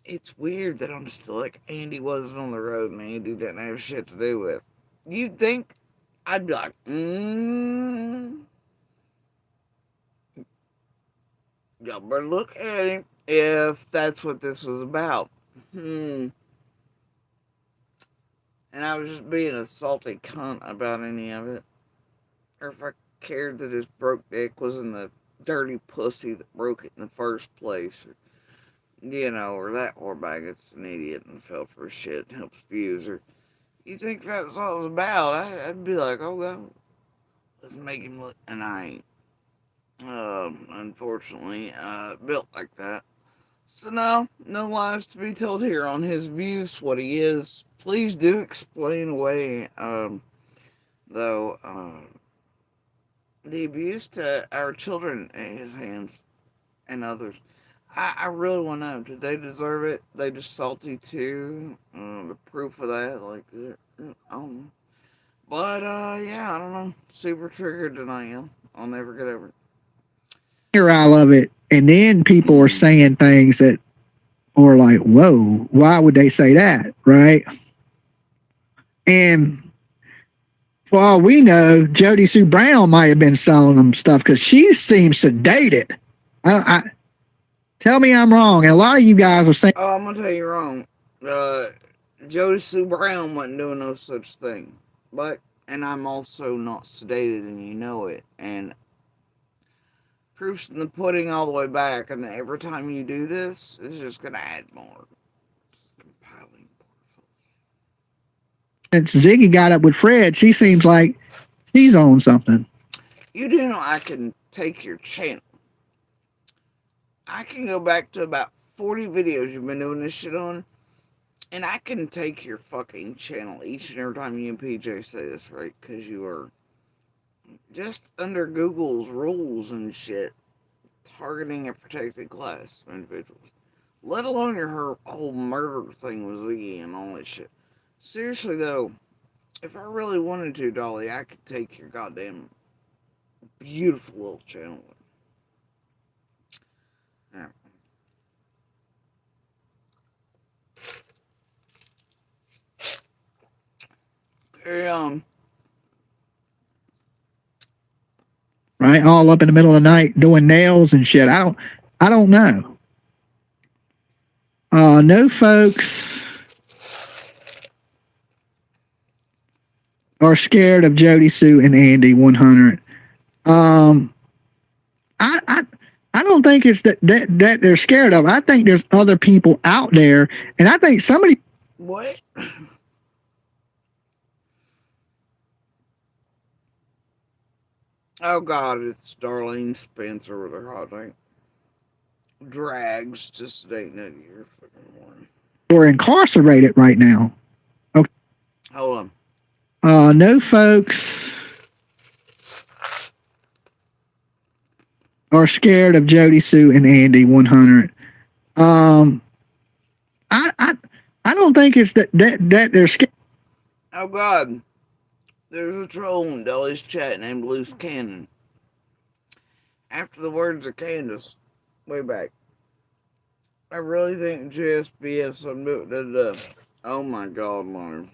It's weird that I'm still like, Andy wasn't on the road and Andy didn't have shit to do with. You'd think I'd be like, y'all better look at him if that's what this was about. And I was just being a salty cunt about any of it. Or if I cared that his broke dick was in the dirty pussy that broke it in the first place. Or that whorebag that's an idiot and fell for his shit and helps abuse her. You think that's what it was about? I'd be like, oh god, let's make him look. And I ain't. Unfortunately, built like that. So no lies to be told here on his views, what he is. Please do explain away, though, the abuse to our children at his hands and others. I really want to know, did they deserve it? They just salty too? The proof of that, like, I don't know. But, yeah, I don't know. Super triggered tonight, I'll never get over it. I love it. And then people are saying things that are like, whoa, why would they say that? Right? And for all we know, Jody Sue Brown might have been selling them stuff because she seems sedated. Tell me I'm wrong. And a lot of you guys are saying, oh, I'm going to tell you wrong. Jody Sue Brown wasn't doing no such thing. And I'm also not sedated and you know it. And proof's in the pudding all the way back. And every time you do this, it's just going to add more. It's compiling since Ziggy got up with Fred, she seems like she's on something. You do know I can take your channel. I can go back to about 40 videos you've been doing this shit on. And I can take your fucking channel each and every time you and PJ say this, right? Because you are just under Google's rules and shit, targeting a protected class of individuals. Let alone your whole murder thing with Ziggy and all that shit. Seriously though, if I really wanted to, Dolly, I could take your goddamn beautiful little channel. Yeah. Carry on. Right, all up in the middle of the night doing nails and shit. I don't know. No folks are scared of Jody Sue and Andy 100. I don't think it's that they're scared of. I think there's other people out there, and I think somebody. What? Oh God, it's Darlene Spencer with her hot tank. Drags just ain't none of your fucking one. Or incarcerated right now. Okay. Hold on. No folks are scared of Jody, Sue, and Andy 100. I don't think it's that they're scared. Oh God, there's a troll in Dolly's chat named Loose Cannon. After the words of Candace, way back. I really think JSBS will do. Oh my God, Lauren.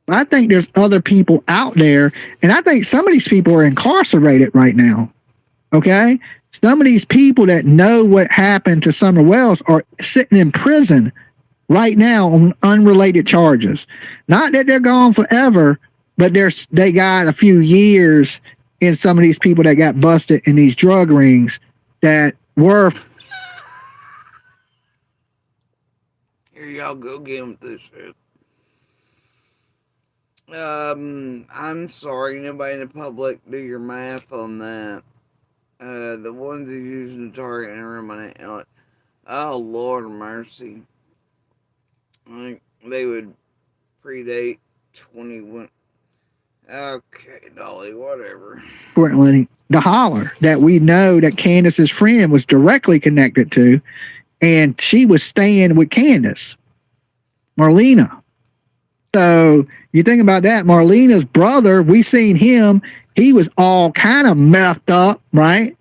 I think there's other people out there, and I think some of these people are incarcerated right now. Okay? Some of these people that know what happened to Summer Wells are sitting in prison right now on unrelated charges. Not that they're gone forever, but they got a few years in some of these people that got busted in these drug rings that were. Here y'all go get with this shit. I'm sorry, nobody in the public do your math on that. The ones who using the target and ruminate. Oh Lord of mercy. Like they would predate 21. Okay, Dolly, whatever. Importantly, the holler that we know that Candace's friend was directly connected to, and she was staying with Candace, Marlena. So you think about that, Marlena's brother, we seen him, he was all kind of messed up, right?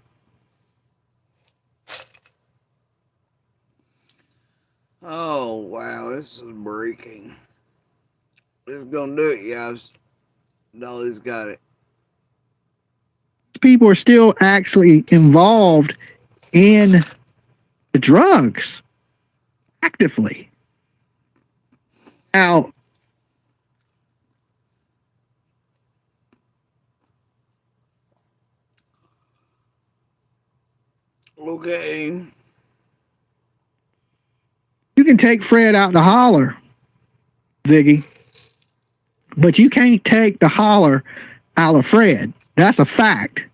Oh, wow, this is breaking. This is gonna do it, guys. Dolly's got it. People are still actually involved in the drugs actively. Now, okay. You can take Fred out the holler, Ziggy, but you can't take the holler out of Fred. That's a fact.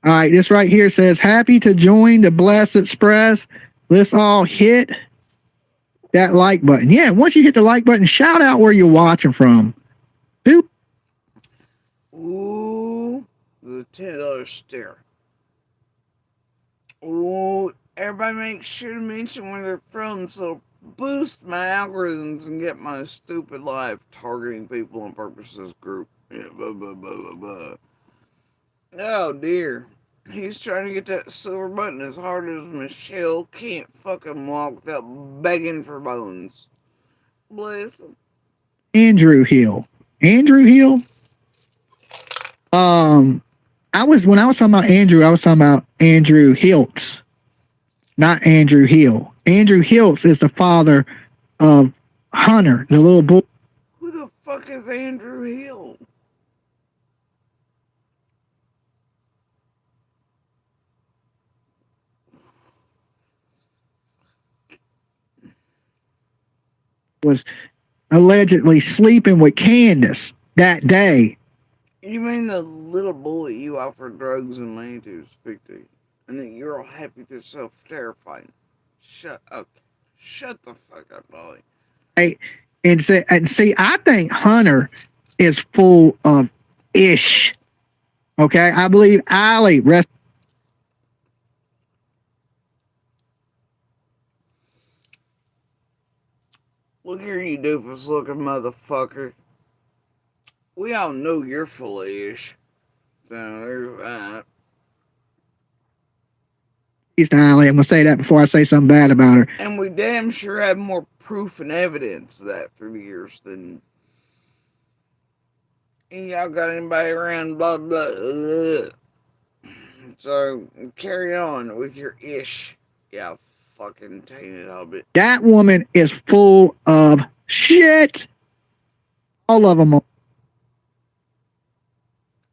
All right, this right here says, happy to join the Blessed Express. Let's all hit that like button. Yeah, once you hit the like button, shout out where you're watching from. Who? Ooh, the $10 stare. Ooh, everybody make sure to mention where they're from so boost my algorithms and get my stupid life targeting people on purposes group. Yeah, blah, blah, blah, blah, blah. Oh dear. He's trying to get that silver button as hard as Michelle can't fucking walk without begging for bones. Bless him. Andrew Hill. Andrew Hill? When I was talking about Andrew, I was talking about Andrew Hiltz, not Andrew Hill. Andrew Hiltz is the father of Hunter, the little boy. Who the fuck is Andrew Hill? Was allegedly sleeping with Candace that day. You mean the little boy you offered drugs and money to speak to? And then you're all happy to yourself, terrifying. Shut up. Shut the fuck up, Dolly. Right? And see, I think Hunter is full of ish. Okay? I believe Allie Look here, you doofus looking motherfucker. We all know you're full of ish. So there's that. Allie. I'm gonna say that before I say something bad about her. And we damn sure have more proof and evidence of that through the years than y'all got anybody around, blah blah. So carry on with your ish. Yeah, fucking tainted hobbit. That woman is full of shit. All of them.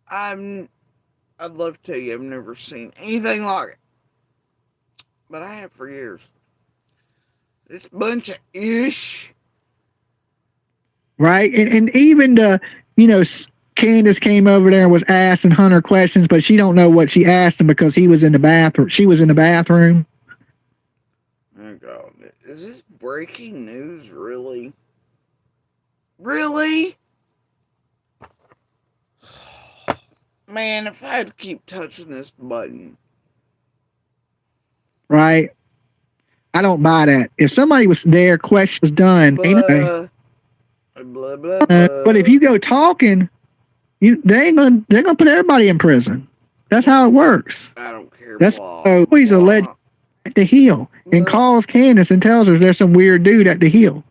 I'd love to tell you I've never seen anything like it. But I have for years. This bunch of ish. Right? And even the, Candace came over there and was asking Hunter questions, but she don't know what she asked him because he was in the bathroom. She was in the bathroom. Oh God, is this breaking news? Really? Really? Man, if I had to keep touching this button. Right? I don't buy that. If somebody was there, question was done. Blah, blah, blah. But if you go talking, they're gonna put everybody in prison. That's how it works. I don't care. That's Blah, always alleged at the hill and calls Candace and tells her there's some weird dude at the hill.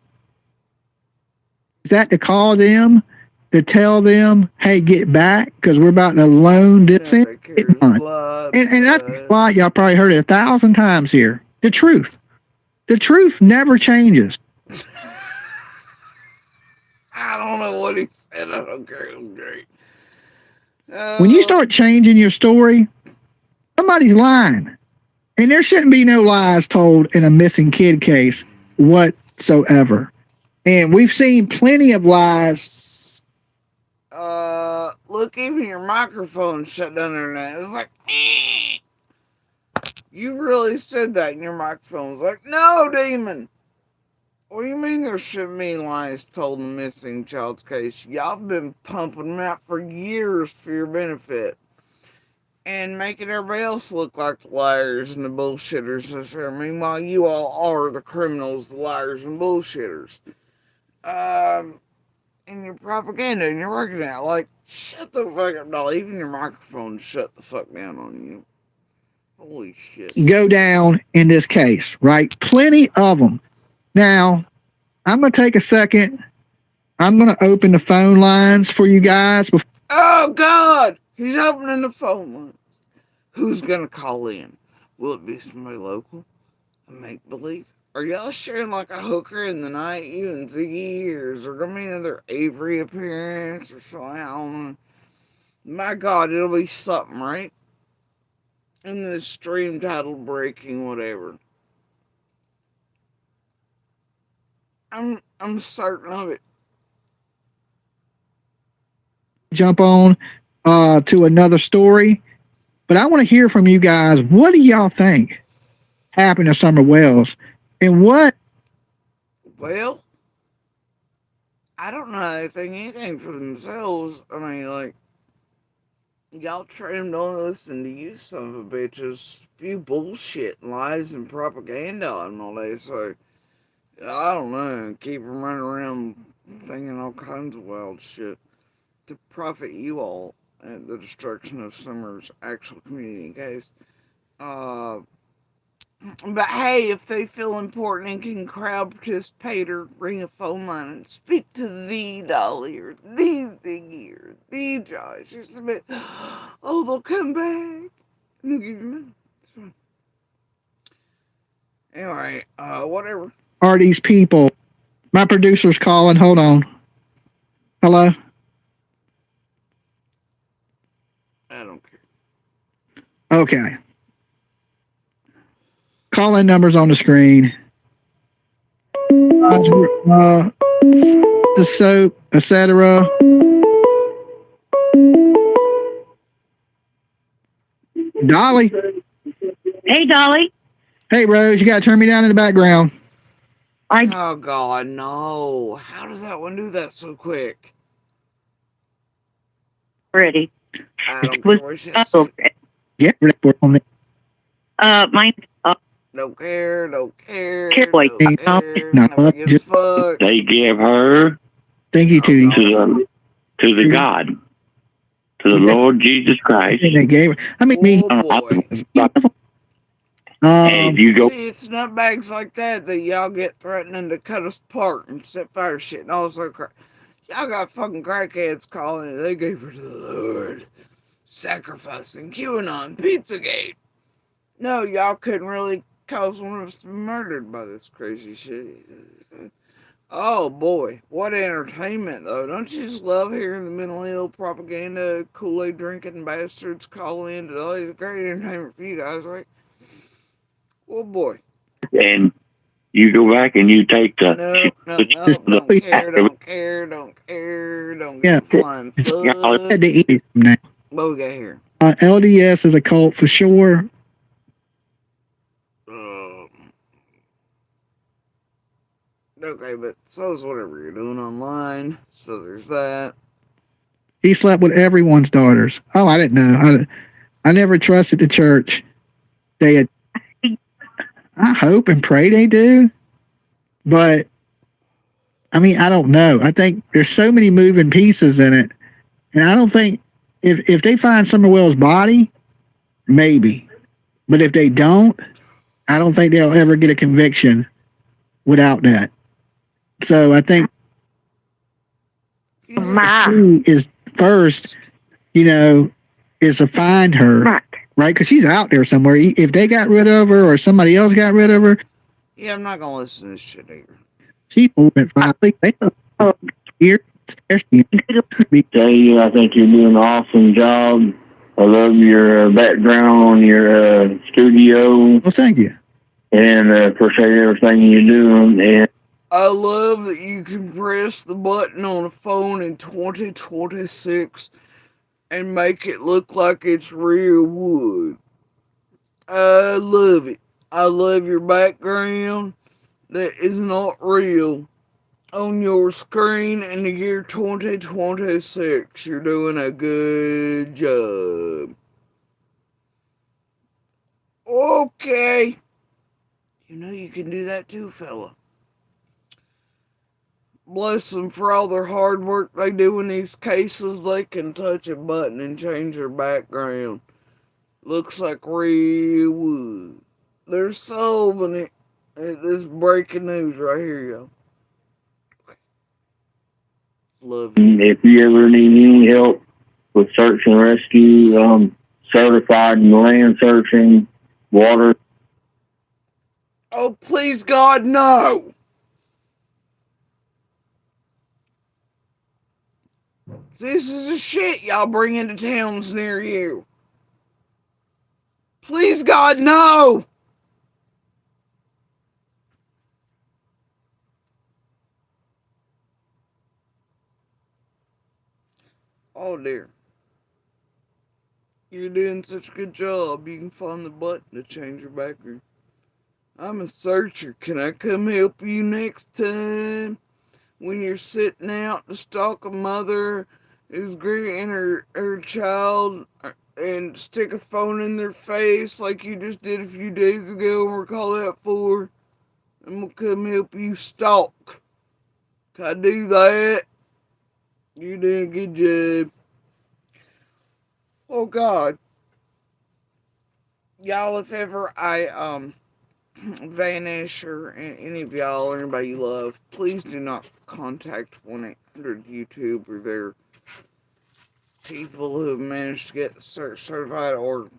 Is that to call them, to tell them, hey, get back, because we're about to loan this in? And that's why y'all probably heard it 1,000 times here. The truth. The truth never changes. I don't know what he said. I don't care. It was great. When you start changing your story, somebody's lying. And there shouldn't be no lies told in a missing kid case whatsoever. And we've seen plenty of lies. Look, even your microphone shut down there now. It was like, you really said that in your microphone. It was like, no, demon. What do you mean there shouldn't be lies told in a missing child's case? Y'all have been pumping them out for years for your benefit. And making everybody else look like the liars and the bullshitters this year. Meanwhile, you all are the criminals, the liars and bullshitters. And your propaganda and your working out. Like, shut the fuck up, Dolly. Even your microphone shut the fuck down on you. Holy shit. Go down in this case, right? Plenty of them. Now, I'm going to take a second. I'm going to open the phone lines for you guys. Oh, God! He's opening the phone lines. Who's going to call in? Will it be somebody local? A make-believe? Are y'all sharing like a hooker in the night, you and Ziggy? Or is there going to be another Avery appearance or something? My God, it'll be something, right? In the stream title breaking, whatever. I'm certain of it. Jump on to another story, but I want to hear from you guys. What do y'all think happened to Summer Wells, and what? Well, I don't know how they think anything for themselves. I mean, like, y'all train them don't listen to you, son of a bitches. Spew bullshit and lies and propaganda on them all day. So I don't know. Keep them running around thinking all kinds of wild shit to profit you all at the destruction of Summer's actual community case. But hey, if they feel important and can crowd participate or ring a phone line and speak to the Dolly or the Ziggy or the Josh or somebody, oh, they'll come back and they'll give you money. It's fine. Anyway, whatever. Are these people? My producer's calling. Hold on. Hello? I don't care. Okay. Call-in numbers on the screen. The soap, etc. Dolly. Hey, Dolly. Hey, Rose. You got to turn me down in the background. Oh, God, no. How does that one do that so quick? Ready. I don't care what she says. Get ready for it. Mine. Don't care. Care, boy. Don't care. Nobody gives a fuck. They give her Thank you, Tootie. to the God, to the Lord Jesus Christ. They gave her. I mean, me. Oh, boy. And you go. See, it's nutbags like that y'all get threatening to cut us apart and set fire shit and all this other crap. Y'all got fucking crackheads calling it. They gave her to the Lord. Sacrificing QAnon, Pizzagate. No, y'all couldn't really cause one of us to be murdered by this crazy shit. Oh boy, what entertainment though. Don't you just love hearing the mentally ill propaganda, Kool-Aid drinking bastards call in to all these great entertainment for you guys, right? Oh boy. And You go back and you take the. No, don't care, don't Yeah. get flying flood. Had to eat now. What we got here? LDS is a cult for sure. Okay, but so is whatever you're doing online. So there's that. He slept with everyone's daughters. Oh, I didn't know. I never trusted the church. I hope and pray they do. But, I mean, I don't know. I think there's so many moving pieces in it. And I don't think, if they find Summerwell's body, maybe. But if they don't, I don't think they'll ever get a conviction without that. So I think is first, is to find her, right? Because she's out there somewhere. If they got rid of her or somebody else got rid of her. Yeah, I'm not going to listen to this shit either. She went finally. Here. Jay, I think you're doing an awesome job. I love your background on your studio. Well, thank you. And appreciate everything you're doing. And I love that you can press the button on a phone in 2026 and make it look like it's real wood. I love it. I love your background that is not real on your screen in the year 2026. You're doing a good job. Okay. You can do that too, fella. Bless them for all their hard work they do in these cases. They can touch a button and change their background. Looks like real wood. They're solving it. This breaking news right here, y'all. Love you. If you ever need any help with search and rescue, certified in land searching, water. Oh, please, God, no! This is the shit y'all bring into towns near you. Please, God, no! Oh, dear. You're doing such a good job. You can find the button to change your background. I'm a searcher. Can I come help you next time? When you're sitting out to stalk a mother who's greeting her child and stick a phone in their face like you just did a few days ago and were called out for, I'm gonna come help you stalk. Can I do that? You're doing a good job. Oh, God. Y'all, if ever I vanish or any of y'all or anybody you love, please do not contact 1-800-YouTube or their people who have managed to get certified or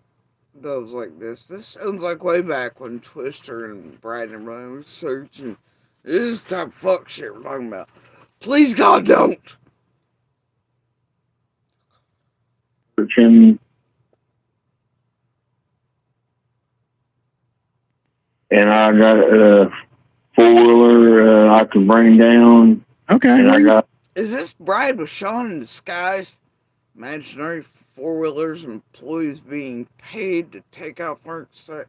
those like this. This sounds like way back when Twister and Brad and Ryan were searching. This is the type of fuck shit we're talking about. Please, God, don't! Searching. And I got a four-wheeler I can bring down. Okay. And I got. Is this Bride with Sean in disguise? Imaginary four-wheelers, employees being paid to take out work site.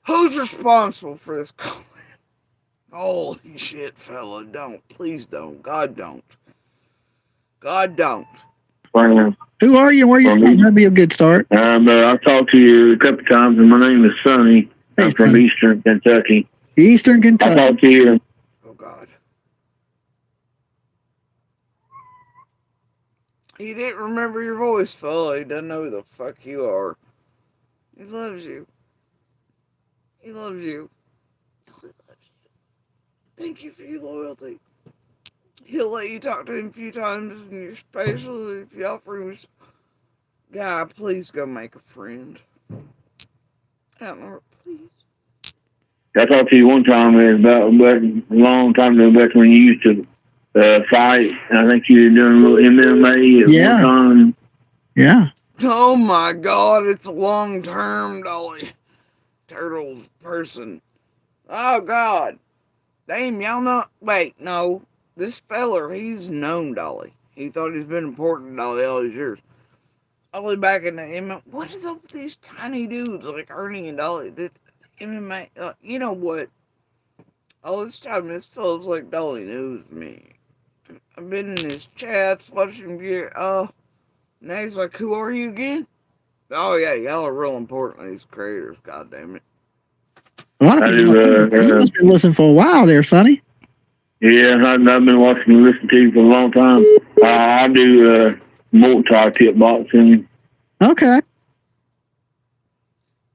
Who's responsible for this comment? Holy shit, fella. Don't. Please don't. God don't. God don't. Who are you? Where are you from? That'd be a good start. I've talked to you a couple times, and my name is Sonny. I'm from Eastern Kentucky. Eastern Kentucky. I talked to you. Oh, God. He didn't remember your voice, fella. He doesn't know who the fuck you are. He loves you. He loves you. He loves you. Thank you for your loyalty. He'll let you talk to him a few times, and you're special if you offer him. God, please go make a friend. I don't know, please. I talked to you one time. It was about a long time ago, back when you used to fight. I think you were doing a little MMA at one time. Yeah. Oh my God, it's a long-term Dolly Turtles person. Oh God. Damn, y'all know. Wait, no. This feller, he's known Dolly. He thought he's been important to Dolly all these years. All the way back in the MMA. What is up with these tiny dudes like Ernie and Dolly? The MMA, you know what? All this time, this fella's like Dolly knows me. I've been in his chats, watching view. Now he's like, who are you again? Oh, yeah, y'all are real important, these creators, goddammit. A lot of people have been listening for a while there, Sonny. Yeah, I've been watching and listening to you for a long time. I do multi-tip boxing. Okay.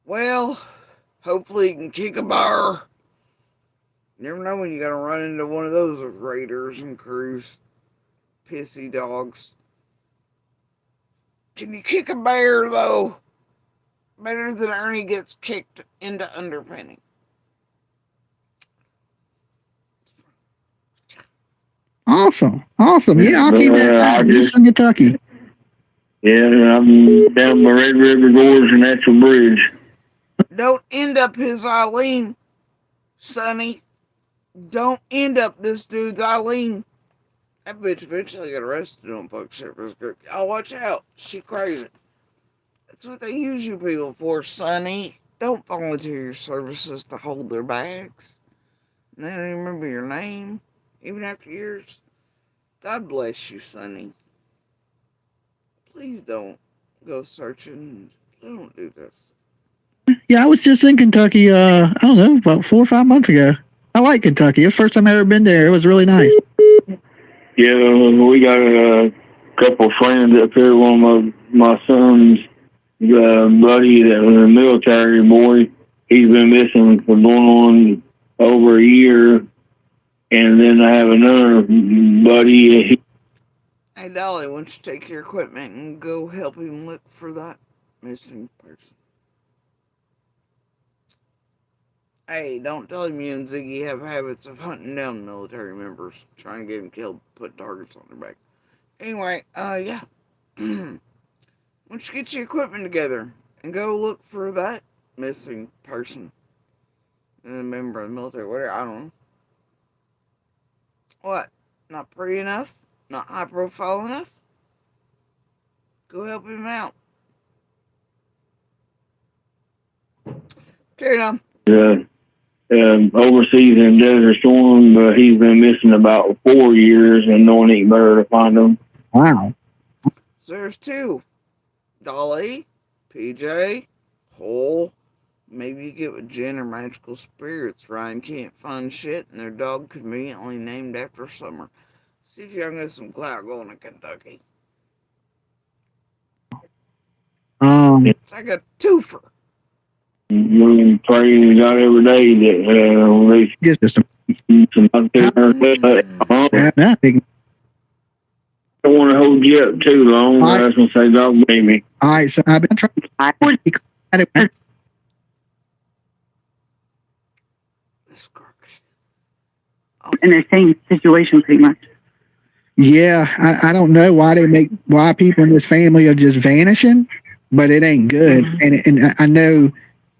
Well, hopefully you can kick a bar. You never know when you're going to run into one of those raiders and crews. Pissy dogs. Can you kick a bear, though? Better than Ernie gets kicked into underpinning. Awesome. Yeah, I'll keep that in Eastern Kentucky. Yeah, I'm down by Red River Gorge and Natural Bridge. Don't end up his Eileen, Sonny. Don't end up this dude's Eileen. That bitch eventually got arrested on fuck shit for this group. Y'all watch out. She crazy. That's what they use you people for, Sonny. Don't volunteer your services to hold their bags. And they don't even remember your name, even after years. God bless you, Sonny. Please don't go searching. Don't do this. Yeah, I was just in Kentucky, I don't know, about 4 or 5 months ago. I like Kentucky. It was the first time I ever been there. It was really nice. Yeah, we got a couple of friends up here. One of my son's buddy that was a military boy. He's been missing for going on over a year. And then I have another buddy. Hey, Dolly, why don't you take your equipment and go help him look for that missing person? Hey, don't tell him you and Ziggy have habits of hunting down military members, trying to get them killed, put targets on their back. Anyway, yeah. Why don't you get your equipment together and go look for that missing person? A member of the military, whatever, I don't know. What? Not pretty enough? Not high profile enough? Go help him out. Carry on. Overseas in Desert Storm, but he's been missing about 4 years and no one ain't better to find him. Wow. So there's 2. Dolly, PJ, Hole. Maybe you get with Jen or Magical Spirits. Ryan can't find shit, and their dog conveniently named after summer. See if y'all get some clout going in Kentucky. It's like a twofer. We pray to God every day that they get some out there. I don't want to hold you up too long. I was going to say, God blame me. All right, so I've been trying to. In the same situation, pretty much. Yeah, I don't know why people in this family are just vanishing, but it ain't good. Mm-hmm. And I know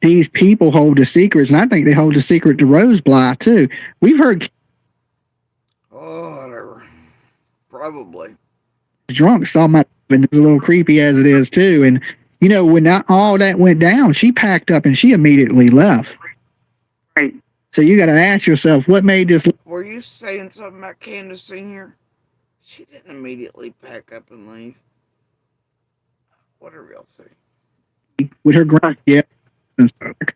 these people hold the secrets, and I think they hold the secret to Rosebly too. We've heard. Oh, whatever. Probably. Drunk saw my, and it's a little creepy as it is too. And you know, when all that went down, she packed up and she immediately left. Right. So you got to ask yourself, what made this? Were you saying something about Candace Senior? She didn't immediately pack up and leave. Whatever y'all say. With her grunt, yeah.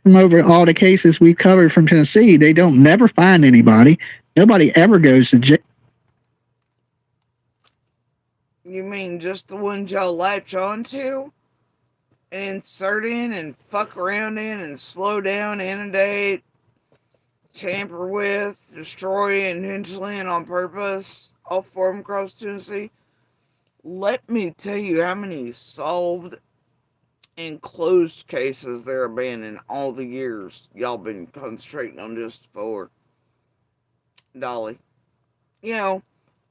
Come over all the cases we've covered from Tennessee. They don't never find anybody. Nobody ever goes to jail. You mean just the ones y'all latch onto and insert in and fuck around in and slow down, inundate, tamper with, destroy intentionally and on purpose, all 4 of them across Tennessee? Let me tell you how many solved and closed cases there have been in all the years y'all been concentrating on just 4. Dolly. You know,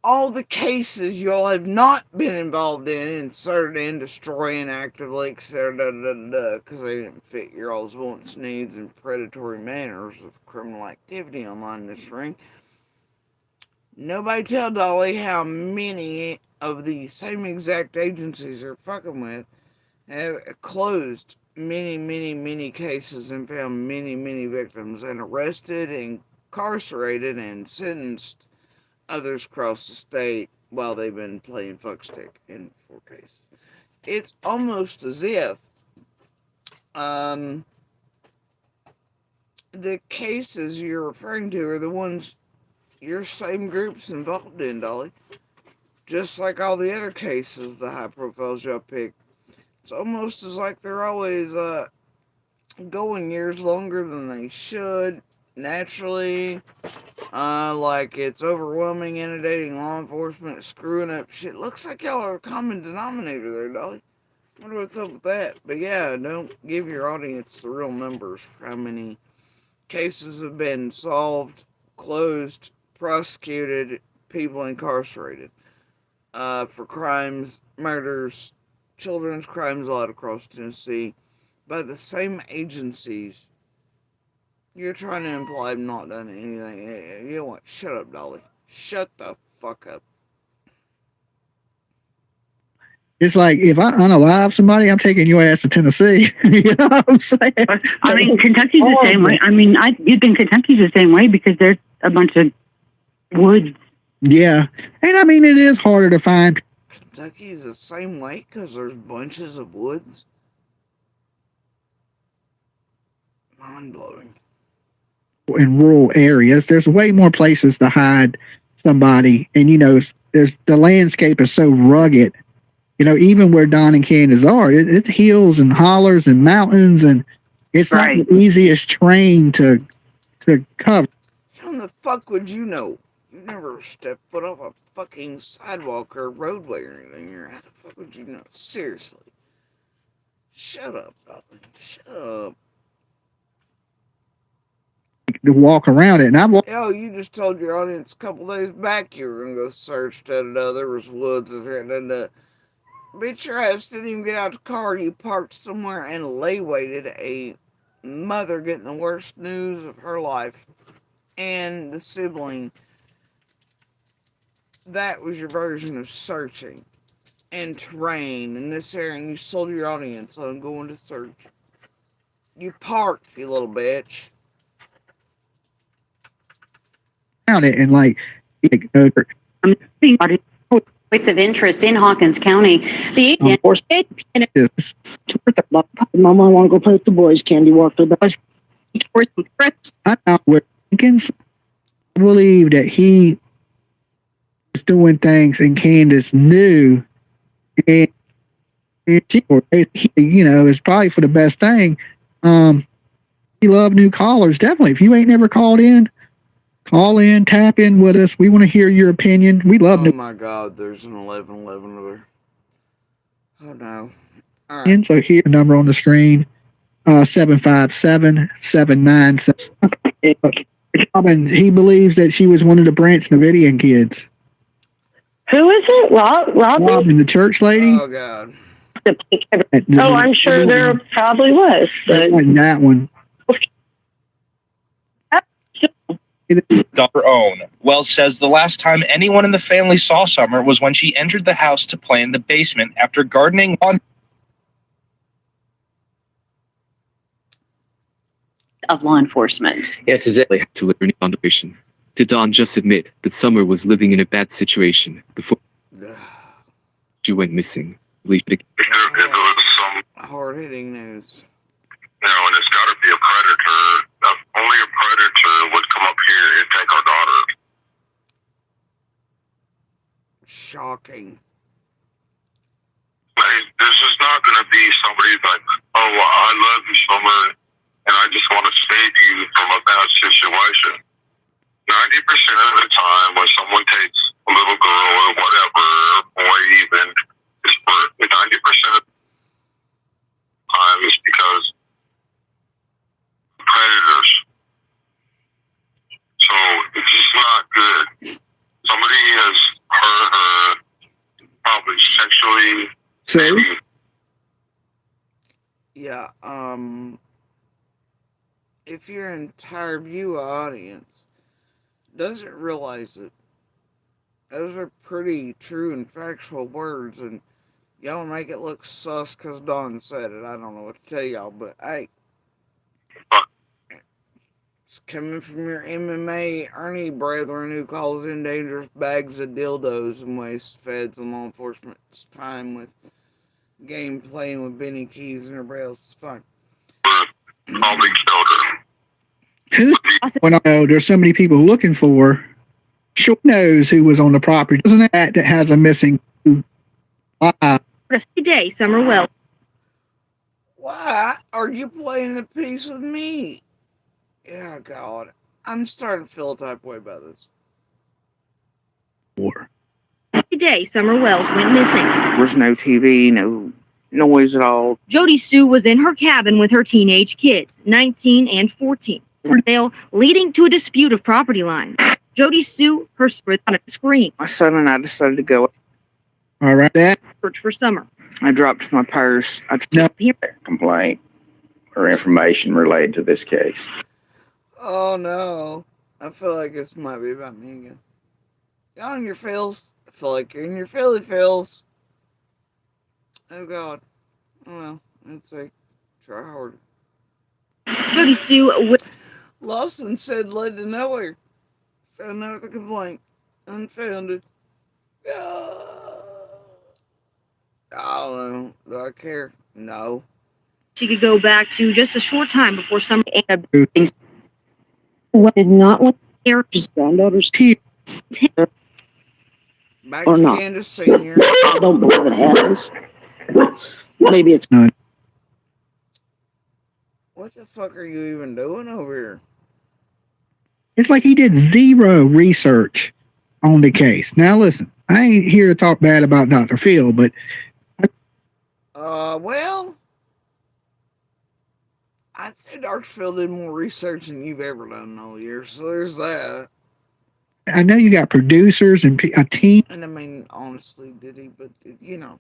all the cases y'all have not been involved in, inserted in, destroying actively, etc., because they didn't fit your all's wants, needs, and predatory manners of criminal activity online this ring. Nobody tell Dolly how many of the same exact agencies they're fucking with have closed many cases and found many victims and arrested, incarcerated, and sentenced others across the state while they've been playing fuckstick in 4 cases. It's almost as if the cases you're referring to are the ones your same group's involved in, Dolly. Just like all the other cases, the high profiles y'all pick. It's almost as like they're always going years longer than they should, naturally. Like it's overwhelming, inundating law enforcement, screwing up shit. Looks like y'all are a common denominator there, Dolly. Wonder what's up with that. But yeah, don't give your audience the real numbers for how many cases have been solved, closed, prosecuted, people incarcerated for crimes, murders, children's crimes, a lot across Tennessee by the same agencies. You're trying to imply I've not done anything. You know what? Shut up, Dolly. Shut the fuck up. It's like, if I unalive somebody, I'm taking your ass to Tennessee. You know what I'm saying? I mean, Kentucky's the same way. I mean, you think Kentucky's the same way because there's a bunch of woods. Yeah. And I mean, it is harder to find. Kentucky's the same way because there's bunches of woods. Mind-blowing. In rural areas, there's way more places to hide somebody. And, you know, there's the landscape is so rugged. You know, even where Don and Candace are, it's hills and hollers and mountains, and it's not the easiest terrain to cover. How in the fuck would you know? You never stepped foot off a fucking sidewalk or roadway or anything here. How the fuck would you know? Seriously. Shut up, Dolly. Shut up. To walk around it, and Hell, you just told your audience a couple days back you were gonna go search. There was woods. Bitch, your ass didn't even get out the car. You parked somewhere and lay-waited a mother getting the worst news of her life and the sibling. That was your version of searching and terrain in this area, and you sold your audience on going to search. You parked, you little bitch. Found it and Points of interest in Hawkins County. The Mama, I want to go play with the boys. Candy walked her back. I believe that he was doing things and Candace knew, and she, you know, it's probably for the best thing. We love new callers, definitely. If you ain't never called in, call in, tap in with us. We want to hear your opinion. We love Oh my God, there's an 1111 over. Oh no. All right. And so here's the number on the screen, 757-797. And he believes that she was one of the Branch Davidian kids. Who is it? Robin, the church lady. Oh God. Oh, I'm sure there probably was. That wasn't that one. Daughter own. Wells says the last time anyone in the family saw Summer was when she entered the house to play in the basement after gardening on of law enforcement. Yeah, today to learn foundation. Did Don just admit that Summer was living in a bad situation before she went missing? Hard-hitting news. You know, and it's got to be a predator. Only a predator would come up here and take our daughter. Shocking. This is not going to be somebody like, oh, well, I love you, Summer, and I just want to save you from a bad situation. 90% of the time when someone takes a little girl or whatever, or boy even, is for 90% of the time is because predators. So it's just not good. Somebody has So, Yeah, if your entire view audience doesn't realize it, those are pretty true and factual words, and y'all make it look sus because Dawn said it. I don't know what to tell y'all, but hey, it's coming from your MMA Ernie brethren who calls in dangerous bags of dildos and wastes feds and law enforcement's time with game playing with Benny Keys and everybody else. It's fine. who's when I know there's so many people looking for? Sure knows who was on the property. Doesn't it that has a missing? Day, Summer Wells. Why are you playing the piece with me? Yeah, God. I'm starting to feel a type of way about this. Day, Summer Wells went missing. There's no TV, no noise at all. Jody Sue was in her cabin with her teenage kids, 19 and 14, leading to a dispute of property lines. Jody Sue, her on a scream. My son and I decided to go. All right, Dad. Search for Summer. I dropped my purse. Complaint or information related to this case. Oh no. I feel like this might be about me again. You on your feels? I feel like you're in your Philly feels. Oh God. Oh well. Let's see. Try harder. Jody Sue. Lawson said led to nowhere. Found out the complaint. Unfounded. I don't know. Do I care? No. She could go back to just a short time before Summer and What did not want Eric's granddaughter's tears. Back Or to not. Candace Senior. I don't believe it happens. Maybe it's not. What the fuck are you even doing over here? It's like he did zero research on the case. Now listen, I ain't here to talk bad about Dr. Phil, but well, I'd say Dr. Phil did more research than you've ever done all year, so there's that. I know you got producers and a team. And I mean, honestly, did he? But, you know,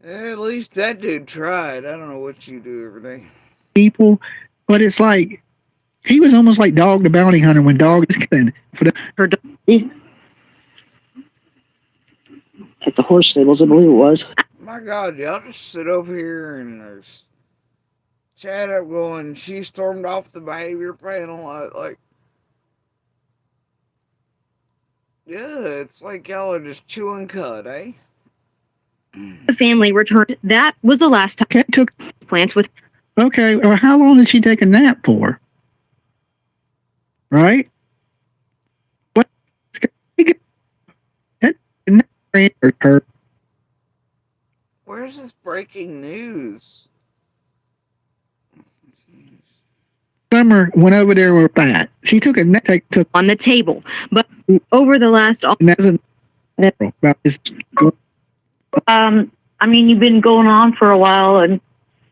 at least that dude tried. I don't know what you do every day. People, but it's like, he was almost like Dog the Bounty Hunter when Dog is killing for her dog. At the horse stables, I believe it was. My God, y'all just sit over here and there's chat up going, she stormed off the behavior panel. Like, yeah, it's like y'all are just chewing cud, eh? the family returned. That was the last time Okay, took plants with. okay. How long did she take a nap for? Right? What? Where's this breaking news? Summer went over there with that. She took a nap. Took on the table, but over the last. I mean, you've been going on for a while, and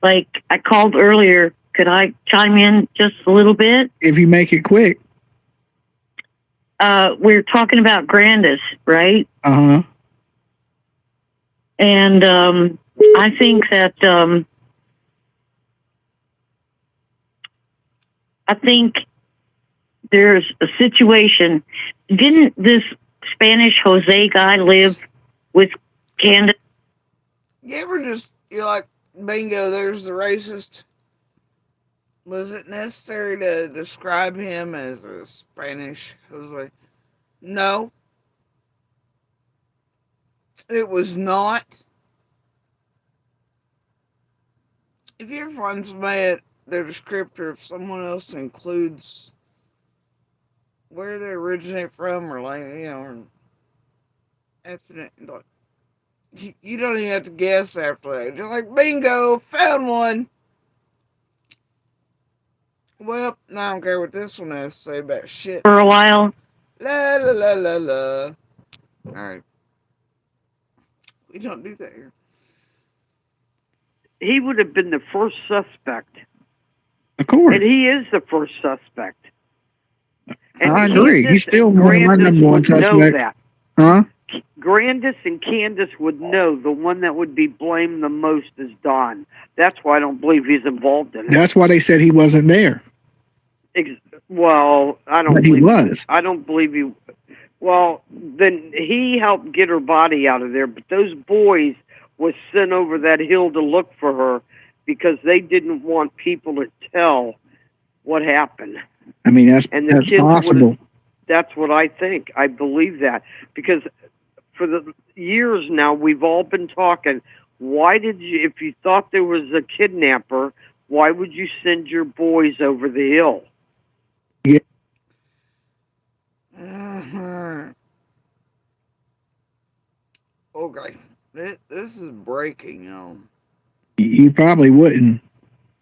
like I called earlier. Could I chime in just a little bit? If you make it quick. We're talking about Grandis, right? Uh-huh. And I think that I think there's a situation. Didn't this Spanish Jose guy live with Candace? You ever just, you're like, bingo, there's the racist. Was it necessary to describe him as a Spanish Jose? No. It was not. If you ever find somebody their descriptor, if someone else includes where they originate from or like, you know, or ethnic, like, you don't even have to guess after that. You're like, bingo, found one. Well, I don't care what this one has to say about shit. For a while. La la la la la. All right. We don't do that here. He would have been the first suspect. Of course. And he is the first suspect. And I agree. He's still one of my number one suspects. That. Huh? Grandis and Candace would know the one that would be blamed the most is Don. That's why I don't believe he's involved in it. That's why they said he wasn't there. Well, I don't But believe he was. I don't believe he. Well, then he helped get her body out of there. But those boys was sent over that hill to look for her because they didn't want people to tell what happened. I mean, that's kids possible. That's what I think. I believe that because for the years now we've all been talking. Why did you, if you thought there was a kidnapper, why would you send your boys over the hill? Yeah. Okay. This is breaking, You probably wouldn't.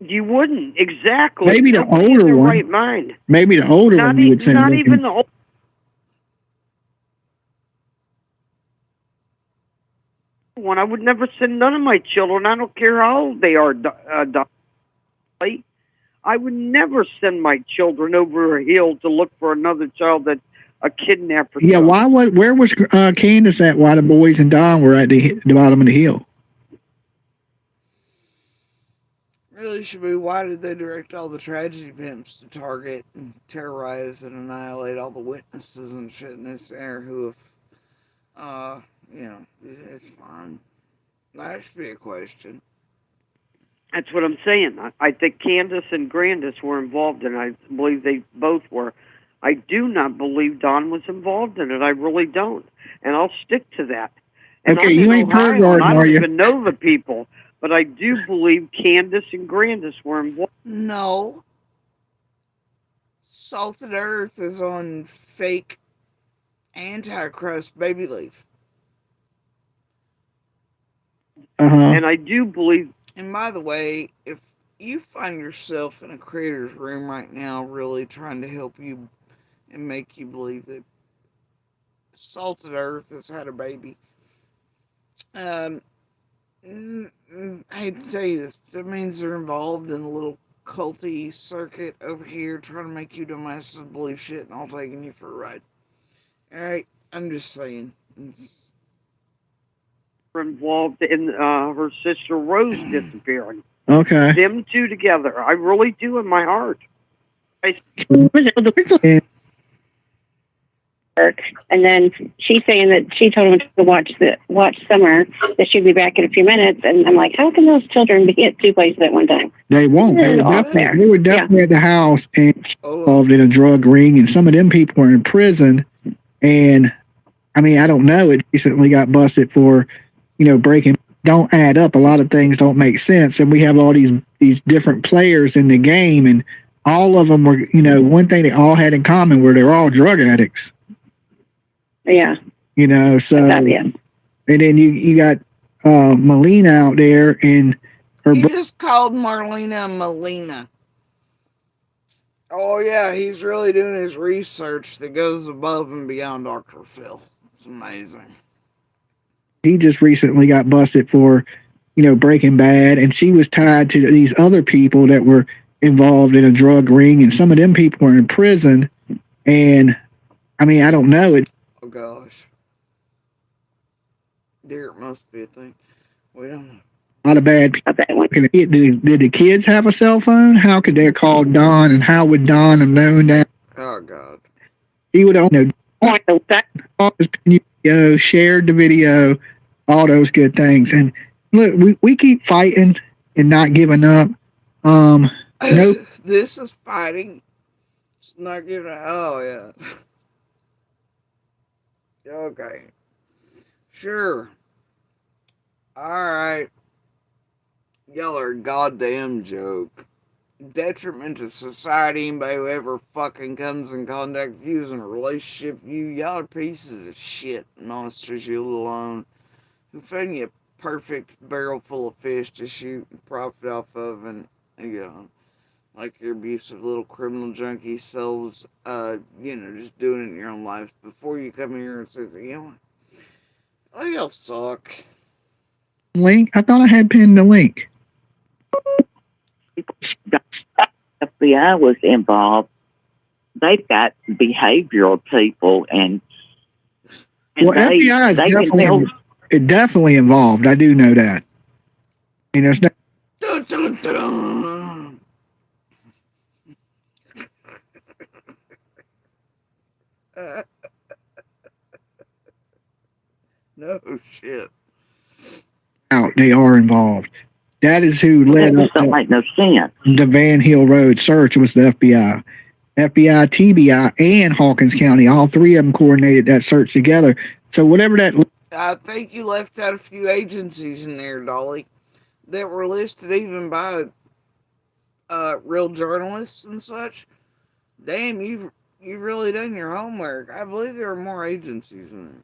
You wouldn't, exactly. Maybe the Nobody in older their one. right mind. Maybe the older one you would send. Not even the old one. I would never send none of my children. I don't care how old they are. Dolly. I would never send my children over a hill to look for another child that a kidnapper. Yeah, where was Candace at while the boys and Don were at the bottom of the hill? Really should be, why did they direct all the tragedy pimps to target and terrorize and annihilate all the witnesses and shit in this air who have, it's fine. That should be a question. That's what I'm saying. I think Candace and Grandis were involved, and I believe they both were. I do not believe Don was involved in it. I really don't, and I'll stick to that. And Okay, you ain't Ohio, Pergard, I are don't you? even know the people, but I do believe Candace and Grandis were involved. No. Salted Earth is on fake Antichrist baby leaf. And I do believe. And by the way, if you find yourself in a creator's room right now really trying to help you and make you believe that Salted Earth has had a baby, I hate to tell you this, but that means they're involved in a little culty circuit over here trying to make you dumbasses believe shit and all taking you for a ride. Alright, I'm just saying. Involved in her sister Rose disappearing. Okay. Them two together. I really do in my heart. And then she's saying that she told him to watch Summer, that she'd be back in a few minutes. And I'm like, how can those children be at two places at one time? They won't. They were definitely at the house and involved in a drug ring, and some of them people were in prison. And I mean, I don't know. It recently got busted for, breaking. Don't add up. A lot of things don't make sense, and we have all these different players in the game, and all of them were, one thing they all had in common were they're all drug addicts. Yeah. So, and then you got Melina out there, and her. You just called Marlena Melina. Oh yeah, he's really doing his research that goes above and beyond Dr. Phil. It's amazing. He just recently got busted for, Breaking Bad, and she was tied to these other people that were involved in a drug ring, and some of them people were in prison. And I mean, I don't know it. Oh gosh, there must be a thing. We don't know. A lot of bad people. Did the kids have a cell phone? How could they call Don, and how would Don have known that? Oh God, he would have known. Shared the video, all those good things. And look, we keep fighting and not giving up. Nope. This is fighting. It's not giving up. Oh yeah. Okay. Sure. Alright. Y'all are a goddamn joke. Detriment to society. Anybody who ever fucking comes in contact with you is in a relationship with you. Y'all are pieces of shit, monsters, you alone. Who found you a perfect barrel full of fish to shoot and profit off of, and like your abusive little criminal junkie selves, just doing it in your own life before you come here and say, oh, y'all suck. Link? I thought I had pinned the link. FBI was involved. They've got behavioral people and Well, FBI is definitely involved. I do know that. I mean, there's no. Dun, dun, dun. No shit. Out, they are involved. That is who led That don't make no sense. The Van Hill Road search was the FBI. FBI, TBI, and Hawkins County. All three of them coordinated that search together. So whatever that. I think you left out a few agencies in there, Dolly, that were listed even by real journalists and such. Damn, you've really done your homework. I believe there are more agencies in there.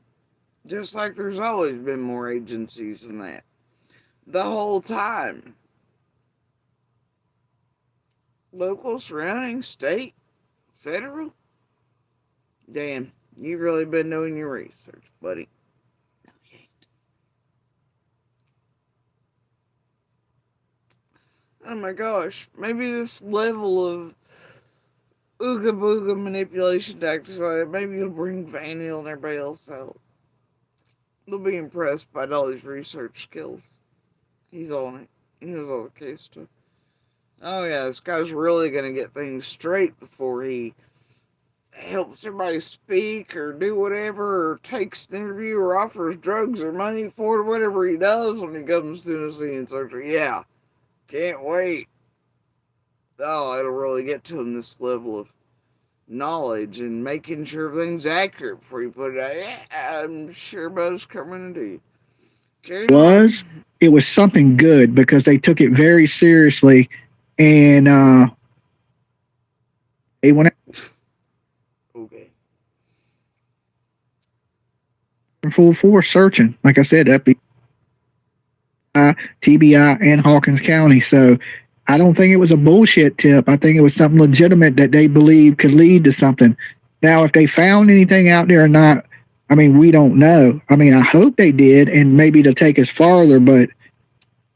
Just like there's always been more agencies than that. The whole time. Local, surrounding, state, federal. Damn, you've really been doing your research, buddy. No, you ain't. Oh my gosh, maybe this level of ooga booga manipulation tactics, maybe you'll bring Van Hill and everybody else out. They'll be impressed by Dolly's research skills. He's on it. He knows all the case stuff. Oh yeah, this guy's really gonna get things straight before he helps everybody speak or do whatever, or takes an interview or offers drugs or money for it, whatever he does when he comes to Tennessee and surgery. Yeah, can't wait. Oh, it'll really get to him, this level of knowledge and making sure everything's accurate before you put it out. Yeah, I'm sure Buzz coming into you. It was something good because they took it very seriously, and they went okay in full force searching. Like I said, FBI, TBI, and Hawkins County. So I don't think it was a bullshit tip. I think it was something legitimate that they believed could lead to something. Now, if they found anything out there or not, I mean, we don't know. I mean, I hope they did, and maybe to take us farther, but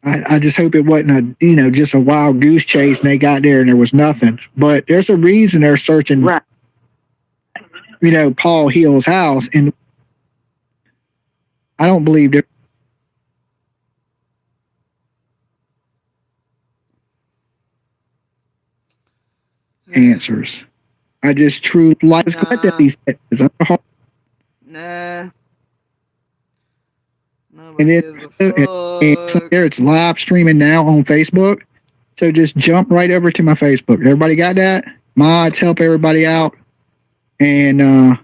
I just hope it wasn't just a wild goose chase and they got there and there was nothing. But there's a reason they're searching, right. Paul Hill's house, and I don't believe there. Answers. I just truly like that these Nah. And it's live streaming now on Facebook. So just jump right over to my Facebook. Everybody got that? Mods, help everybody out. And of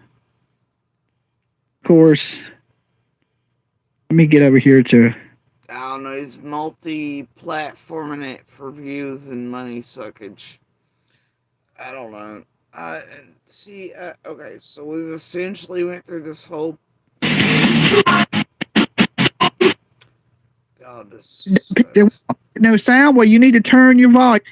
course, let me get over here to. I don't know, he's multi-platforming it for views and money suckage. I don't know. Okay, so we've essentially went through this whole. God, this no sound. Well, you need to turn your volume.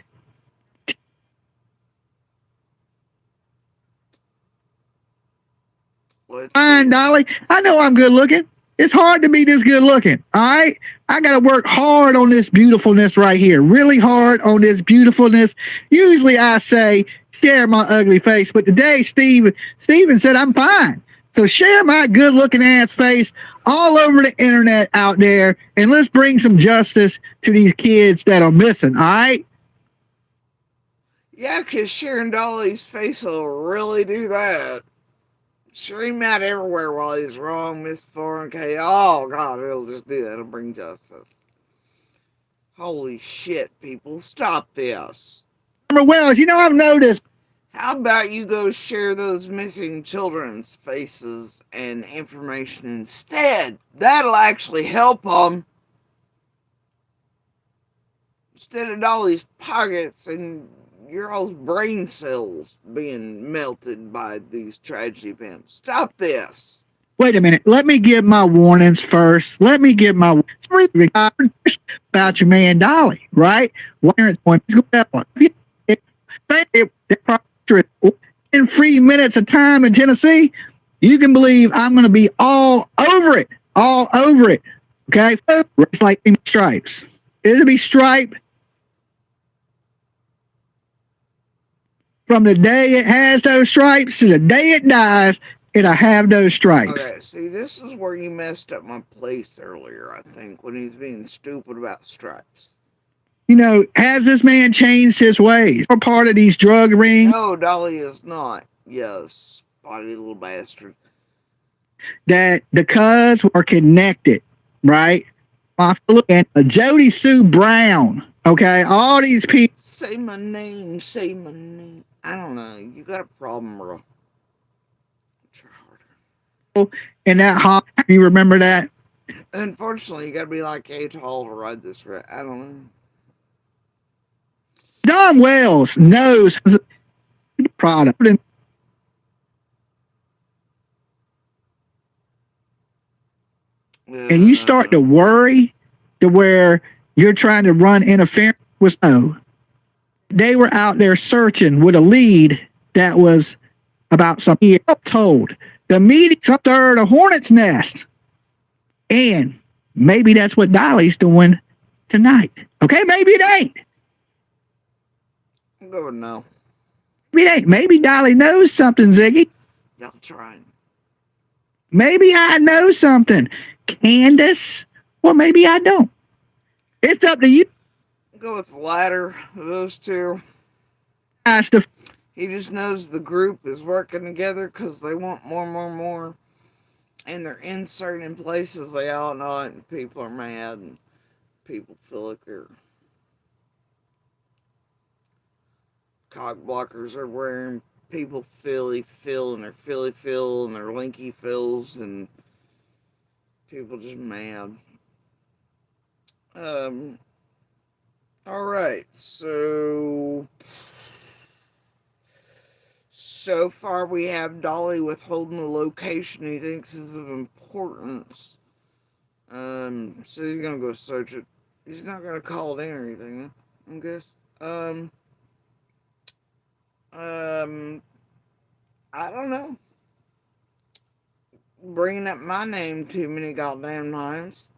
Fine, Dolly. I know I'm good looking. It's hard to be this good looking. All right. I got to work hard on this beautifulness right here. Really hard on this beautifulness. Usually I say share my ugly face, but today Steven said I'm fine. So share my good looking ass face all over the internet out there, and let's bring some justice to these kids that are missing. All right. Yeah, because sharing Dolly's face will really do that. Share him out everywhere while he's wrong, misformed. Okay, oh God, it'll just do that. It'll bring justice. Holy shit, people, stop this. Wells, I've noticed. How about you go share those missing children's faces and information instead? That'll actually help them. Instead of Dolly's pockets and your all's brain cells being melted by these tragedy pimps. Stop this. Wait a minute. Let me give my warnings first. Let me give my about your man Dolly, right? In 3 minutes of time in Tennessee, you can believe I'm going to be all over it. All over it. Okay? It's like stripes. It'll be striped from the day it has those stripes to the day it dies. it'll have those stripes. Okay, see, this is where you messed up my place earlier, I think, when he's being stupid about stripes. You know, has this man changed his ways? Or part of these drug rings? No, Dolly is not. Yes, spotty little bastard. That the cuz are connected, right? And Jody Sue Brown, okay? All these people. Say my name, say my name. I don't know. You got a problem, bro. Try harder. In that hot, you remember that? Unfortunately, you gotta be like A tall to ride this right. I don't know. Don Wells knows the product. And you start to worry to where you're trying to run interference with no. They were out there searching with a lead that was about something told. The meeting's up there at a hornet's nest. And maybe that's what Dolly's doing tonight. Okay, maybe it ain't. I'm going no. Maybe it ain't. Maybe Dolly knows something, Ziggy. Y'all trying. Maybe I know something. Candace? Well, maybe I don't. It's up to you. Go with the latter of those two. He just knows the group is working together because they want more. And they're inserting places they all know it, and people are mad, and people feel like they're cock blockers are wearing people Philly Phil and their Philly Phil and their Linky Phils, and people just mad. Alright, so far we have Dolly withholding a location he thinks is of importance. So he's gonna go search it. He's not gonna call it in or anything, I guess. I don't know. Bringing up my name too many goddamn times.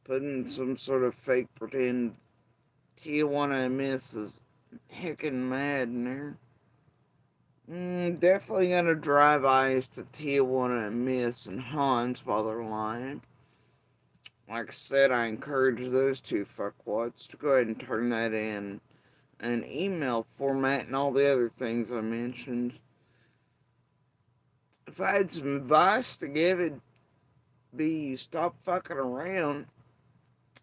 Putting some sort of fake pretend Tijuana&Miss is heckin' mad in there. Definitely gonna drive eyes to Tijuana&Miss and Hans while they're lying. Like I said, I encourage those two fuckwads to go ahead and turn that in an email format and all the other things I mentioned. If I had some advice to give, it'd be stop fucking around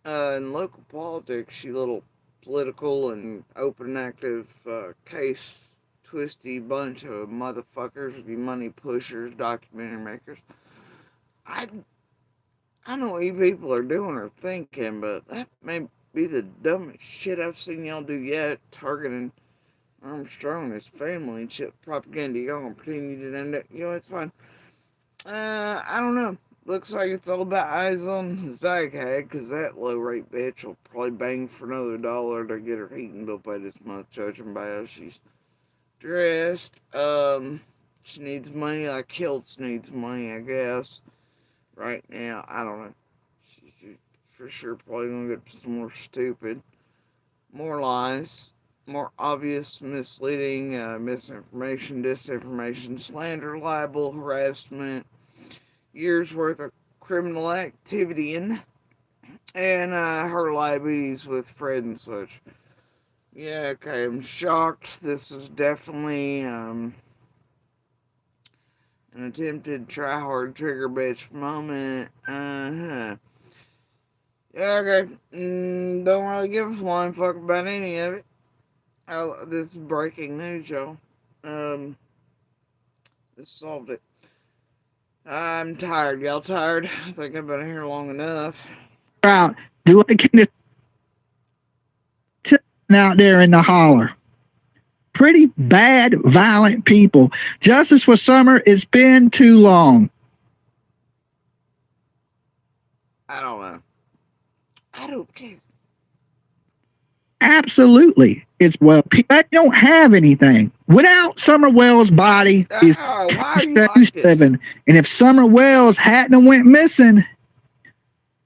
in local politics, you little political and open active case twisty bunch of motherfuckers, you money pushers, documentary makers. I know what you people are doing or thinking, but that may be the dumbest shit I've seen y'all do yet, targeting Armstrong and his family and shit. Propaganda, y'all gonna pretend you didn't end it. You know, it's fine. I don't know. Looks like it's all about eyes on Zaghag, because that low-rate bitch will probably bang for another $1 to get her heating bill paid this month, judging by how she's dressed. She needs money like Hiltz needs money, I guess. Right now, I don't know. She's for sure probably gonna get some more stupid, more lies, more obvious misleading, misinformation, disinformation, slander, libel, harassment, years worth of criminal activity and her liabilities with Fred and such. Yeah, okay, I'm shocked. This is definitely an attempted try-hard trigger bitch moment. Yeah, okay. Don't really give a flying fuck about any of it. This is breaking news, y'all. This solved it. I'm tired. Y'all tired? I think I've been here long enough. Out. Do I get this out there in the holler? Pretty bad, violent people. Justice for Summer, it's been too long. I don't know. I don't care. Absolutely. It's well, they don't have anything. Without Summer Wells' body is living. And if Summer Wells hadn't went missing,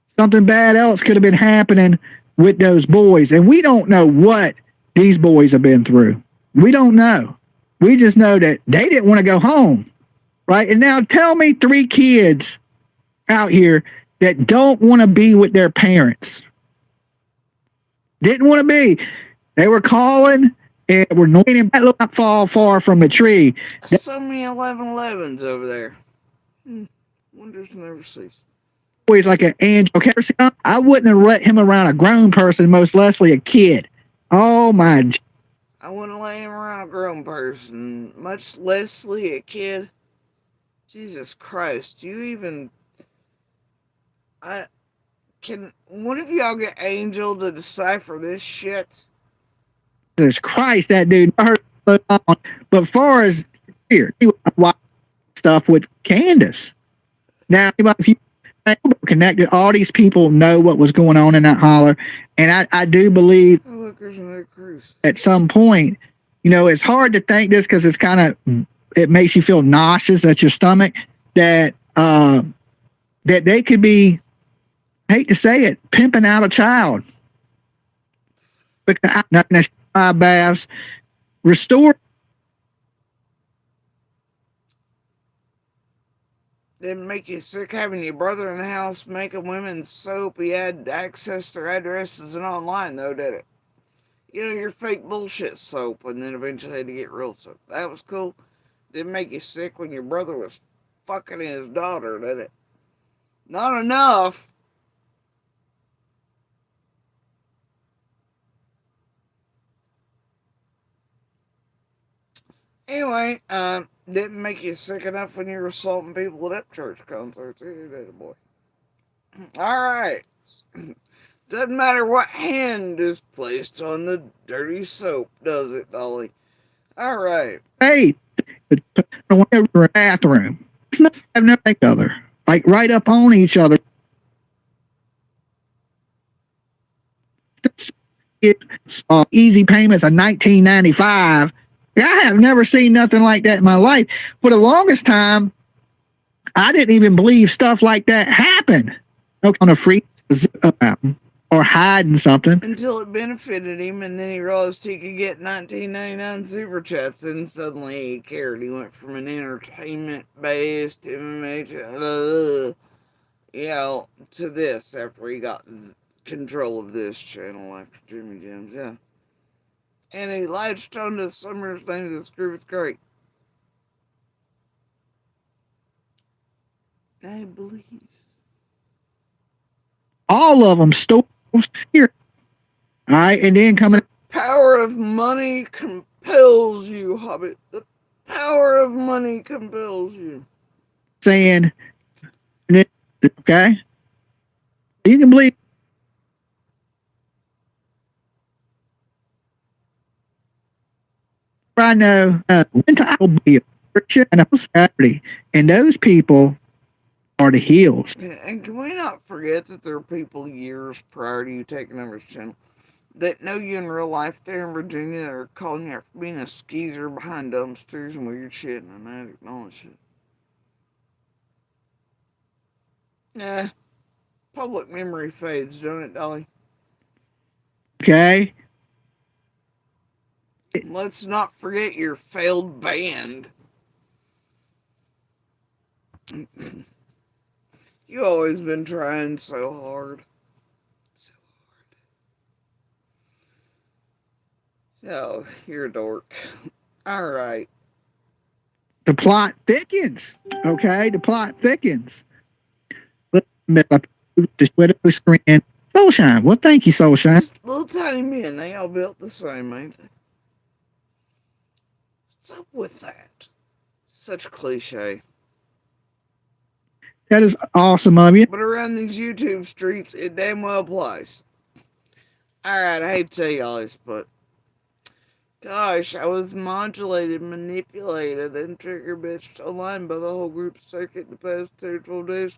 something bad else could have been happening with those boys. And we don't know what these boys have been through. We don't know. We just know that they didn't want to go home. right? And now tell me 3 kids out here that don't want to be with their parents. Didn't want to be. They were calling and were noiting that not fall far from a tree. So many 11-11s over there. Wonders never cease. Always like an angel. Percy, I wouldn't have let him around a grown person, most lessly a kid. Oh my. I wouldn't let him around a grown person, much lessly a kid. Jesus Christ, you even... Can one of y'all get Angel to decipher this shit? Jesus Christ, that dude hurt. But far as here, he watched stuff with Candace. Now, if you connected, all these people know what was going on in that holler, and I do believe at some point, you know, it's hard to think this because it's kind of, it makes you feel nauseous at your stomach that that they could be, I hate to say it, pimping out a child. Because baths, restore. Didn't make you sick having your brother in the house making women's soap. He had access to their addresses and online, though, did it? You know, your fake bullshit soap, and then eventually had to get real soap. That was cool. Didn't make you sick when your brother was fucking his daughter, did it? Not enough. Anyway, didn't make you sick enough when you were assaulting people at church concerts either, did it, boy? Alright. Doesn't matter what hand is placed on the dirty soap, does it, Dolly? Alright. Hey, whenever a bathroom, it's not having each other, like right up on each other. Easy payments of $19.95. I have never seen nothing like that in my life. For the longest time, I didn't even believe stuff like that happened. On a free or hiding something. Until it benefited him, and then he realized he could get $19.99 super chats, and suddenly he cared. He went from an entertainment-based MMA, to this after he got control of this channel after Jimmy Jim's, yeah. And he latched onto the Summer's name of this group. It's great. I believe. All of them stole here. All right, and then coming. Power of money compels you, Hobbit. The power of money compels you. Saying, okay, you can believe. I know will be a Saturday, and those people are the heels. And can we not forget that there are people years prior to you taking over this channel that know you in real life there in Virginia that are calling you out for being a skeezer behind dumpsters and weird shit, and I acknowledge it. Public memory fades, don't it, Dolly? Okay. Let's not forget your failed band. You always been trying so hard. So hard. Oh, you're a dork. Alright. The plot thickens. Okay, the plot thickens. Soulshine. Well, thank you, Soulshine. Just little tiny men, they all built the same, ain't they? What's up with that? Such cliche. That is awesome of you. But around these YouTube streets, it damn well applies. Alright, I hate to tell y'all this, but gosh, I was modulated, manipulated, and trigger bitched online by the whole group circuit in the past 10 or 12 days.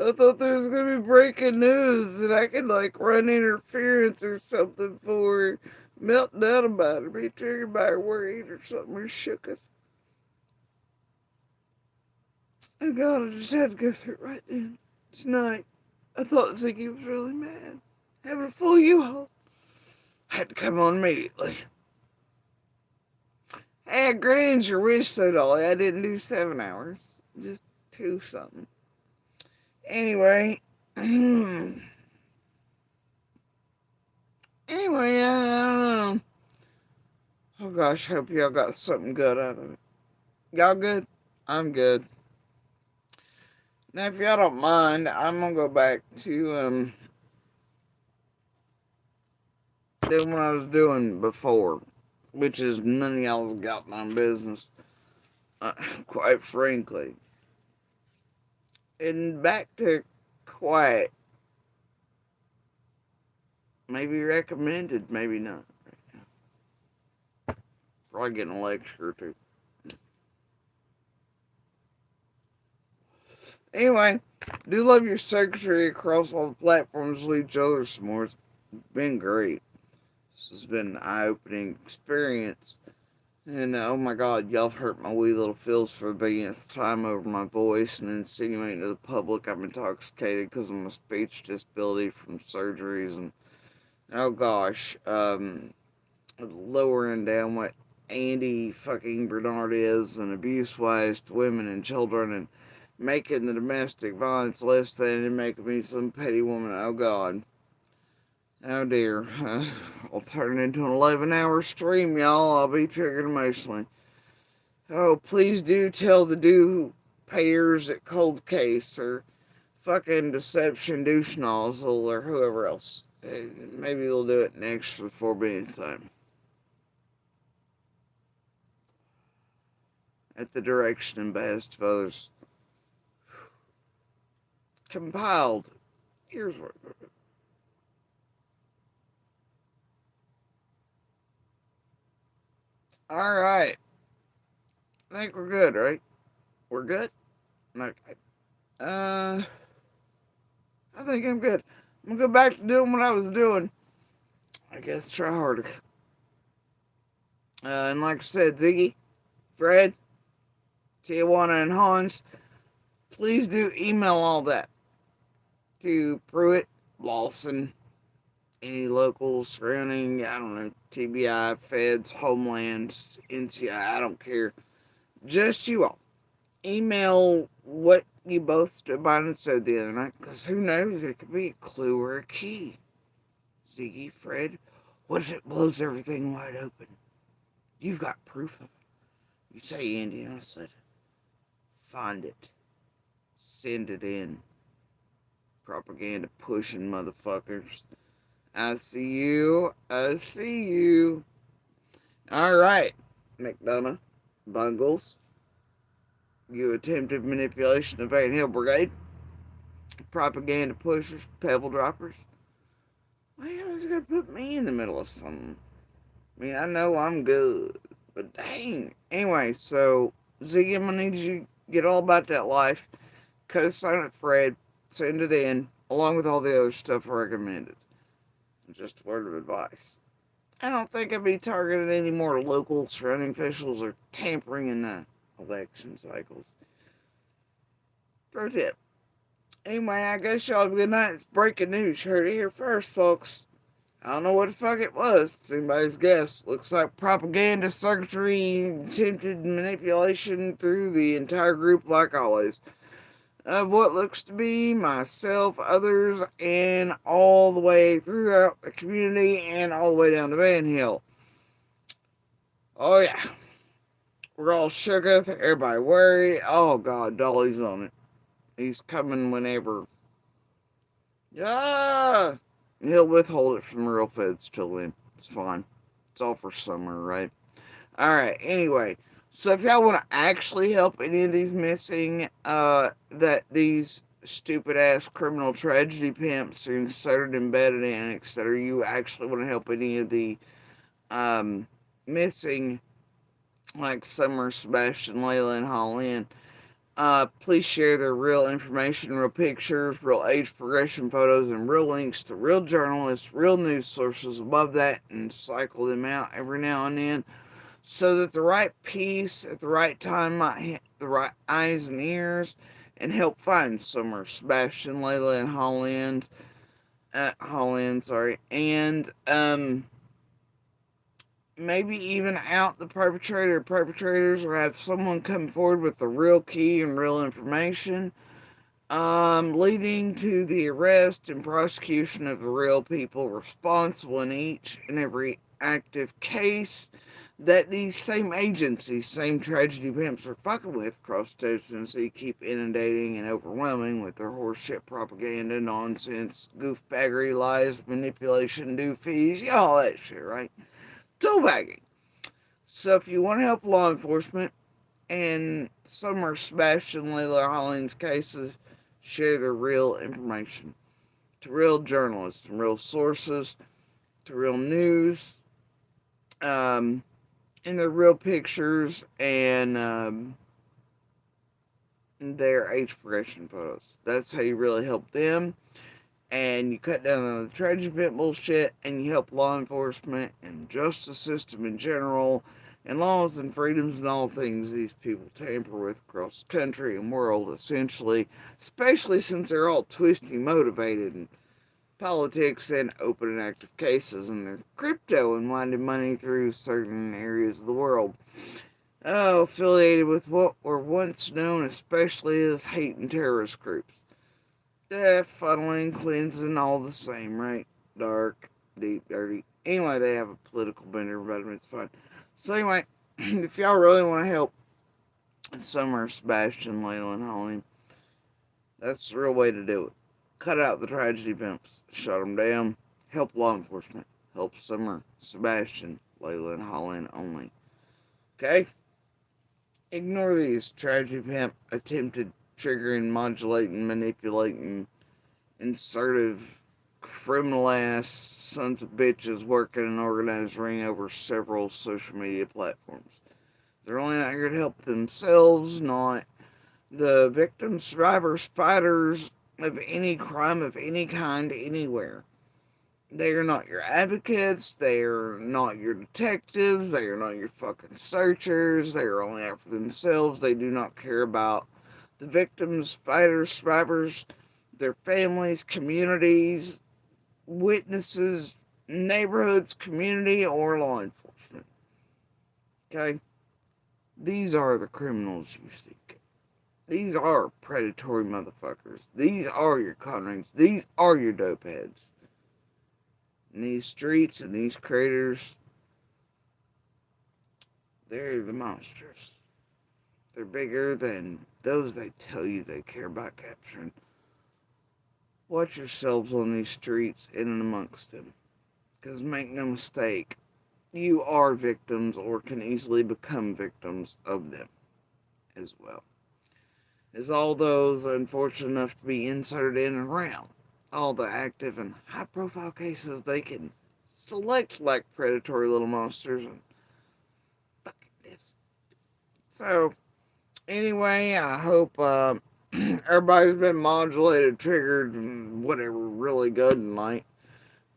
I thought there was going to be breaking news that I could, like, run interference or something for her, melt down about it, be triggered by her worried or something, or shook us. Oh God, I just had to go through it right then. Tonight, I thought Ziggy was really mad. Having a full U-Haul. I had to come on immediately. Hey, grant your wish, though, Dolly. I didn't do 7 hours. Just 2 something. Anyway. Anyway, I don't know. Oh gosh, hope y'all got something good out of it. Y'all good? I'm good. Now, if y'all don't mind, I'm gonna go back to doing what I was doing before, which is none of y'all's got my business, quite frankly. And back to quiet. Maybe recommended, maybe not. Probably getting a lecture or two. Anyway, do love your secretary across all the platforms with each other some more. It's been great. This has been an eye-opening experience. And oh my god, y'all have hurt my wee little feels for the billionth time over my voice and insinuating to the public I'm intoxicated because of my speech disability from surgeries. And oh gosh, lowering down what Andy fucking Bernard is and abuse wise to women and children and making the domestic violence less than and making me some petty woman. Oh god. Oh dear. I'll turn it into an 11-hour stream, y'all. I'll be triggered emotionally. Oh, please do tell the due payers at Cold Case or fucking Deception Douche Nozzle or whoever else. Maybe they'll do it next for the 4 billion time. At the direction and behest of others. Compiled. Here's worth of it. Alright. I think we're good, right? We're good? Okay. I think I'm good. I'm gonna go back to doing what I was doing. I guess try harder. And like I said, Ziggy, Fred, Tijuana and Hans, please do email all that to Pruitt, Lawson, any locals surrounding, I don't know, TBI, Feds, Homelands, NCI, I don't care. Just you all. Email what you both stood by and said the other night, because who knows, it could be a clue or a key. Ziggy, Fred, what if it blows everything wide open? You've got proof of it. You say, Andy, and I said, find it. Send it in. Propaganda pushing motherfuckers. I see you. I see you. Alright, McDonough, Bungles. You attempted manipulation of Van Hill Brigade. Propaganda pushers, pebble droppers. Why are you always gonna put me in the middle of something? I mean, I know I'm good, but dang. Anyway, so Ziggy, I'm gonna need you to get all about that life. Co-sign it, Fred. Send it in, along with all the other stuff recommended. Just a word of advice. I don't think I'd be targeting any more local surrounding officials or tampering in the election cycles. Pro tip. Anyway, I guess y'all have a good night. It's breaking news. Heard it here first, folks. I don't know what the fuck it was. It's anybody's guess. Looks like propaganda, circuitry, attempted manipulation through the entire group, like always. Of what looks to be myself, others, and all the way throughout the community and all the way down to Van Hill. Oh, yeah. We're all shooketh. Everybody worried. Oh, God, Dolly's on it. He's coming whenever. Yeah! He'll withhold it from the real feds till then. It's fine. It's all for summer, right? Alright, anyway. So if y'all want to actually help any of these missing, that these stupid-ass criminal tragedy pimps are inserted, embedded in, etc., you actually want to help any of the, missing, like Summer, Sebastian, Layla, and Holland, please share their real information, real pictures, real age progression photos, and real links to real journalists, real news sources above that, and cycle them out every now and then, so that the right piece at the right time might hit the right eyes and ears, and help find Summer, Sebastian, Layla, and Holland, and, maybe even out the perpetrator or perpetrators, or have someone come forward with the real key and real information, leading to the arrest and prosecution of the real people responsible in each and every active case that these same agencies, same tragedy pimps are fucking with across Tennessee, keep inundating and overwhelming with their horseshit propaganda, nonsense, goofbaggery, lies, manipulation, doofies, yeah, all that shit, right? Toolbagging. So if you want to help law enforcement and Summer, Sebastian, Layla Hollings cases, share the real information to real journalists, and real sources, to real news, and their real pictures and their age progression photos. That's how you really help them. And you cut down on the tragedy pit bullshit, and you help law enforcement and justice system in general, and laws and freedoms and all things these people tamper with across the country and world, essentially, especially since they're all twisty motivated in politics and open and active cases, and they're crypto and winding money through certain areas of the world. Affiliated with what were once known especially as hate and terrorist groups. Funneling, cleansing, all the same, right? Dark, deep, dirty. Anyway, they have a political bender about them, it's fine. So anyway, if y'all really want to help Summer, Sebastian, Layla, and Holly, that's the real way to do it. Cut out the tragedy pimps, shut them down, help law enforcement, help Summer, Sebastian, Layla, and Holland only. Okay? Ignore these tragedy pimp attempted triggering, modulating, manipulating, insertive, criminal ass sons of bitches working an organized ring over several social media platforms. They're only out here to help themselves, not the victims, survivors, fighters of any crime of any kind, anywhere. They are not your advocates, they are not your detectives, they are not your fucking searchers, they are only out for themselves. They do not care about the victims, fighters, survivors, their families, communities, witnesses, neighborhoods, community, or law enforcement. Okay? These are the criminals you seek. These are predatory motherfuckers. These are your con rings. These are your dope heads. And these streets and these craters, they're the monsters. They're bigger than those they tell you they care about capturing. Watch yourselves on these streets in and amongst them. Because make no mistake, you are victims or can easily become victims of them as well. As all those unfortunate enough to be inserted in and around all the active and high profile cases they can select like predatory little monsters and fucking this. So anyway, I hope everybody's been modulated, triggered, and whatever really good tonight.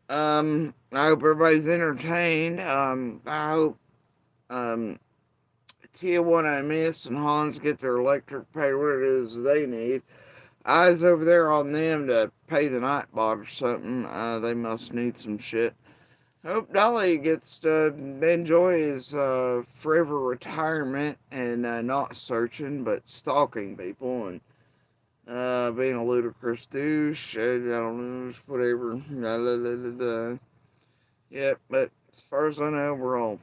I hope everybody's entertained. I hope Tijuana&Hanz and Hans get their electric pay, whatever it is they need. Eyes over there on them to pay the night bot or something. They must need some shit. Hope Dolly gets to enjoy his forever retirement and not searching but stalking people and being a ludicrous douche. I don't know, whatever. Yep, but as far as I know, we're all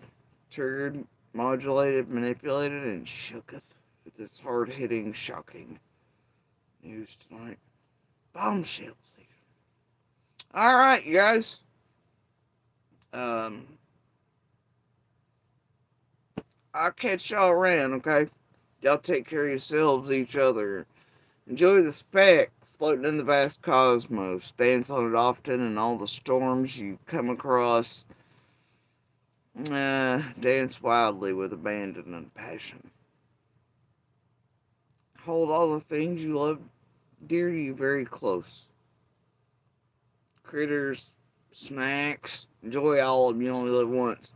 triggered, modulated, manipulated, and shooketh with this hard-hitting, shocking news tonight. Bombshells. All right, you guys. I'll catch y'all around, okay? Y'all take care of yourselves, each other. Enjoy the speck floating in the vast cosmos. Dance on it often in all the storms you come across. Dance wildly with abandon and passion. Hold all the things you love dear to you very close. Critters, snacks, enjoy all of them. You only live once.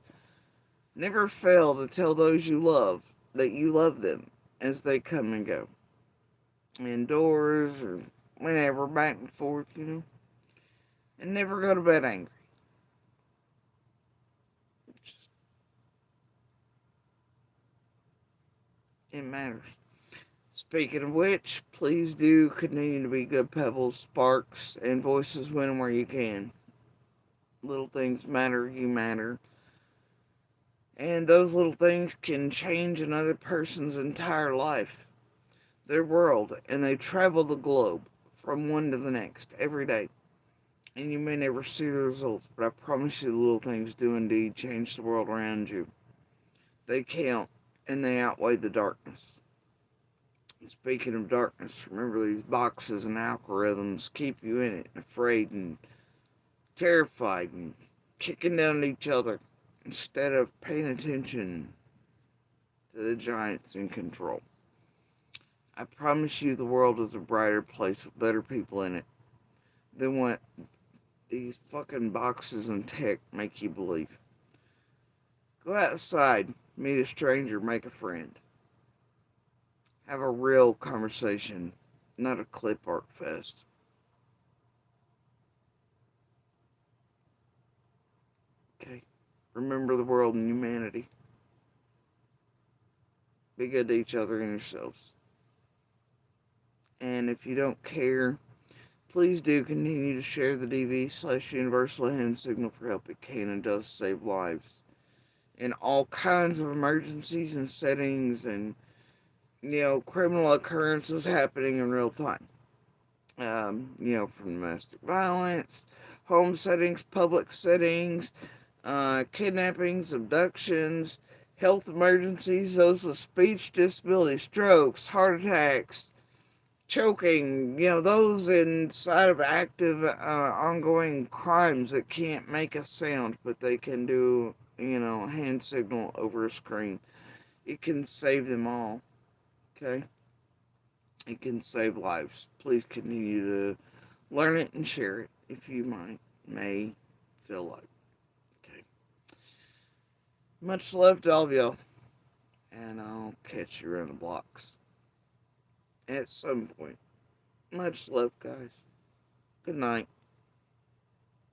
Never fail to tell those you love that you love them as they come and go. Indoors or whenever, back and forth, And never go to bed angry. Just It matters. Speaking of which, please do continue to be good pebbles, sparks, and voices when where you can. Little things matter, you matter. And those little things can change another person's entire life, their world, and they travel the globe from one to the next every day. And you may never see the results, but I promise you the little things do indeed change the world around you. They count, and they outweigh the darkness. And speaking of darkness, remember these boxes and algorithms keep you in it, afraid and terrified and kicking down at each other instead of paying attention to the giants in control. I promise you the world is a brighter place with better people in it than what these fucking boxes and tech make you believe. Go outside, meet a stranger, make a friend. Have a real conversation, not a clip art fest. Okay? Remember the world and humanity. Be good to each other and yourselves. And if you don't care, please do continue to share the DV/Universal hand signal for help. It can and does save lives in all kinds of emergencies and settings and, criminal occurrences happening in real time. From domestic violence, home settings, public settings, kidnappings, abductions, health emergencies, those with speech disabilities, strokes, heart attacks, choking, those inside of active, ongoing crimes that can't make a sound, but they can do, hand signal over a screen. It can save them all, okay? It can save lives. Please continue to learn it and share it if you may feel like. Okay. Much love to all of y'all, and I'll catch you around the blocks at some point. Much love, guys. Good night.